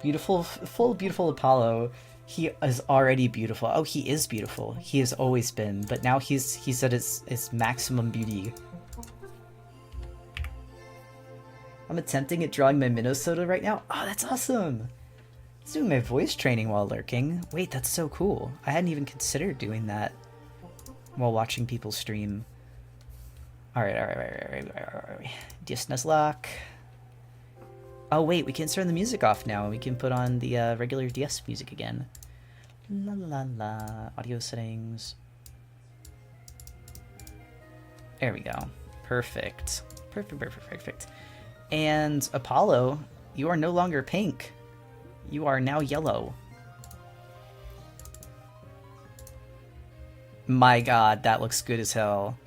Beautiful, full beautiful Apollo. He is already beautiful. Oh, he is beautiful. He has always been, but now he's at his maximum beauty. I'm attempting at drawing my Minnesota right now. Oh, that's awesome. I was doing my voice training while lurking. Wait, that's so cool. I hadn't even considered doing that while watching people stream. Alright. DS Nuzlocke. Oh wait, we can turn the music off now. We can put on the regular DS music again. La la la. Audio settings. There we go. Perfect. Perfect. And Apollo, you are no longer pink. You are now yellow. My god, that looks good as hell.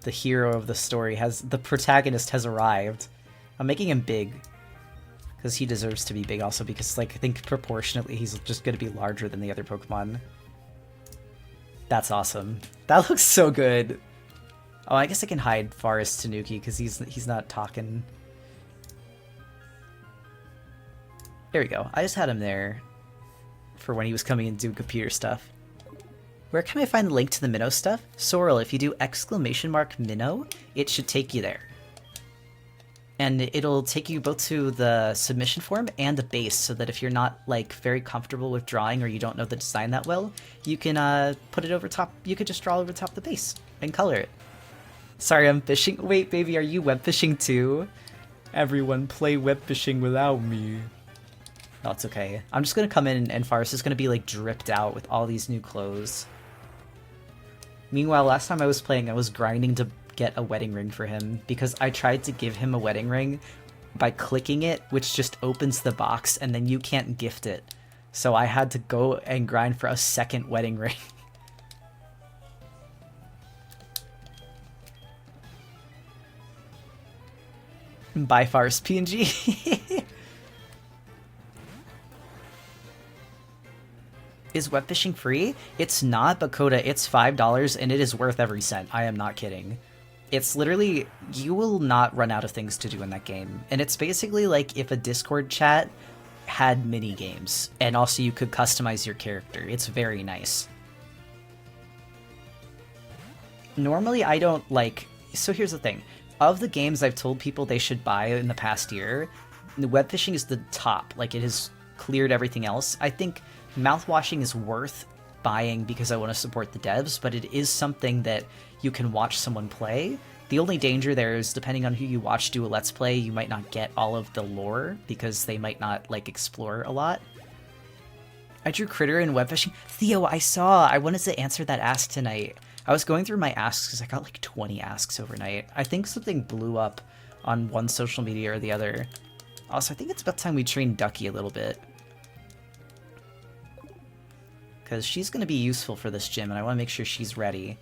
The hero of the story the protagonist has arrived. I'm making him big. Because he deserves to be big also because, like, I think proportionately he's just going to be larger than the other Pokemon. That's awesome. That looks so good. Oh, I guess I can hide Forest Tanuki because he's not talking. There we go. I just had him there for when he was coming and doing computer stuff. Where can I find the link to the Minnow stuff? Sorrel, if you do !Minnow, it should take you there. And it'll take you both to the submission form and the base, so that if you're not, like, very comfortable with drawing or you don't know the design that well, you can put it over top. You could just draw over top the base and color it. Sorry, I'm fishing. Wait, baby, are you web fishing too? Everyone play web fishing without me. No, it's okay. I'm just gonna come in and Forest is gonna be, like, dripped out with all these new clothes. Meanwhile, last time I was playing, I was grinding to get a wedding ring for him because I tried to give him a wedding ring by clicking it, which just opens the box and then you can't gift it. So I had to go and grind for a second wedding ring. Bye, Forest PNG. Is web fishing free? It's not, but Coda, it's $5 and it is worth every cent. I am not kidding. It's literally, you will not run out of things to do in that game. And it's basically like if a Discord chat had mini games and also you could customize your character. It's very nice. Normally I don't like, so here's the thing. Of the games I've told people they should buy in the past year, the web fishing is the top. Like, it has cleared everything else. I think mouthwashing is worth buying because I want to support the devs, but it is something that you can watch someone play. The only danger there is, depending on who you watch do a let's play, you might not get all of the lore because they might not, like, explore a lot. I drew Critter in web fishing. Theo, I saw. I wanted to answer that ask tonight. I was going through my asks because I got like 20 asks overnight. I think something blew up on one social media or the other. Also, I think it's about time we train Ducky a little bit. Because she's going to be useful for this gym, and I want to make sure she's ready.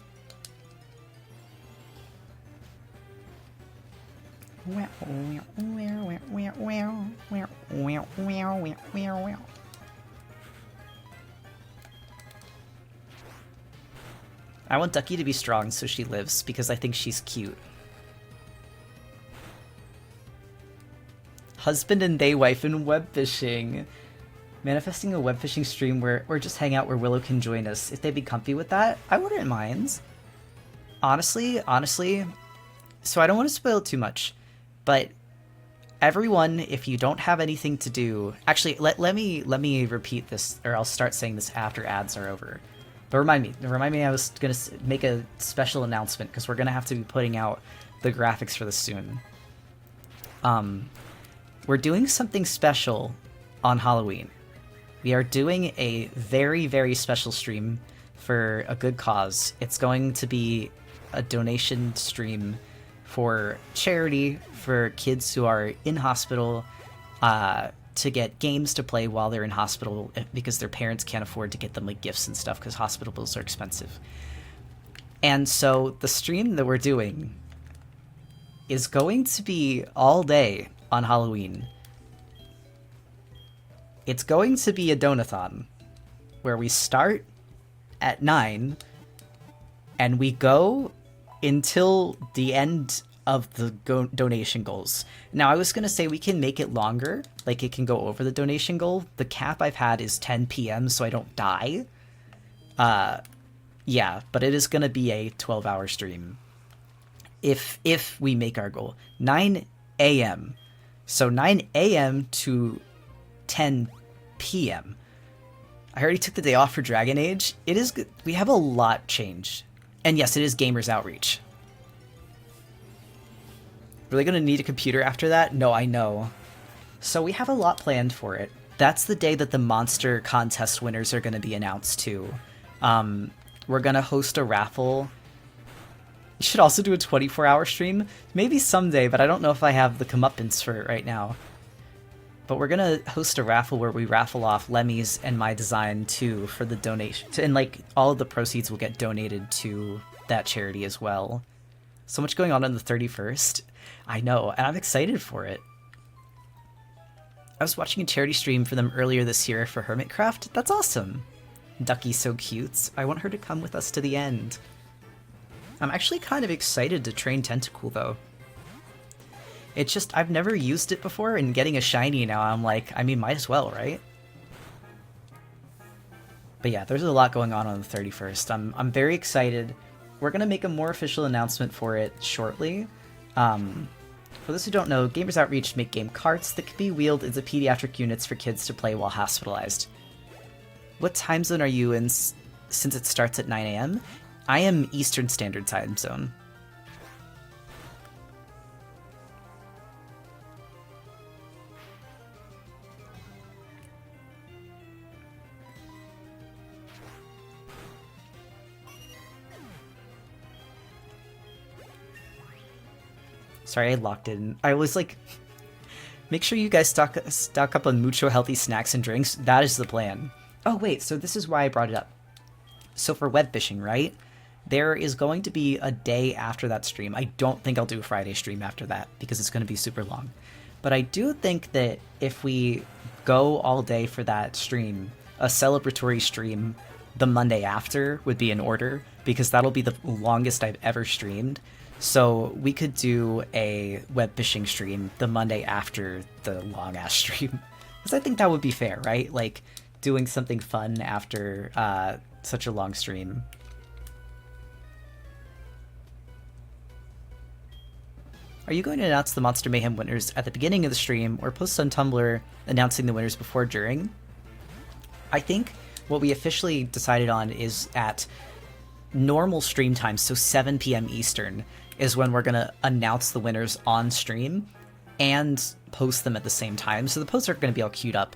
I want Ducky to be strong so she lives, because I think she's cute. Husband and day wife in web fishing. Manifesting a web fishing stream where, or just hang out where Willow can join us. If they'd be comfy with that, I wouldn't mind. Honestly, so I don't want to spoil too much, but everyone, if you don't have anything to do, actually, let me repeat this, or I'll start saying this after ads are over. But remind me, I was gonna make a special announcement because we're gonna have to be putting out the graphics for this soon. We're doing something special on Halloween. We are doing a very, very special stream for a good cause. It's going to be a donation stream for charity for kids who are in hospital to get games to play while they're in hospital because their parents can't afford to get them like gifts and stuff because hospital bills are expensive. And so the stream that we're doing is going to be all day on Halloween. It's going to be a donathon where we start at 9 and we go until the end of the donation goals. Now, I was going to say we can make it longer, like it can go over the donation goal. The cap I've had is 10 p.m. so I don't die. Yeah, but it is going to be a 12-hour stream if we make our goal. 9 a.m. So 9 a.m. to 10 p.m. I already took the day off for Dragon Age. It is good. We have a lot changed. And yes, it is Gamers Outreach. Really gonna need a computer after that? No, I know. So we have a lot planned for it. That's the day that the monster contest winners are gonna be announced too. We're gonna host a raffle. You should also do a 24-hour stream. Maybe someday, but I don't know if I have the comeuppance for it right now. But we're gonna host a raffle where we raffle off Lemmy's and my design too for the donation. And like all of the proceeds will get donated to that charity as well. So much going on the 31st. I know, and I'm excited for it. I was watching a charity stream for them earlier this year for Hermitcraft. That's awesome. Ducky's so cute. I want her to come with us to the end. I'm actually kind of excited to train Tentacool though. It's just, I've never used it before, and getting a shiny now, I'm like, I mean, might as well, right? But yeah, there's a lot going on the 31st. I'm very excited. We're going to make a more official announcement for it shortly. For those who don't know, Gamers Outreach make game carts that can be wheeled into pediatric units for kids to play while hospitalized. What time zone are you in since it starts at 9 a.m.? I am Eastern Standard Time Zone. Sorry, I locked in. I was like, make sure you guys stock up on mucho healthy snacks and drinks. That is the plan. Oh, wait, so this is why I brought it up. So for web fishing, right? There is going to be a day after that stream. I don't think I'll do a Friday stream after that because it's going to be super long. But I do think that if we go all day for that stream, a celebratory stream the Monday after would be in order because that'll be the longest I've ever streamed. So we could do a web fishing stream the Monday after the long ass stream. Because I think that would be fair, right? Like doing something fun after such a long stream. Are you going to announce the Monster Mayhem winners at the beginning of the stream or post on Tumblr announcing the winners before during? I think what we officially decided on is at normal stream time, so 7 p.m. Eastern, is when we're going to announce the winners on stream and post them at the same time. So the posts are going to be all queued up.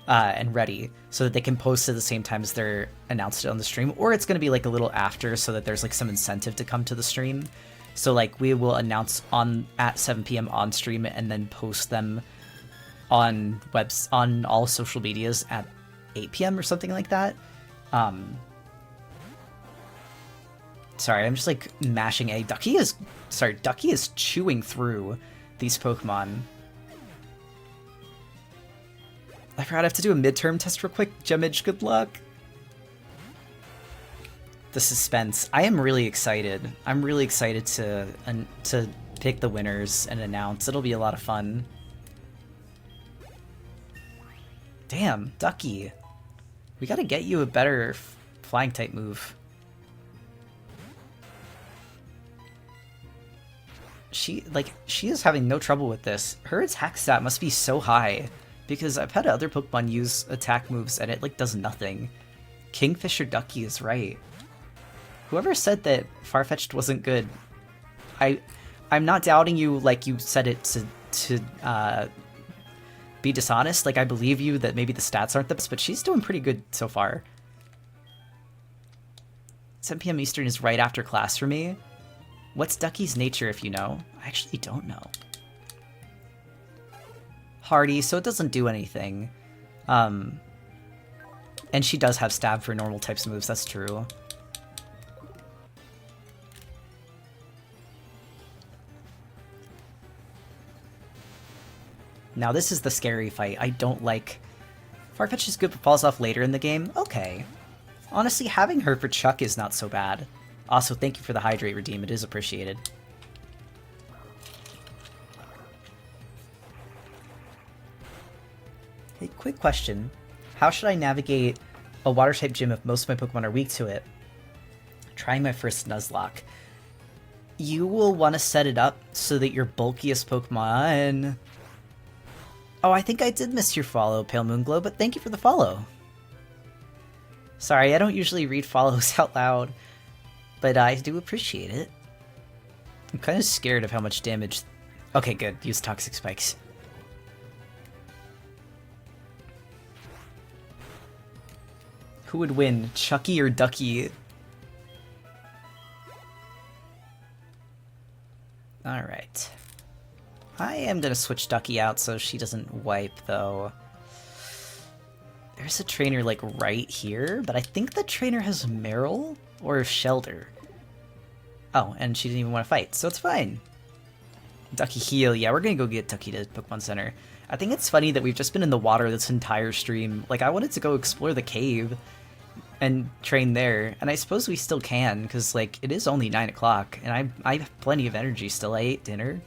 and ready so that they can post at the same time as they're announced it on the stream, or it's going to be like a little after so that there's like some incentive to come to the stream. So like we will announce at 7 p.m. on stream and then post them on all social medias at 8 p.m. or something like that. Sorry, I'm just like mashing A. Ducky is chewing through these Pokemon. I forgot I have to do a midterm test real quick. Gemage, good luck. The suspense. I am really excited. I'm really excited to pick the winners and announce. It'll be a lot of fun. Damn, Ducky. We gotta get you a better flying type move. She is having no trouble with this. Her attack stat must be so high. Because I've had other Pokemon use attack moves and it like does nothing. Kingfisher Ducky is right. Whoever said that Farfetch'd wasn't good, I'm not doubting you like you said it to be dishonest. Like I believe you that maybe the stats aren't the best, but she's doing pretty good so far. 7 p.m. Eastern is right after class for me. What's Ducky's nature if you know? I actually don't know. Hardy, so it doesn't do anything. And she does have stab for normal types of moves, that's true. Now this is the scary fight. I don't like... Farfetch is good but falls off later in the game? Okay. Honestly, having her for Chuck is not so bad. Also, thank you for the Hydrate redeem, it is appreciated. Hey, quick question. How should I navigate a water-type gym if most of my Pokemon are weak to it? Trying my first Nuzlocke. You will want to set it up so that your bulkiest Pokemon... Oh, I think I did miss your follow, Pale Moonglow, but thank you for the follow. Sorry, I don't usually read follows out loud, but I do appreciate it. I'm kind of scared of how much damage... Okay, good. Use Toxic Spikes. Who would win, Chucky or Ducky? Alright. I am gonna switch Ducky out so she doesn't wipe, though. There's a trainer, like, right here, but I think the trainer has Meryl or Shelder. Oh, and she didn't even want to fight, so it's fine. Ducky heal. Yeah, we're gonna go get Ducky to Pokemon Center. I think it's funny that we've just been in the water this entire stream. Like, I wanted to go explore the cave and train there, and I suppose we still can, because, like, it is only 9 o'clock, and I have plenty of energy still. I ate dinner.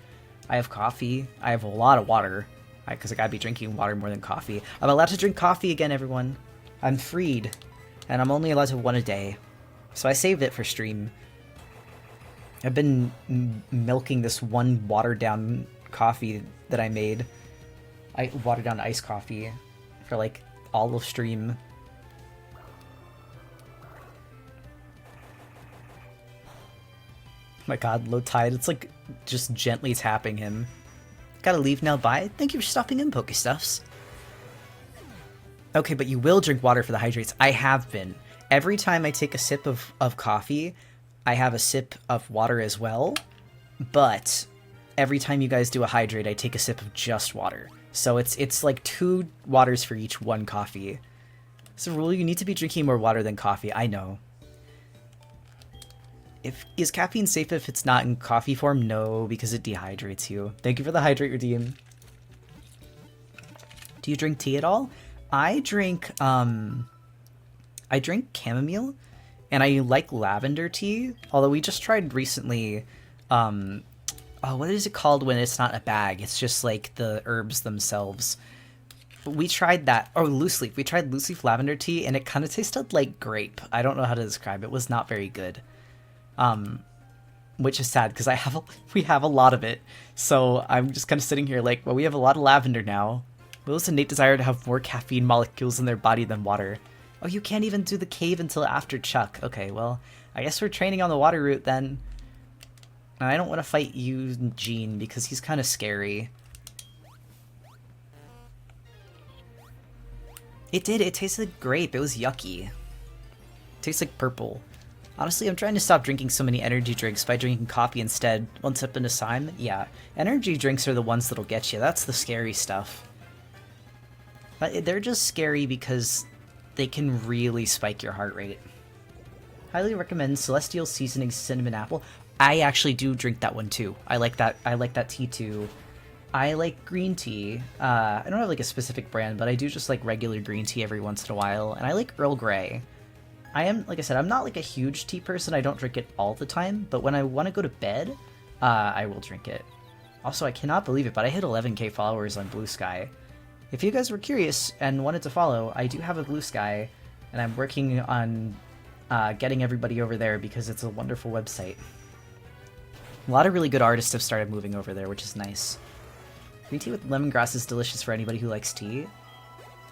I have coffee. I have a lot of water, because I gotta be drinking water more than coffee. I'm allowed to drink coffee again, everyone. I'm freed, and I'm only allowed to have one a day. So I saved it for stream. I've been milking this one watered-down coffee that I made. I watered-down iced coffee for, like, all of stream. Oh my god, low tide. It's like just gently tapping him. Gotta leave now, bye. Thank you for stopping in, Pokestuffs. Okay, but you will drink water for the hydrates. I have been. Every time I take a sip of coffee, I have a sip of water as well. But every time you guys do a hydrate, I take a sip of just water. So it's like 2 waters for each 1 coffee. It's a rule, you need to be drinking more water than coffee, I know. Is caffeine safe if it's not in coffee form? No, because it dehydrates you. Thank you for the hydrate redeem. Do you drink tea at all? I drink chamomile, and I like lavender tea. Although we just tried recently, oh, what is it called when it's not a bag? It's just like the herbs themselves. We tried that, or loose leaf. We tried loose leaf lavender tea, and it kind of tasted like grape. I don't know how to describe it. It was not very good. Which is sad because we have a lot of it. So I'm just kind of sitting here like, well, we have a lot of lavender now. Will's innate desire to have more caffeine molecules in their body than water. Oh, you can't even do the cave until after Chuck. Okay, well, I guess we're training on the water route then. And I don't want to fight Eugene because he's kind of scary. It did. It tasted grape. It was yucky. It tastes like purple. Honestly, I'm trying to stop drinking so many energy drinks by drinking coffee instead. One sip at a time. Yeah, energy drinks are the ones that'll get you. That's the scary stuff. But they're just scary because they can really spike your heart rate. Highly recommend Celestial Seasoning Cinnamon Apple. I actually do drink that one too. I like that tea too. I like green tea. I don't have like a specific brand, but I do just like regular green tea every once in a while. And I like Earl Grey. I am, like I said, I'm not like a huge tea person. I don't drink it all the time, but when I want to go to bed, I will drink it. Also, I cannot believe it, but I hit 11k followers on Blue Sky. If you guys were curious and wanted to follow, I do have a Blue Sky, and I'm working on getting everybody over there because it's a wonderful website. A lot of really good artists have started moving over there, which is nice. Green tea with lemongrass is delicious for anybody who likes tea.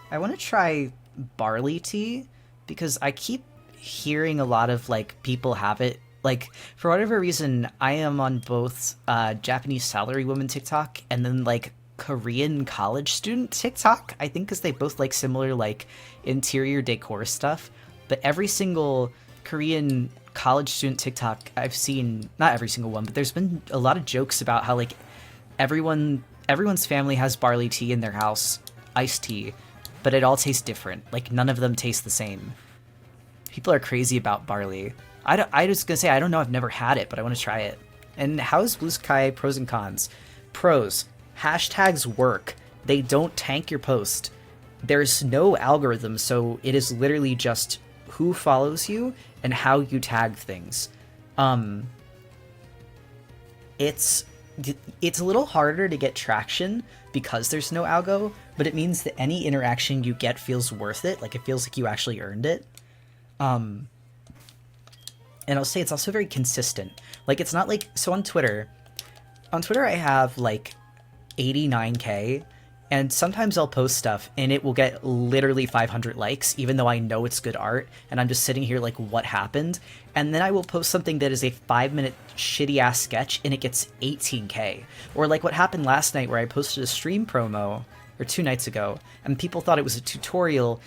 I want to try barley tea because I keep hearing a lot of like people have it. Like, for whatever reason, I am on both Japanese salarywoman TikTok and then like Korean college student TikTok, I think, because they both like similar like interior decor stuff. But every single Korean college student TikTok I've seen, not every single one, but there's been a lot of jokes about how like everyone's family has barley tea in their house, iced tea, but it all tastes different. Like, none of them taste the same. People are crazy about barley. I was gonna say, I don't know, I've never had it, but I want to try it. And how's Blue Sky pros and cons? Pros. Hashtags work. They don't tank your post. There's no algorithm, so it is literally just who follows you and how you tag things. It's a little harder to get traction because there's no algo, but it means that any interaction you get feels worth it. Like, it feels like you actually earned it. And I'll say it's also very consistent. Like, it's not like, so on Twitter I have like 89k, and sometimes I'll post stuff and it will get literally 500 likes, even though I know it's good art, and I'm just sitting here like, what happened? And then I will post something that is a 5-minute shitty ass sketch and it gets 18k. Or like what happened last night where I posted a stream promo, or 2 nights ago, and people thought it was a tutorial,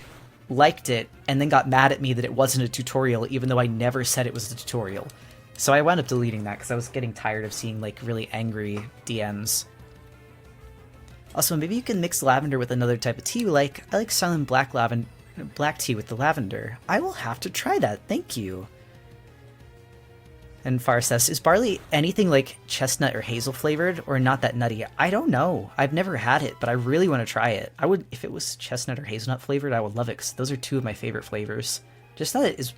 liked it, and then got mad at me that it wasn't a tutorial, even though I never said it was a tutorial. So I wound up deleting that because I was getting tired of seeing like really angry DMs. Also, maybe you can mix lavender with another type of tea you like. I like silent black tea with the lavender. I will have to try that, thank you. And Far says, is barley anything like chestnut or hazel flavored, or not that nutty? I don't know. I've never had it, but I really want to try it. I would, if it was chestnut or hazelnut flavored, I would love it, because those are 2 of my favorite flavors. Just that it is...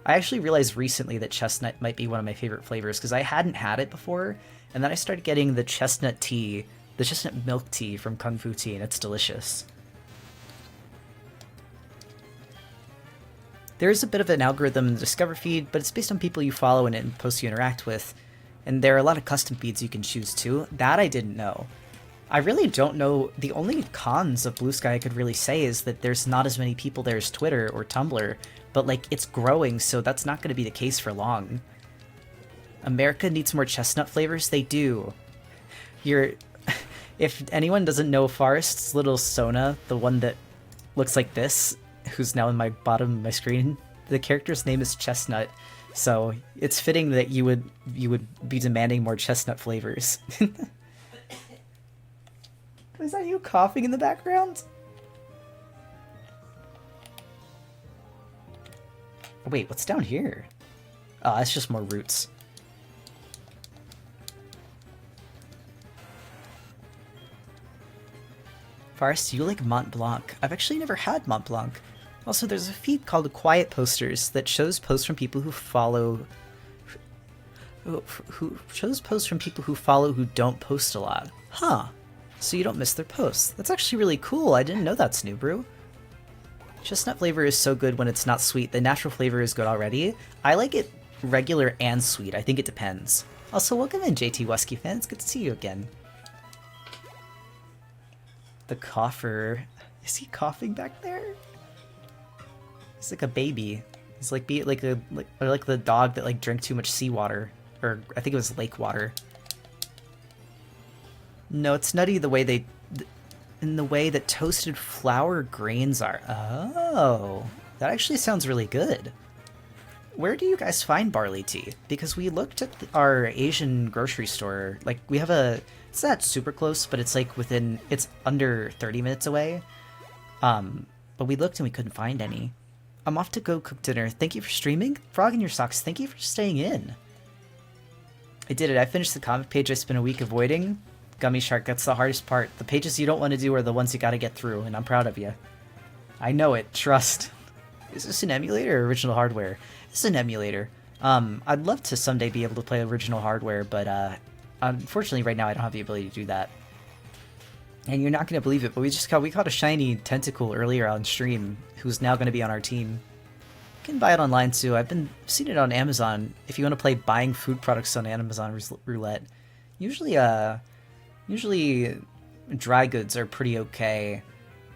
I actually realized recently that chestnut might be one of my favorite flavors, because I hadn't had it before, and then I started getting the chestnut tea, the chestnut milk tea from Kung Fu Tea, and it's delicious. There is a bit of an algorithm in the Discover feed, but it's based on people you follow and posts you interact with, and there are a lot of custom feeds you can choose too. That I didn't know. I really don't know. The only cons of Blue Sky I could really say is that there's not as many people there as Twitter or Tumblr, but like, it's growing, so that's not going to be the case for long. America needs more chestnut flavors? They do. If anyone doesn't know Forrest's little Sona, the one that looks like this, who's now in my bottom of my screen, the character's name is Chestnut, so it's fitting that you would be demanding more chestnut flavors. Was that you coughing in the background? Wait, what's down here? Oh, that's just more roots. Forrest, you like Mont Blanc. I've actually never had Mont Blanc. Also, there's a feed called Quiet Posters that shows posts from people who follow... who shows posts from people who follow who don't post a lot. Huh. So you don't miss their posts. That's actually really cool. I didn't know that, Snoobrew. Chestnut flavor is so good when it's not sweet. The natural flavor is good already. I like it regular and sweet. I think it depends. Also, welcome in, JT Wesky fan. It's good to see you again. The cougher. Is he coughing back there? He's like a baby. He's like like the dog that like drank too much seawater, or I think it was lake water. No, it's nutty the way they. in the way that toasted flour grains are. Oh, that actually sounds really good. Where do you guys find barley tea? Because we looked at our Asian grocery store. Like, we have it's not super close, but it's like it's under 30 minutes away. But we looked and we couldn't find any. I'm off to go cook dinner. Thank you for streaming. Frog in your socks, thank you for staying in. I did it. I finished the comic page I spent a week avoiding. Gummy Shark, that's the hardest part. The pages you don't want to do are the ones you gotta get through, and I'm proud of you. I know it. Trust. Is this an emulator or original hardware? It's an emulator. I'd love to someday be able to play original hardware, but unfortunately right now I don't have the ability to do that. And you're not going to believe it, but we caught a shiny tentacle earlier on stream, who's now going to be on our team. You can buy it online too. I've been seeing it on Amazon. If you want to play buying food products on Amazon Roulette, usually dry goods are pretty okay.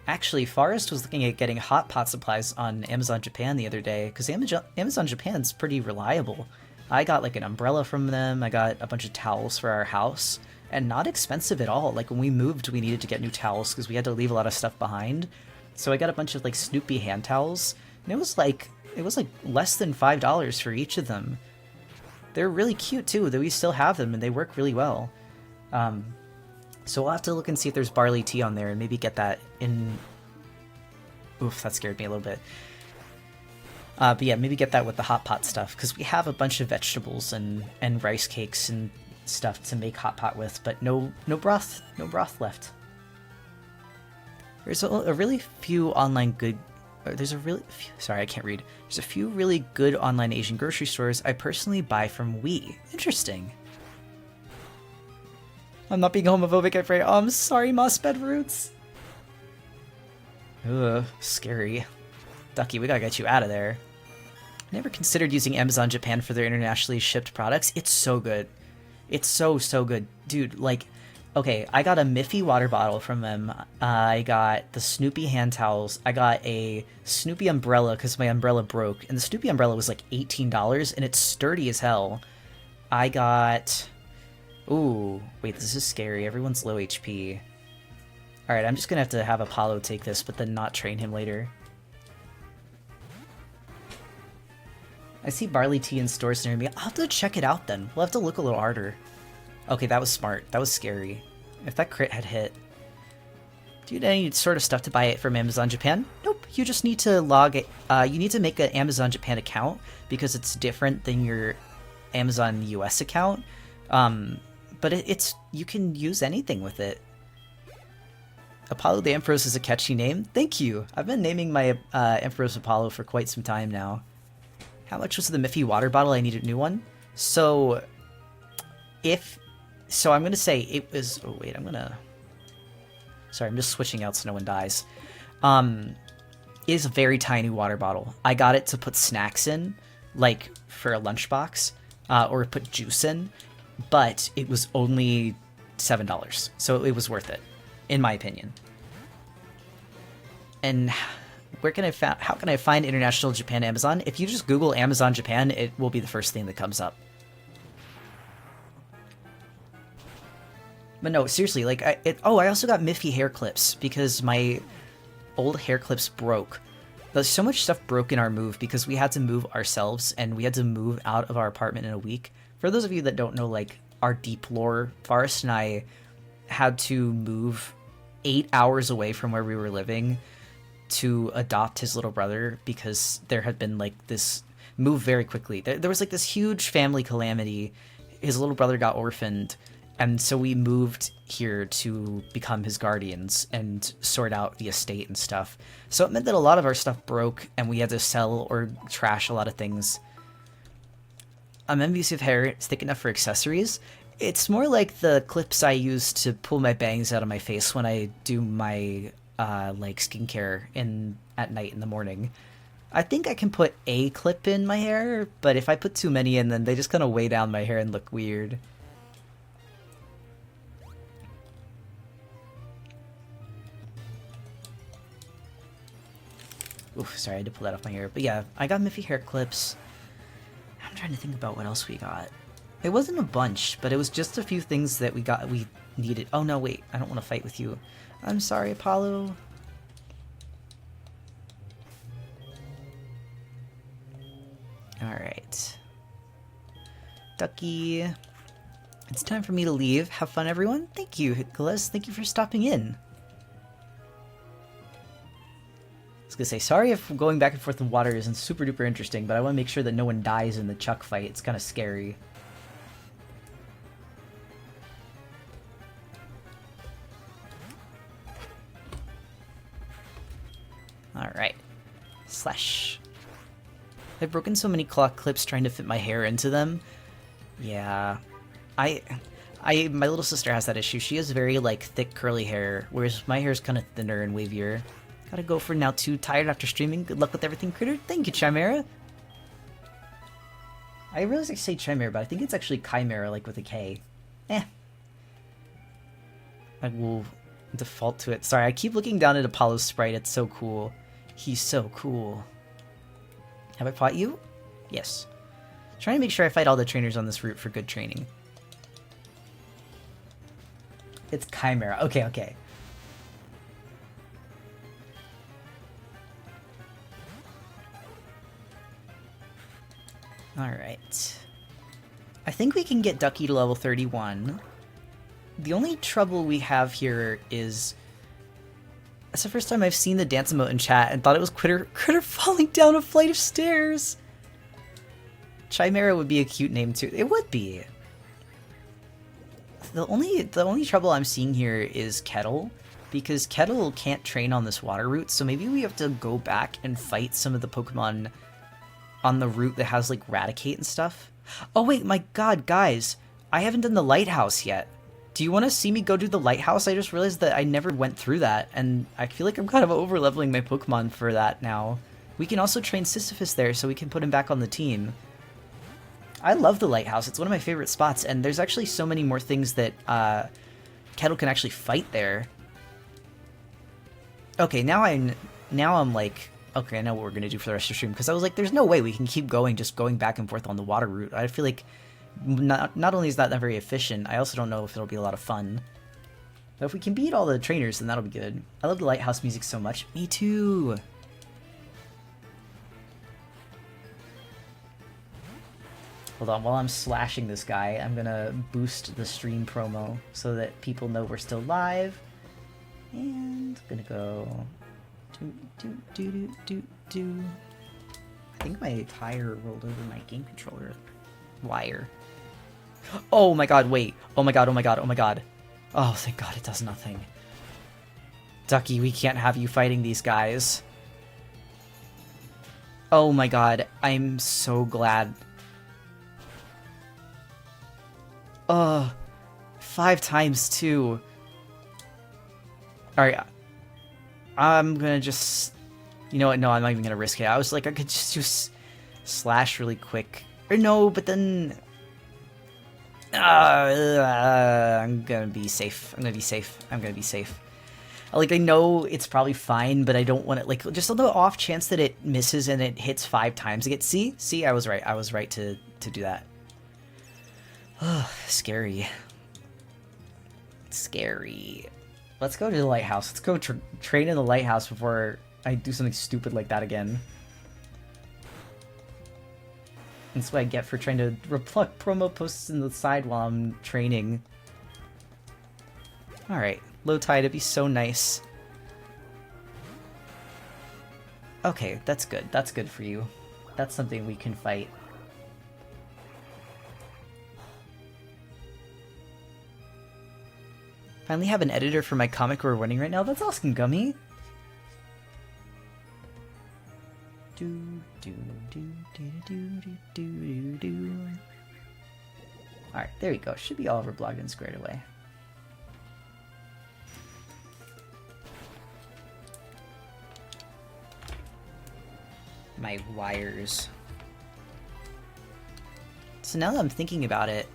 Actually, Forrest was looking at getting hot pot supplies on Amazon Japan the other day, because Amazon Japan's pretty reliable. I got like an umbrella from them, I got a bunch of towels for our house, and not expensive at all. Like when we moved, we needed to get new towels because we had to leave a lot of stuff behind. So I got a bunch of like Snoopy hand towels, and it was like less than $5 for each of them. They're really cute too, though we still have them and they work really well. So we'll have to look and see if there's barley tea on there and maybe get that in... Oof, that scared me a little bit. But yeah, maybe get that with the hot pot stuff, because we have a bunch of vegetables and rice cakes and stuff to make hot pot with, but no broth left. There's a really few online good... Sorry, I can't read. There's a few really good online Asian grocery stores I personally buy from Wii. Interesting. I'm not being homophobic, I pray. Oh, I'm sorry, Mossbed Roots. Ugh, scary. Ducky, we gotta get you out of there. I never considered using Amazon Japan for their internationally shipped products. It's so good. It's so good. Dude, like, okay, I got a Miffy water bottle from them. I got the Snoopy hand towels. I got a Snoopy umbrella because my umbrella broke. And the Snoopy umbrella was like $18, and it's sturdy as hell. I got... Ooh, wait, this is scary. Everyone's low HP. Alright, I'm just gonna have Apollo take this, but then not train him later. I see barley tea in stores near me. I'll have to check it out then. We'll have to look a little harder. Okay, that was smart. That was scary. If that crit had hit. Do you need any sort of stuff to buy it from Amazon Japan? Nope. You just need to log it. You need to make an Amazon Japan account because it's different than your Amazon US account. But you can use anything with it. Apollo the Ampharos is a catchy name. Thank you. I've been naming my Ampharos Apollo for quite some time now. How much was the Miffy water bottle? I need a new one. So, I'm gonna say it was. Oh wait, Sorry, I'm just switching out so no one dies. It is a very tiny water bottle. I got it to put snacks in, like for a lunchbox, or put juice in. But it was only $7, so it was worth it, in my opinion. And how can I find International Japan Amazon? If you just Google Amazon Japan, it will be the first thing that comes up. But no, seriously, like, I also got Miffy hair clips, because my old hair clips broke. There's so much stuff broke in our move, because we had to move ourselves, and we had to move out of our apartment in a week. For those of you that don't know, like, our deep lore, Forrest and I had to move 8 hours away from where we were living to adopt his little brother, because there had been, like, this move very quickly. There was, like, this huge family calamity. His little brother got orphaned, and so we moved here to become his guardians and sort out the estate and stuff. So it meant that a lot of our stuff broke, and we had to sell or trash a lot of things. I'm envious of hair. It's thick enough for accessories. It's more like the clips I use to pull my bangs out of my face when I do my like skincare at night in the morning. I think I can put a clip in my hair, but if I put too many in, then they just kind of weigh down my hair and look weird. Oof, sorry, I had to pull that off my hair. But yeah, I got Miffy hair clips. I'm trying to think about what else we got. It wasn't a bunch, but it was just a few things that we needed. Oh no, wait, I don't want to fight with you. I'm sorry, Apollo. Alright. Ducky. It's time for me to leave. Have fun, everyone. Thank you, Gilles. Thank you for stopping in. I was gonna say, sorry if going back and forth in water isn't super duper interesting, but I want to make sure that no one dies in the Chuck fight. It's kind of scary. Alright. Slash. I've broken so many clock clips trying to fit my hair into them. Yeah. My little sister has that issue. She has very, like, thick curly hair, whereas my hair is kind of thinner and wavier. Gotta go for now, too. Tired after streaming. Good luck with everything, Critter. Thank you, Chimera. I realize I say Chimera, but I think it's actually Chimera, like with a K. Eh. I will default to it. Sorry, I keep looking down at Apollo's sprite. It's so cool. He's so cool. Have I fought you? Yes. Trying to make sure I fight all the trainers on this route for good training. It's Chimera. Okay, okay. Alright. I think we can get Ducky to level 31. The only trouble we have here is... That's the first time I've seen the dance emote in chat and thought it was Critter falling down a flight of stairs. Chimera would be a cute name too. It would be. The only trouble I'm seeing here is Kettle, because Kettle can't train on this water route, so maybe we have to go back and fight some of the Pokemon on the route that has like Raticate and stuff. Oh wait, my god, guys, I haven't done the lighthouse yet. Do you want to see me go do the lighthouse? I just realized that I never went through that, and I feel like I'm kind of over-leveling my Pokemon for that now. We can also train Sisyphus there, so we can put him back on the team. I love the lighthouse. It's one of my favorite spots, and there's actually so many more things that Kettle can actually fight there. Okay, now I'm like, okay, I know what we're gonna do for the rest of the stream, because I was like, there's no way we can keep going, just going back and forth on the water route. I feel like not only is that not very efficient, I also don't know if it'll be a lot of fun. But if we can beat all the trainers, then that'll be good. I love the lighthouse music so much. Me too. Hold on, while I'm slashing this guy, I'm gonna boost the stream promo so that people know we're still live. And gonna go do. I think my tire rolled over my game controller wire. Oh my god, wait. Oh my god, oh my god, oh my god. Oh, thank god it does nothing. Ducky, we can't have you fighting these guys. Oh my god, I'm so glad. 5 times too. Alright. I'm gonna just... You know what? No, I'm not even gonna risk it. I was like, I could just do slash really quick. Or no, but then... I'm gonna be safe. I'm gonna be safe. I'm gonna be safe. Like, I know it's probably fine, but I don't want it... Like, just on the off chance that it misses and it hits 5 times again. See? See? I was right. I was right to do that. Oh, scary. Scary. Let's go to the lighthouse. Let's go train in the lighthouse before I do something stupid like that again. That's what I get for trying to repluck promo posts in the side while I'm training. Alright, low tide, it'd be so nice. Okay, that's good. That's good for you. That's something we can fight. Finally have an editor for my comic we're running right now. That's awesome, Gummy. Alright, there you go. Should be all overblogged and squared away. My wires. So now that I'm thinking about it,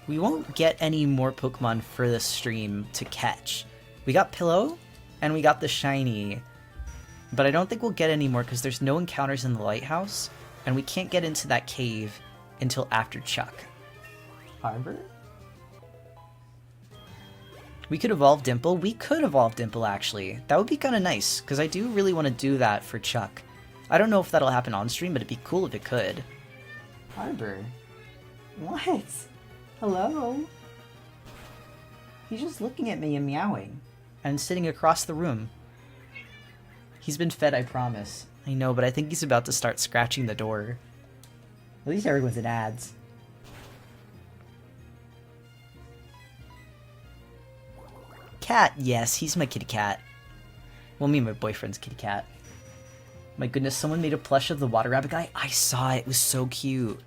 we won't get any more Pokemon for this stream to catch. We got Pillow, and we got the Shiny, but I don't think we'll get any more because there's no encounters in the lighthouse, and we can't get into that cave until after Chuck. Harbor? We could evolve Dimple. We could evolve Dimple, actually. That would be kind of nice, because I do really want to do that for Chuck. I don't know if that'll happen on stream, but it'd be cool if it could. Harbor. What? Hello? He's just looking at me and meowing. And sitting across the room. He's been fed, I promise. I know, but I think he's about to start scratching the door. At least everyone's in ads. Cat, yes, he's my kitty cat. Well, me and my boyfriend's kitty cat. My goodness, someone made a plush of the water rabbit guy. I saw it. It was so cute.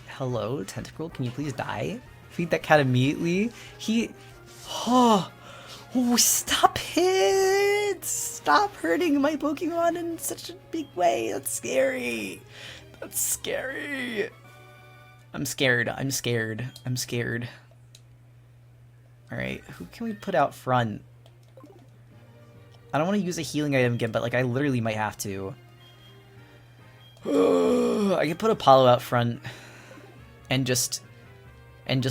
Hello, Tentacle, can you please die? Feed that cat immediately. Oh, stop it! Stop hurting my Pokemon in such a big way. That's scary. That's scary. I'm scared. I'm scared. I'm scared. Alright, who can we put out front? I don't want to use a healing item again, but like I literally might have to. I could put Apollo out front and just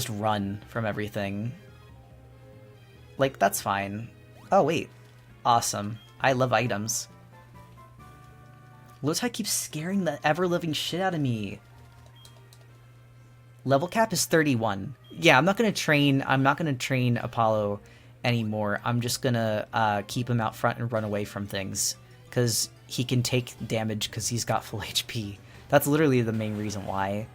run from everything. Like, that's fine. Oh, wait. Awesome. I love items. Lotai keeps scaring the ever-living shit out of me. Level cap is 31. Yeah, I'm not gonna train Apollo anymore. I'm just gonna keep him out front and run away from things. Because he can take damage because he's got full HP. That's literally the main reason why.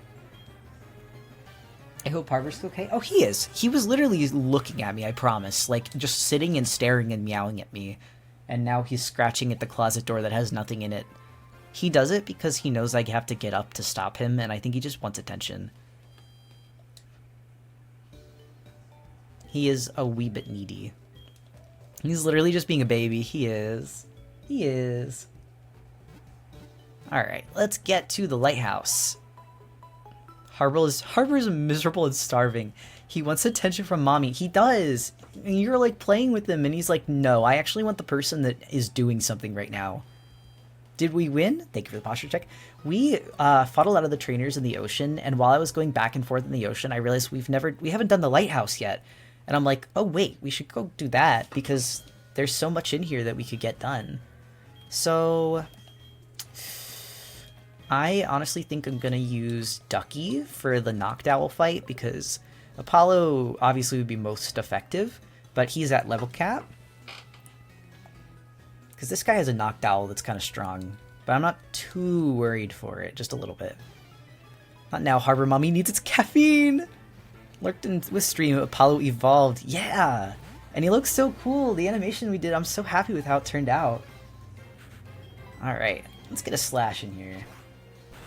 I hope Harbor's okay. Oh, he is. He was literally looking at me, I promise. Like, just sitting and staring and meowing at me. And now he's scratching at the closet door that has nothing in it. He does it because he knows I have to get up to stop him, and I think he just wants attention. He is a wee bit needy. He's literally just being a baby. He is. He is. Alright, let's get to the lighthouse. Harbor is miserable and starving. He wants attention from mommy. He does. And you're like playing with him and he's like, no, I actually want the person that is doing something right now. Did we win? Thank you for the posture check. We fought a lot of the trainers in the ocean, and while I was going back and forth in the ocean, I realized we haven't done the lighthouse yet. And I'm like, oh wait, we should go do that because there's so much in here that we could get done. So I honestly think I'm gonna use Ducky for the Noctowl fight because Apollo obviously would be most effective, but he's at level cap. Because this guy has a Noctowl that's kind of strong, but I'm not too worried for it, just a little bit. Not now, Harbor Mommy needs its caffeine! Lurked in with stream, Apollo evolved, yeah! And he looks so cool, the animation we did, I'm so happy with how it turned out. Alright, let's get a Slash in here.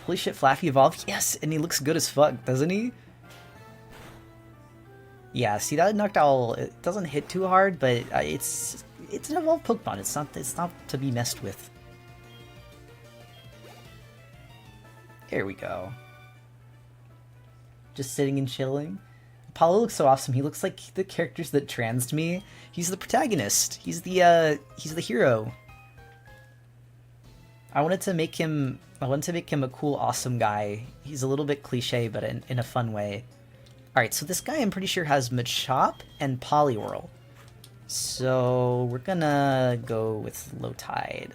Holy shit, Flaffy evolved, yes! And he looks good as fuck, doesn't he? Yeah, see that Noctowl, it doesn't hit too hard, but it's an evolved Pokemon. It's not to be messed with. Here we go. Just sitting and chilling. Apollo looks so awesome. He looks like the characters that transed me. He's the protagonist. He's the hero. I wanted to make him a cool, awesome guy. He's a little bit cliche, but in a fun way. Alright, so this guy I'm pretty sure has Machop and Poliwhirl. So we're gonna go with Low Tide.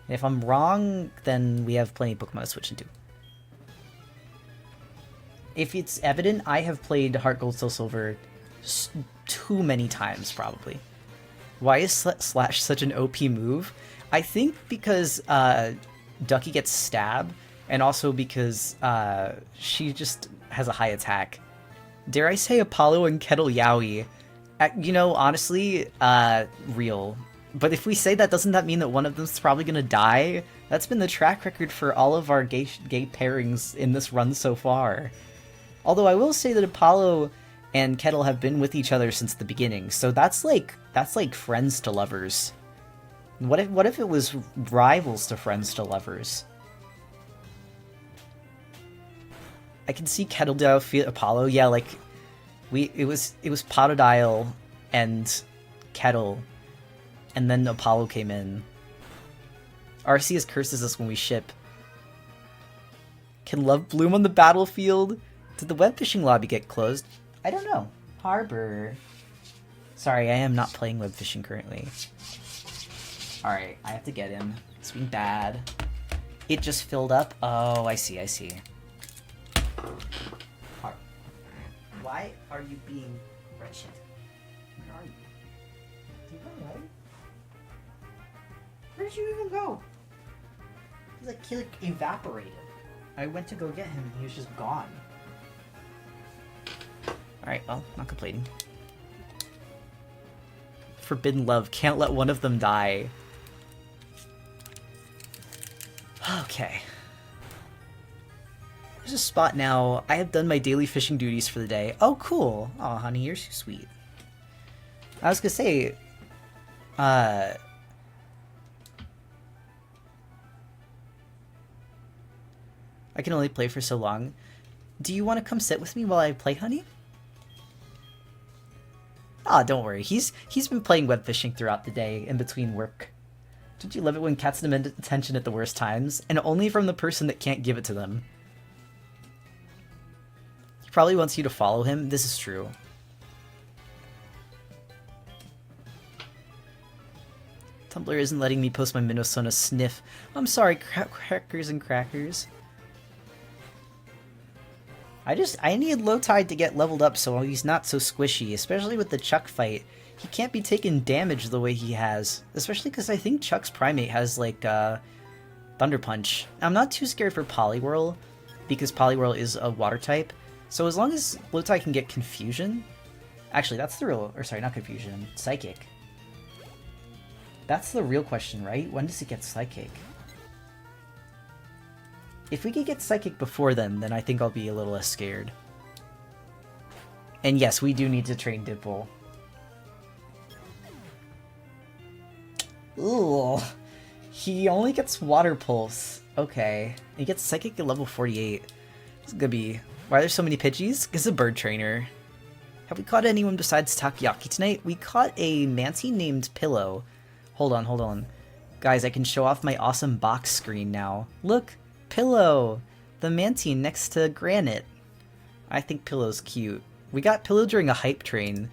And if I'm wrong, then we have plenty of Pokemon to switch into. If it's evident, I have played Heartgold Soul Silver too many times, probably. Why is Slash such an OP move? I think because Ducky gets stabbed, and also because she just has a high attack. Dare I say Apollo and Kettle Yowie? You know, honestly, real. But if we say that, doesn't that mean that one of them's probably gonna die? That's been the track record for all of our gay pairings in this run so far. Although I will say that Apollo and Kettle have been with each other since the beginning, so that's like friends to lovers. What if it was rivals to friends to lovers? I can see Kettledile feel Apollo, yeah, like it was Potodile and Kettle, and then Apollo came in. Arceus curses us when we ship. Can love bloom on the battlefield? Did the web fishing lobby get closed? I don't know. Harbor. Sorry, I am not playing web fishing currently. Alright, I have to get him. It's being bad. It just filled up? Oh, I see, I see. Why are you being wretched? Where are you? Did you run away? Where did you even go? He like evaporated. I went to go get him and he was just gone. Alright, well, not complaining. Forbidden love. Can't let one of them die. Okay. There's a spot now. I have done my daily fishing duties for the day. Oh, cool. Oh, honey, you're so sweet. I was gonna say, I can only play for so long. Do you want to come sit with me while I play, honey? Ah, don't worry. He's been playing web fishing throughout the day in between work. Don't you love it when cats demand attention at the worst times? And only from the person that can't give it to them. He probably wants you to follow him. This is true. Tumblr isn't letting me post my Minnesota sniff. I'm sorry, crackers and crackers. I need Low Tide to get leveled up so he's not so squishy, especially with the Chuck fight. He can't be taking damage the way he has, especially because I think Chuck's Primate has, like, Thunder Punch. I'm not too scared for Poliwhirl, because Poliwhirl is a water type, so as long as Low Tide can get Confusion... Actually, that's the real... Or sorry, not Confusion. Psychic. That's the real question, right? When does it get Psychic? If we could get Psychic before then I think I'll be a little less scared. And yes, we do need to train Dimple. Ooh. He only gets Water Pulse. Okay. He gets Psychic at level 48. It's gonna be... Why are there so many Pidgeys? Because a bird trainer. Have we caught anyone besides Takoyaki tonight? We caught a Manty named Pillow. Hold on, hold on. Guys, I can show off my awesome box screen now. Look! Pillow! The Mantine next to Granite. I think Pillow's cute. We got Pillow during a hype train.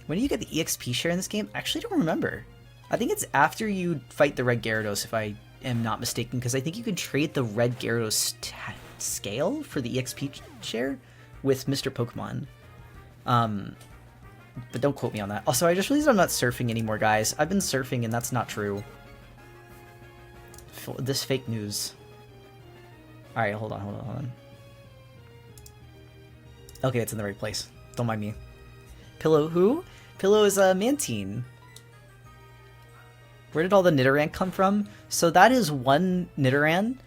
When do you get the EXP share in this game? I actually don't remember. I think it's after you fight the Red Gyarados, if I am not mistaken, because I think you can trade the Red Gyarados scale for the EXP share with Mr. Pokemon. But don't quote me on that. Also, I just realized I'm not surfing anymore, guys. I've been surfing and that's not true. This fake news. Alright, hold on. Okay, it's in the right place. Don't mind me. Pillow who? Pillow is a Mantine. Where did all the Nidoran come from? So that is one Nidoran,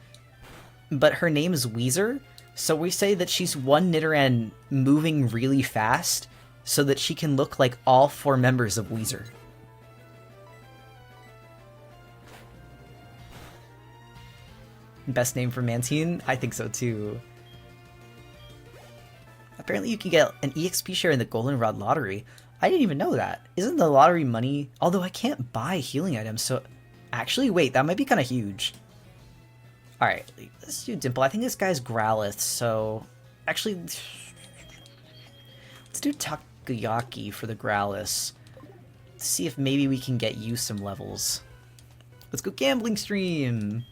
but her name is Weezer. So we say that she's one Nidoran moving really fast so that she can look like all 4 members of Weezer. Best name for Mantine? I think so too. Apparently you can get an EXP share in the Goldenrod lottery. I didn't even know that. Isn't the lottery money? Although I can't buy healing items, so... Actually, wait, that might be kind of huge. Alright, let's do Dimple. I think this guy's Growlithe, so... Actually... Let's do Takoyaki for the Growlithe. Let's see if maybe we can get you some levels. Let's go Gambling Stream!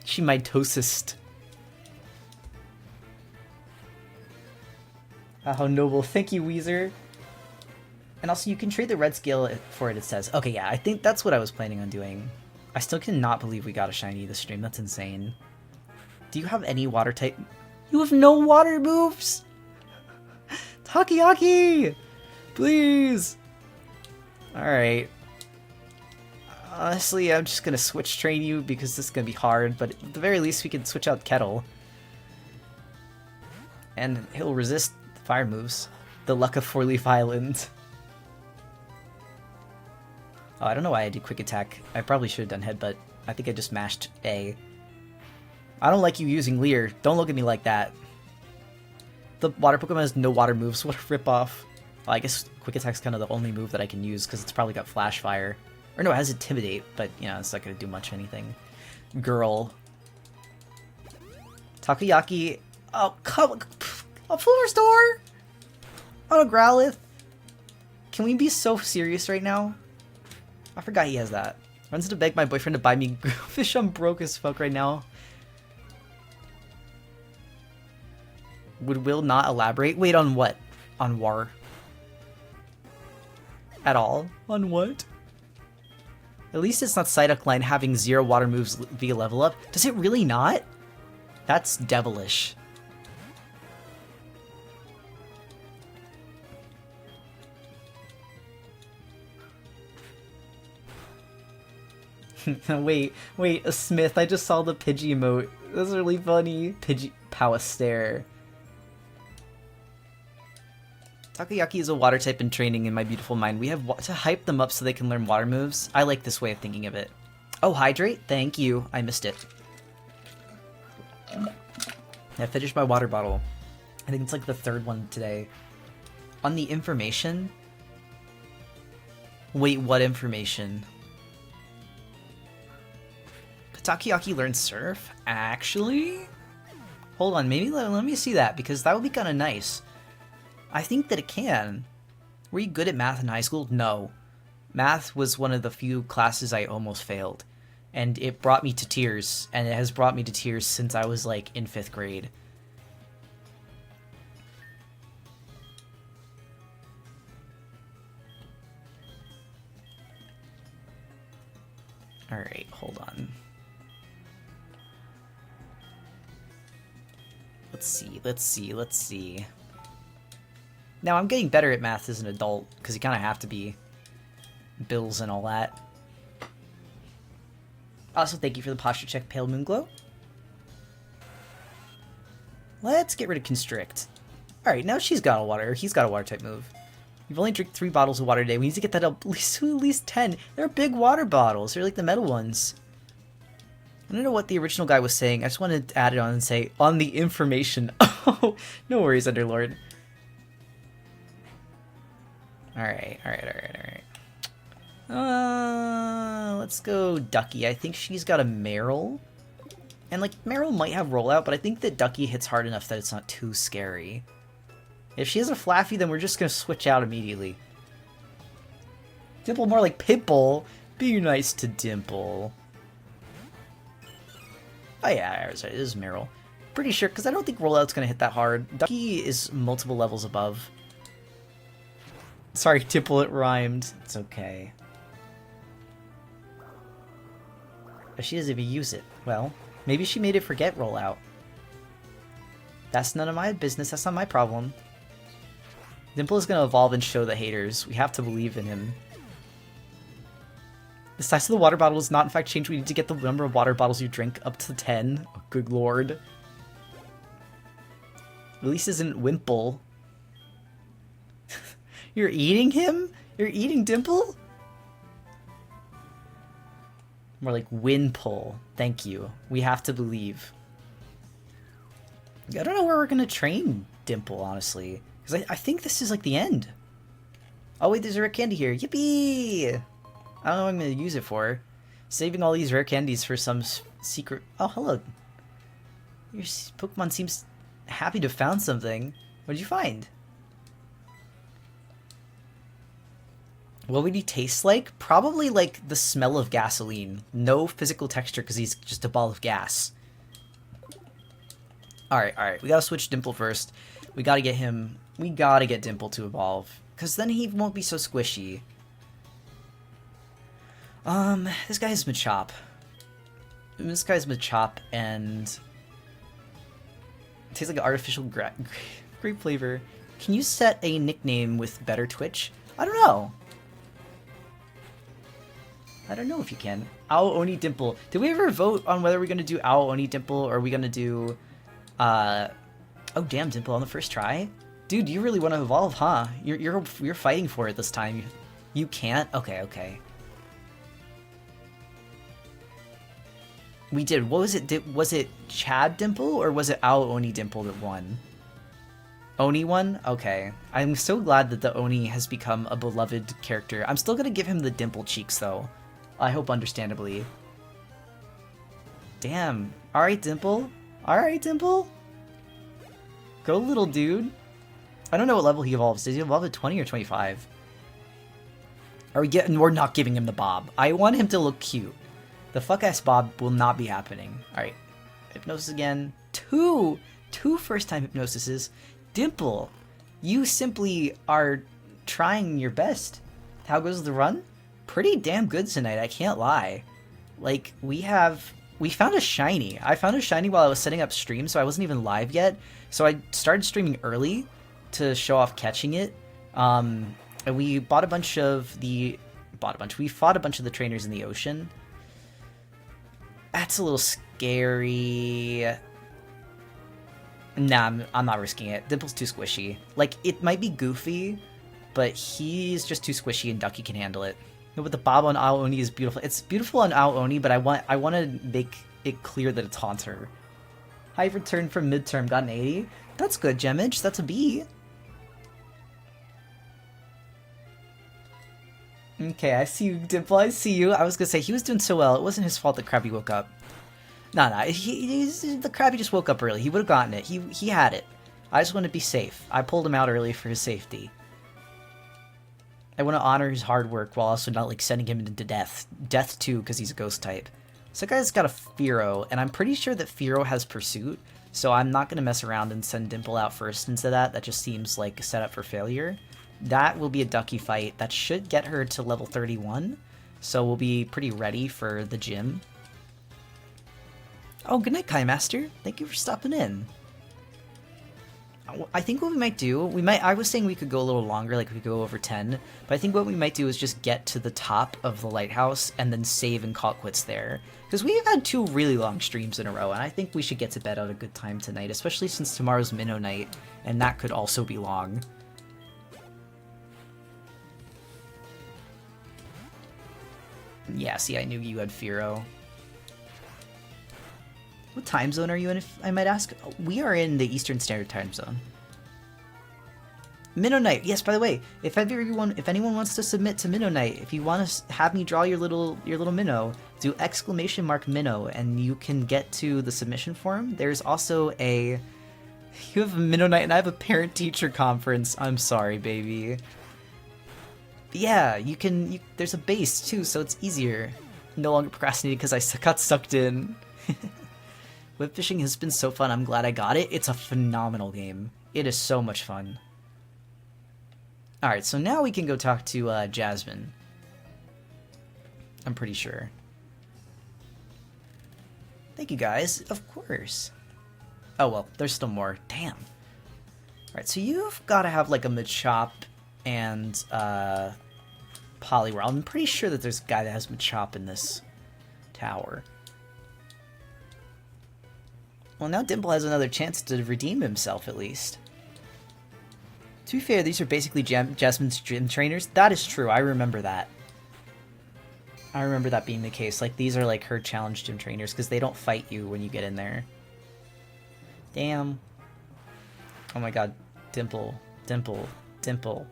She mitosis. How noble. Thank you, Weezer. And also, you can trade the red scale for it, it says. Okay, yeah, I think that's what I was planning on doing. I still cannot believe we got a shiny this stream. That's insane. Do you have any water type? You have no water moves! Takoyaki! Please! Alright. Honestly, I'm just gonna switch train you because this is gonna be hard, but at the very least we can switch out Kettle. And he'll resist fire moves. The luck of 4-Leaf Island. Oh, I don't know why I did Quick Attack. I probably should have done Headbutt. I think I just mashed A. I don't like you using Leer. Don't look at me like that. The water Pokemon has no water moves. What a ripoff. Well, I guess Quick Attack's kind of the only move that I can use because it's probably got Flash Fire. Or no, it has Intimidate, but, you know, it's not going to do much anything. Girl. Takoyaki. Oh, come on. A full restore? On a Growlithe? can we be so serious right now? I forgot he has that. Runs to beg my boyfriend to buy me fish. I'm broke as fuck right now. Would Will not elaborate? Wait, on what? On war? At all? On what? At least it's not Psyduck line having 0 water moves via level up. Does it really not? That's devilish. wait, a Smith. I just saw the Pidgey emote. That's really funny. Pidgey Power Stare. Takoyaki is a water type in training in my beautiful mind. We have to hype them up so they can learn water moves. I like this way of thinking of it. Oh, hydrate? Thank you. I missed it. I finished my water bottle. I think it's like the 3rd one today. On the information? Wait, what information? Could Takoyaki learn Surf? Actually? Hold on, maybe let me see that, because that would be kind of nice. I think that it can. Were you good at math in high school? No. Math was one of the few classes I almost failed. And it brought me to tears. And it has brought me to tears since I was like in 5th grade. Alright, hold on. Let's see. Now, I'm getting better at math as an adult, because you kind of have to be. Bills and all that. Also, thank you for the posture check, Pale Moon Glow. Let's get rid of Constrict. Alright, now he's got a water type move. You've only drank 3 bottles of water a day. We need to get that up at least 10. They're big water bottles. They're like the metal ones. I don't know what the original guy was saying. I just wanted to add it on and say, on the information. Oh, no worries, Underlord. Alright. Let's go Ducky. I think she's got a Meryl. And, like, Meryl might have rollout, but I think that Ducky hits hard enough that it's not too scary. If she has a Flaffy, then we're just gonna switch out immediately. Dimple more like Pitbull. Be nice to Dimple. Oh yeah, sorry, it is Meryl. Pretty sure, because I don't think rollout's gonna hit that hard. Ducky is multiple levels above. Sorry, Dimple, it rhymed. It's okay. If she doesn't even use it, well, maybe she made it forget rollout. That's none of my business, that's not my problem. Dimple is going to evolve and show the haters. We have to believe in him. The size of the water bottle does not in fact change. We need to get the number of water bottles you drink up to 10. Oh, good lord. At least isn't Wimple. You're eating him? You're eating Dimple? More like Winpull. Thank you. We have to believe. I don't know where we're going to train Dimple, honestly. Because I think this is like the end. Oh wait, there's a rare candy here. Yippee! I don't know what I'm going to use it for. Saving all these rare candies for some secret... Oh, hello. Your Pokemon seems happy to have found something. What did you find? What would he taste like? Probably like the smell of gasoline. No physical texture because he's just a ball of gas. Alright. We gotta switch Dimple first. We gotta get him... We gotta get Dimple to evolve. Because then he won't be so squishy. This guy's Machop. And... It tastes like an artificial grape flavor. Can you set a nickname with better Twitch? I don't know. I don't know if you can. Ao Oni Dimple. Did we ever vote on whether we're gonna do Ao Oni Dimple or are we gonna do... Oh damn, Dimple on the first try? Dude, you really want to evolve, huh? You're fighting for it this time. You can't? Okay. We did. What was it? Was it Chad Dimple or was it Ao Oni Dimple that won? Oni won? Okay. I'm so glad that the Oni has become a beloved character. I'm still gonna give him the dimple cheeks though. I hope understandably. Damn. Alright, Dimple. Go, little dude. I don't know what level he evolves. Does he evolve at 20 or 25? We're not giving him the bob. I want him to look cute. The fuck-ass bob will not be happening. Alright. Hypnosis again. Two first-time hypnosises. Dimple, you simply are trying your best. How goes the run? Pretty damn good tonight, I can't lie. Like, we found a shiny. I found a shiny while I was setting up stream, so I wasn't even live yet. So I started streaming early to show off catching it. And we bought a bunch of the... We fought a bunch of the trainers in the ocean. That's a little scary. Nah, I'm not risking it. Dimple's too squishy. Like, it might be goofy, but he's just too squishy and Ducky can handle it. But the bob on Aoni is beautiful. It's beautiful on Aoni, but I want to make it clear that it's Haunter. High return from midterm, got an 80. That's good, Gemage. That's a B. Okay, I see you, Dimple. I see you. I was gonna say, he was doing so well. It wasn't his fault that Krabby woke up. Nah, the Krabby just woke up early. He would have gotten it. He had it. I just want to be safe. I pulled him out early for his safety. I want to honor his hard work while also not, like, sending him into death. Death, too, because he's a ghost type. So that guy's got a Fearow, and I'm pretty sure that Fearow has Pursuit, so I'm not going to mess around and send Dimple out first instead of that. That just seems like a setup for failure. That will be a Ducky fight. That should get her to level 31, so we'll be pretty ready for the gym. Oh, good night, Kai Master. Thank you for stopping in. I think what we might do, I was saying we could go a little longer, like we could go over 10, but I think what we might do is just get to the top of the lighthouse and then save and call it quits there. Because we've had 2 really long streams in a row, and I think we should get to bed at a good time tonight, especially since tomorrow's Minnow night, and that could also be long. Yeah, see, I knew you had Fearow. What time zone are you in, if I might ask? We are in the Eastern Standard Time Zone. Minnow Night. Yes, by the way, if anyone wants to submit to Minnow Night, if you want to have me draw your little minnow, do !minnow and you can get to the submission form. There's also you have a Minnow Night and I have a parent-teacher conference. I'm sorry, baby. But yeah, there's a base too, so it's easier. No longer procrastinating because I got sucked in. Whip fishing has been so fun. I'm glad I got it. It's a phenomenal game. It is so much fun. Alright, so now we can go talk to Jasmine. I'm pretty sure. Thank you, guys. Of course. Oh, well, there's still more. Damn. Alright, so you've got to have, like, a Machop and Poliwhirl. I'm pretty sure that there's a guy that has Machop in this tower. Well, now Dimple has another chance to redeem himself, at least. To be fair, these are basically Jasmine's gym trainers. That is true, I remember that. I remember that being the case. Like, these are like her challenge gym trainers, because they don't fight you when you get in there. Damn. Oh my god. Dimple. Dimple. Dimple.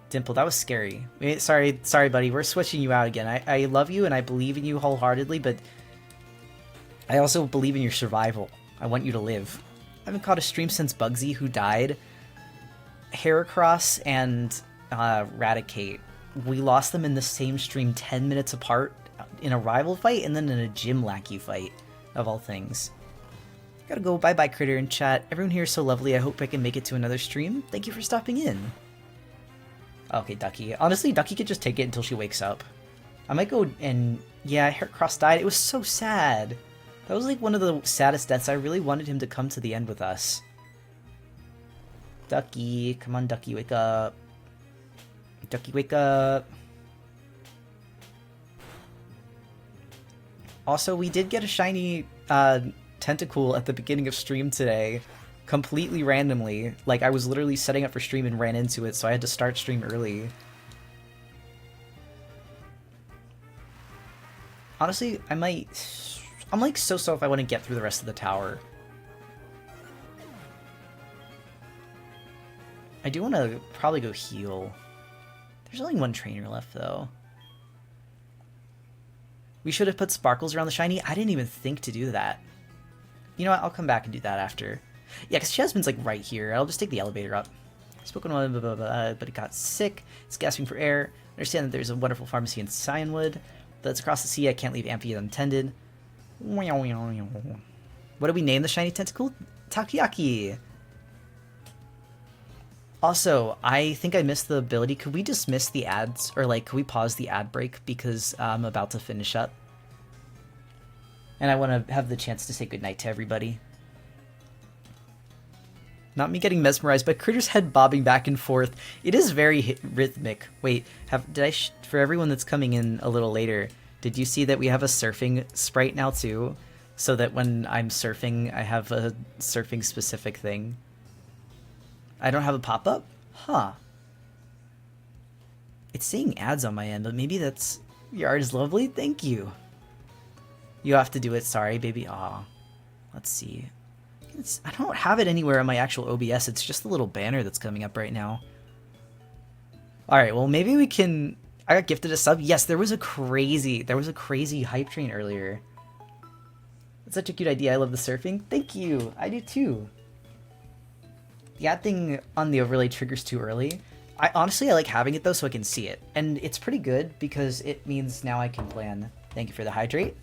Dimple, that was scary. Sorry, buddy, we're switching you out again. I love you, and I believe in you wholeheartedly, but I also believe in your survival. I want you to live. I haven't caught a stream since Bugsy, who died. Heracross and Raticate. We lost them in the same stream 10 minutes apart in a rival fight and then in a gym lackey fight, of all things. Gotta go. Bye-bye, Critter in chat. Everyone here is so lovely. I hope I can make it to another stream. Thank you for stopping in. Okay, Ducky. Honestly, Ducky could just take it until she wakes up. I might go and... Yeah, Heracross died. It was so sad. That was like one of the saddest deaths. I really wanted him to come to the end with us. Ducky, come on, Ducky, wake up. Ducky, wake up. Also, we did get a shiny Tentacool at the beginning of stream today. Completely randomly. Like, I was literally setting up for stream and ran into it, so I had to start stream early. Honestly, I'm like so if I want to get through the rest of the tower. I do want to probably go heal. There's only one trainer left, though. We should have put sparkles around the shiny. I didn't even think to do that. You know what? I'll come back and do that after. Yeah, because Jasmine's like right here. I'll just take the elevator up. Spoken blah, blah, blah, blah, but it got sick. It's gasping for air. Understand that there's a wonderful pharmacy in Cyanwood. That's across the sea. I can't leave Amphi unattended. What do we name the shiny tentacle? Takoyaki. Also, I think I missed the ability. Could we dismiss the ads? Or, like, could we pause the ad break? Because I'm about to finish up. And I want to have the chance to say goodnight to everybody. Not me getting mesmerized by Critter's head bobbing back and forth. It is very rhythmic. Wait, for everyone that's coming in a little later, did you see that we have a surfing sprite now too? So that when I'm surfing, I have a surfing specific thing. I don't have a pop-up? Huh. It's saying ads on my end, but maybe that's... Your art is lovely? Thank you. You have to do it. Sorry, baby. Aw. Let's see. I don't have it anywhere on my actual OBS. It's just a little banner that's coming up right now. Alright, well maybe we can... I got gifted a sub. Yes, there was a crazy hype train earlier. It's such a cute idea. I love the surfing. Thank you. I do too. The ad thing on the overlay triggers too early. I like having it though so I can see it. And it's pretty good because it means now I can plan. Thank you for the hydrate.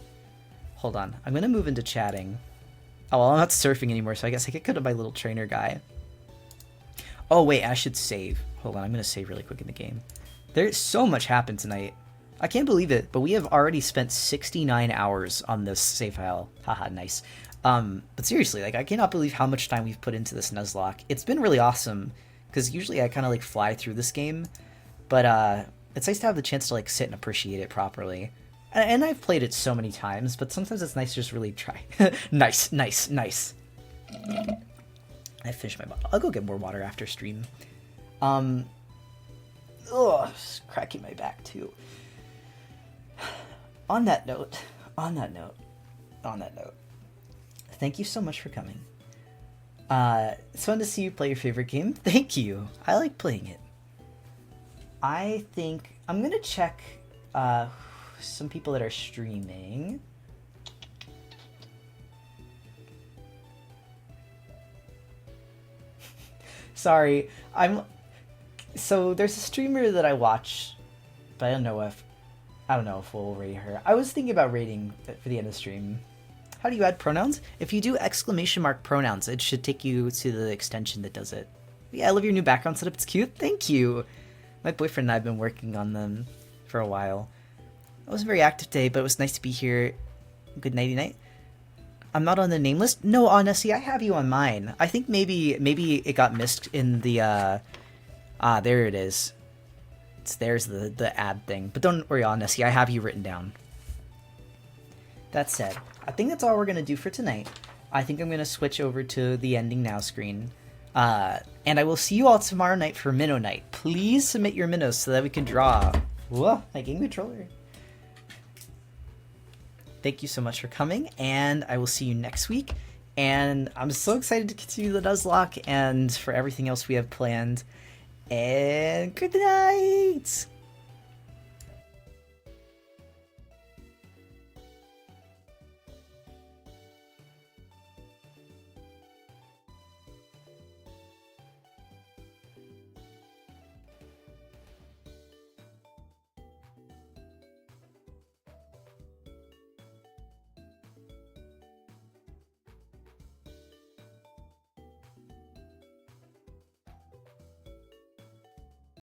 Hold on. I'm going to move into chatting. Oh, well, I'm not surfing anymore, so I guess I could go to my little trainer guy. Oh, wait, I should save. Hold on, I'm going to save really quick in the game. There's so much happened tonight. I can't believe it, but we have already spent 69 hours on this save file. Haha, nice. But seriously, like, I cannot believe how much time we've put into this Nuzlocke. It's been really awesome, because usually I kind of, like, fly through this game. But, it's nice to have the chance to, like, sit and appreciate it properly. And I've played it so many times, but sometimes it's nice to just really try. Nice, nice, nice. I finished my bottle. I'll go get more water after stream. Ugh, cracking my back too. On that note, thank you so much for coming. It's fun to see you play your favorite game. Thank you. I like playing it. I think I'm gonna check, some people that are streaming. Sorry, so there's a streamer that I watch, but I don't know if we'll rate her. I was thinking about rating for the end of the stream. How do you add pronouns? If you do ! Pronouns, it should take you to the extension that does it. Yeah, I love your new background setup. It's cute. Thank you. My boyfriend and I have been working on them for a while. It was a very active day, but it was nice to be here. Good nighty night. I'm not on the name list. No, honestly, I have you on mine. I think maybe it got missed in the there it is. There's the ad thing. But don't worry, honestly, I have you written down. That said, I think that's all we're gonna do for tonight. I think I'm gonna switch over to the ending now screen. And I will see you all tomorrow night for Minnow Night. Please submit your minnows so that we can draw. Whoa, my game controller. Thank you so much for coming, and I will see you next week. And I'm so excited to continue the Nuzlocke and for everything else we have planned. And good night!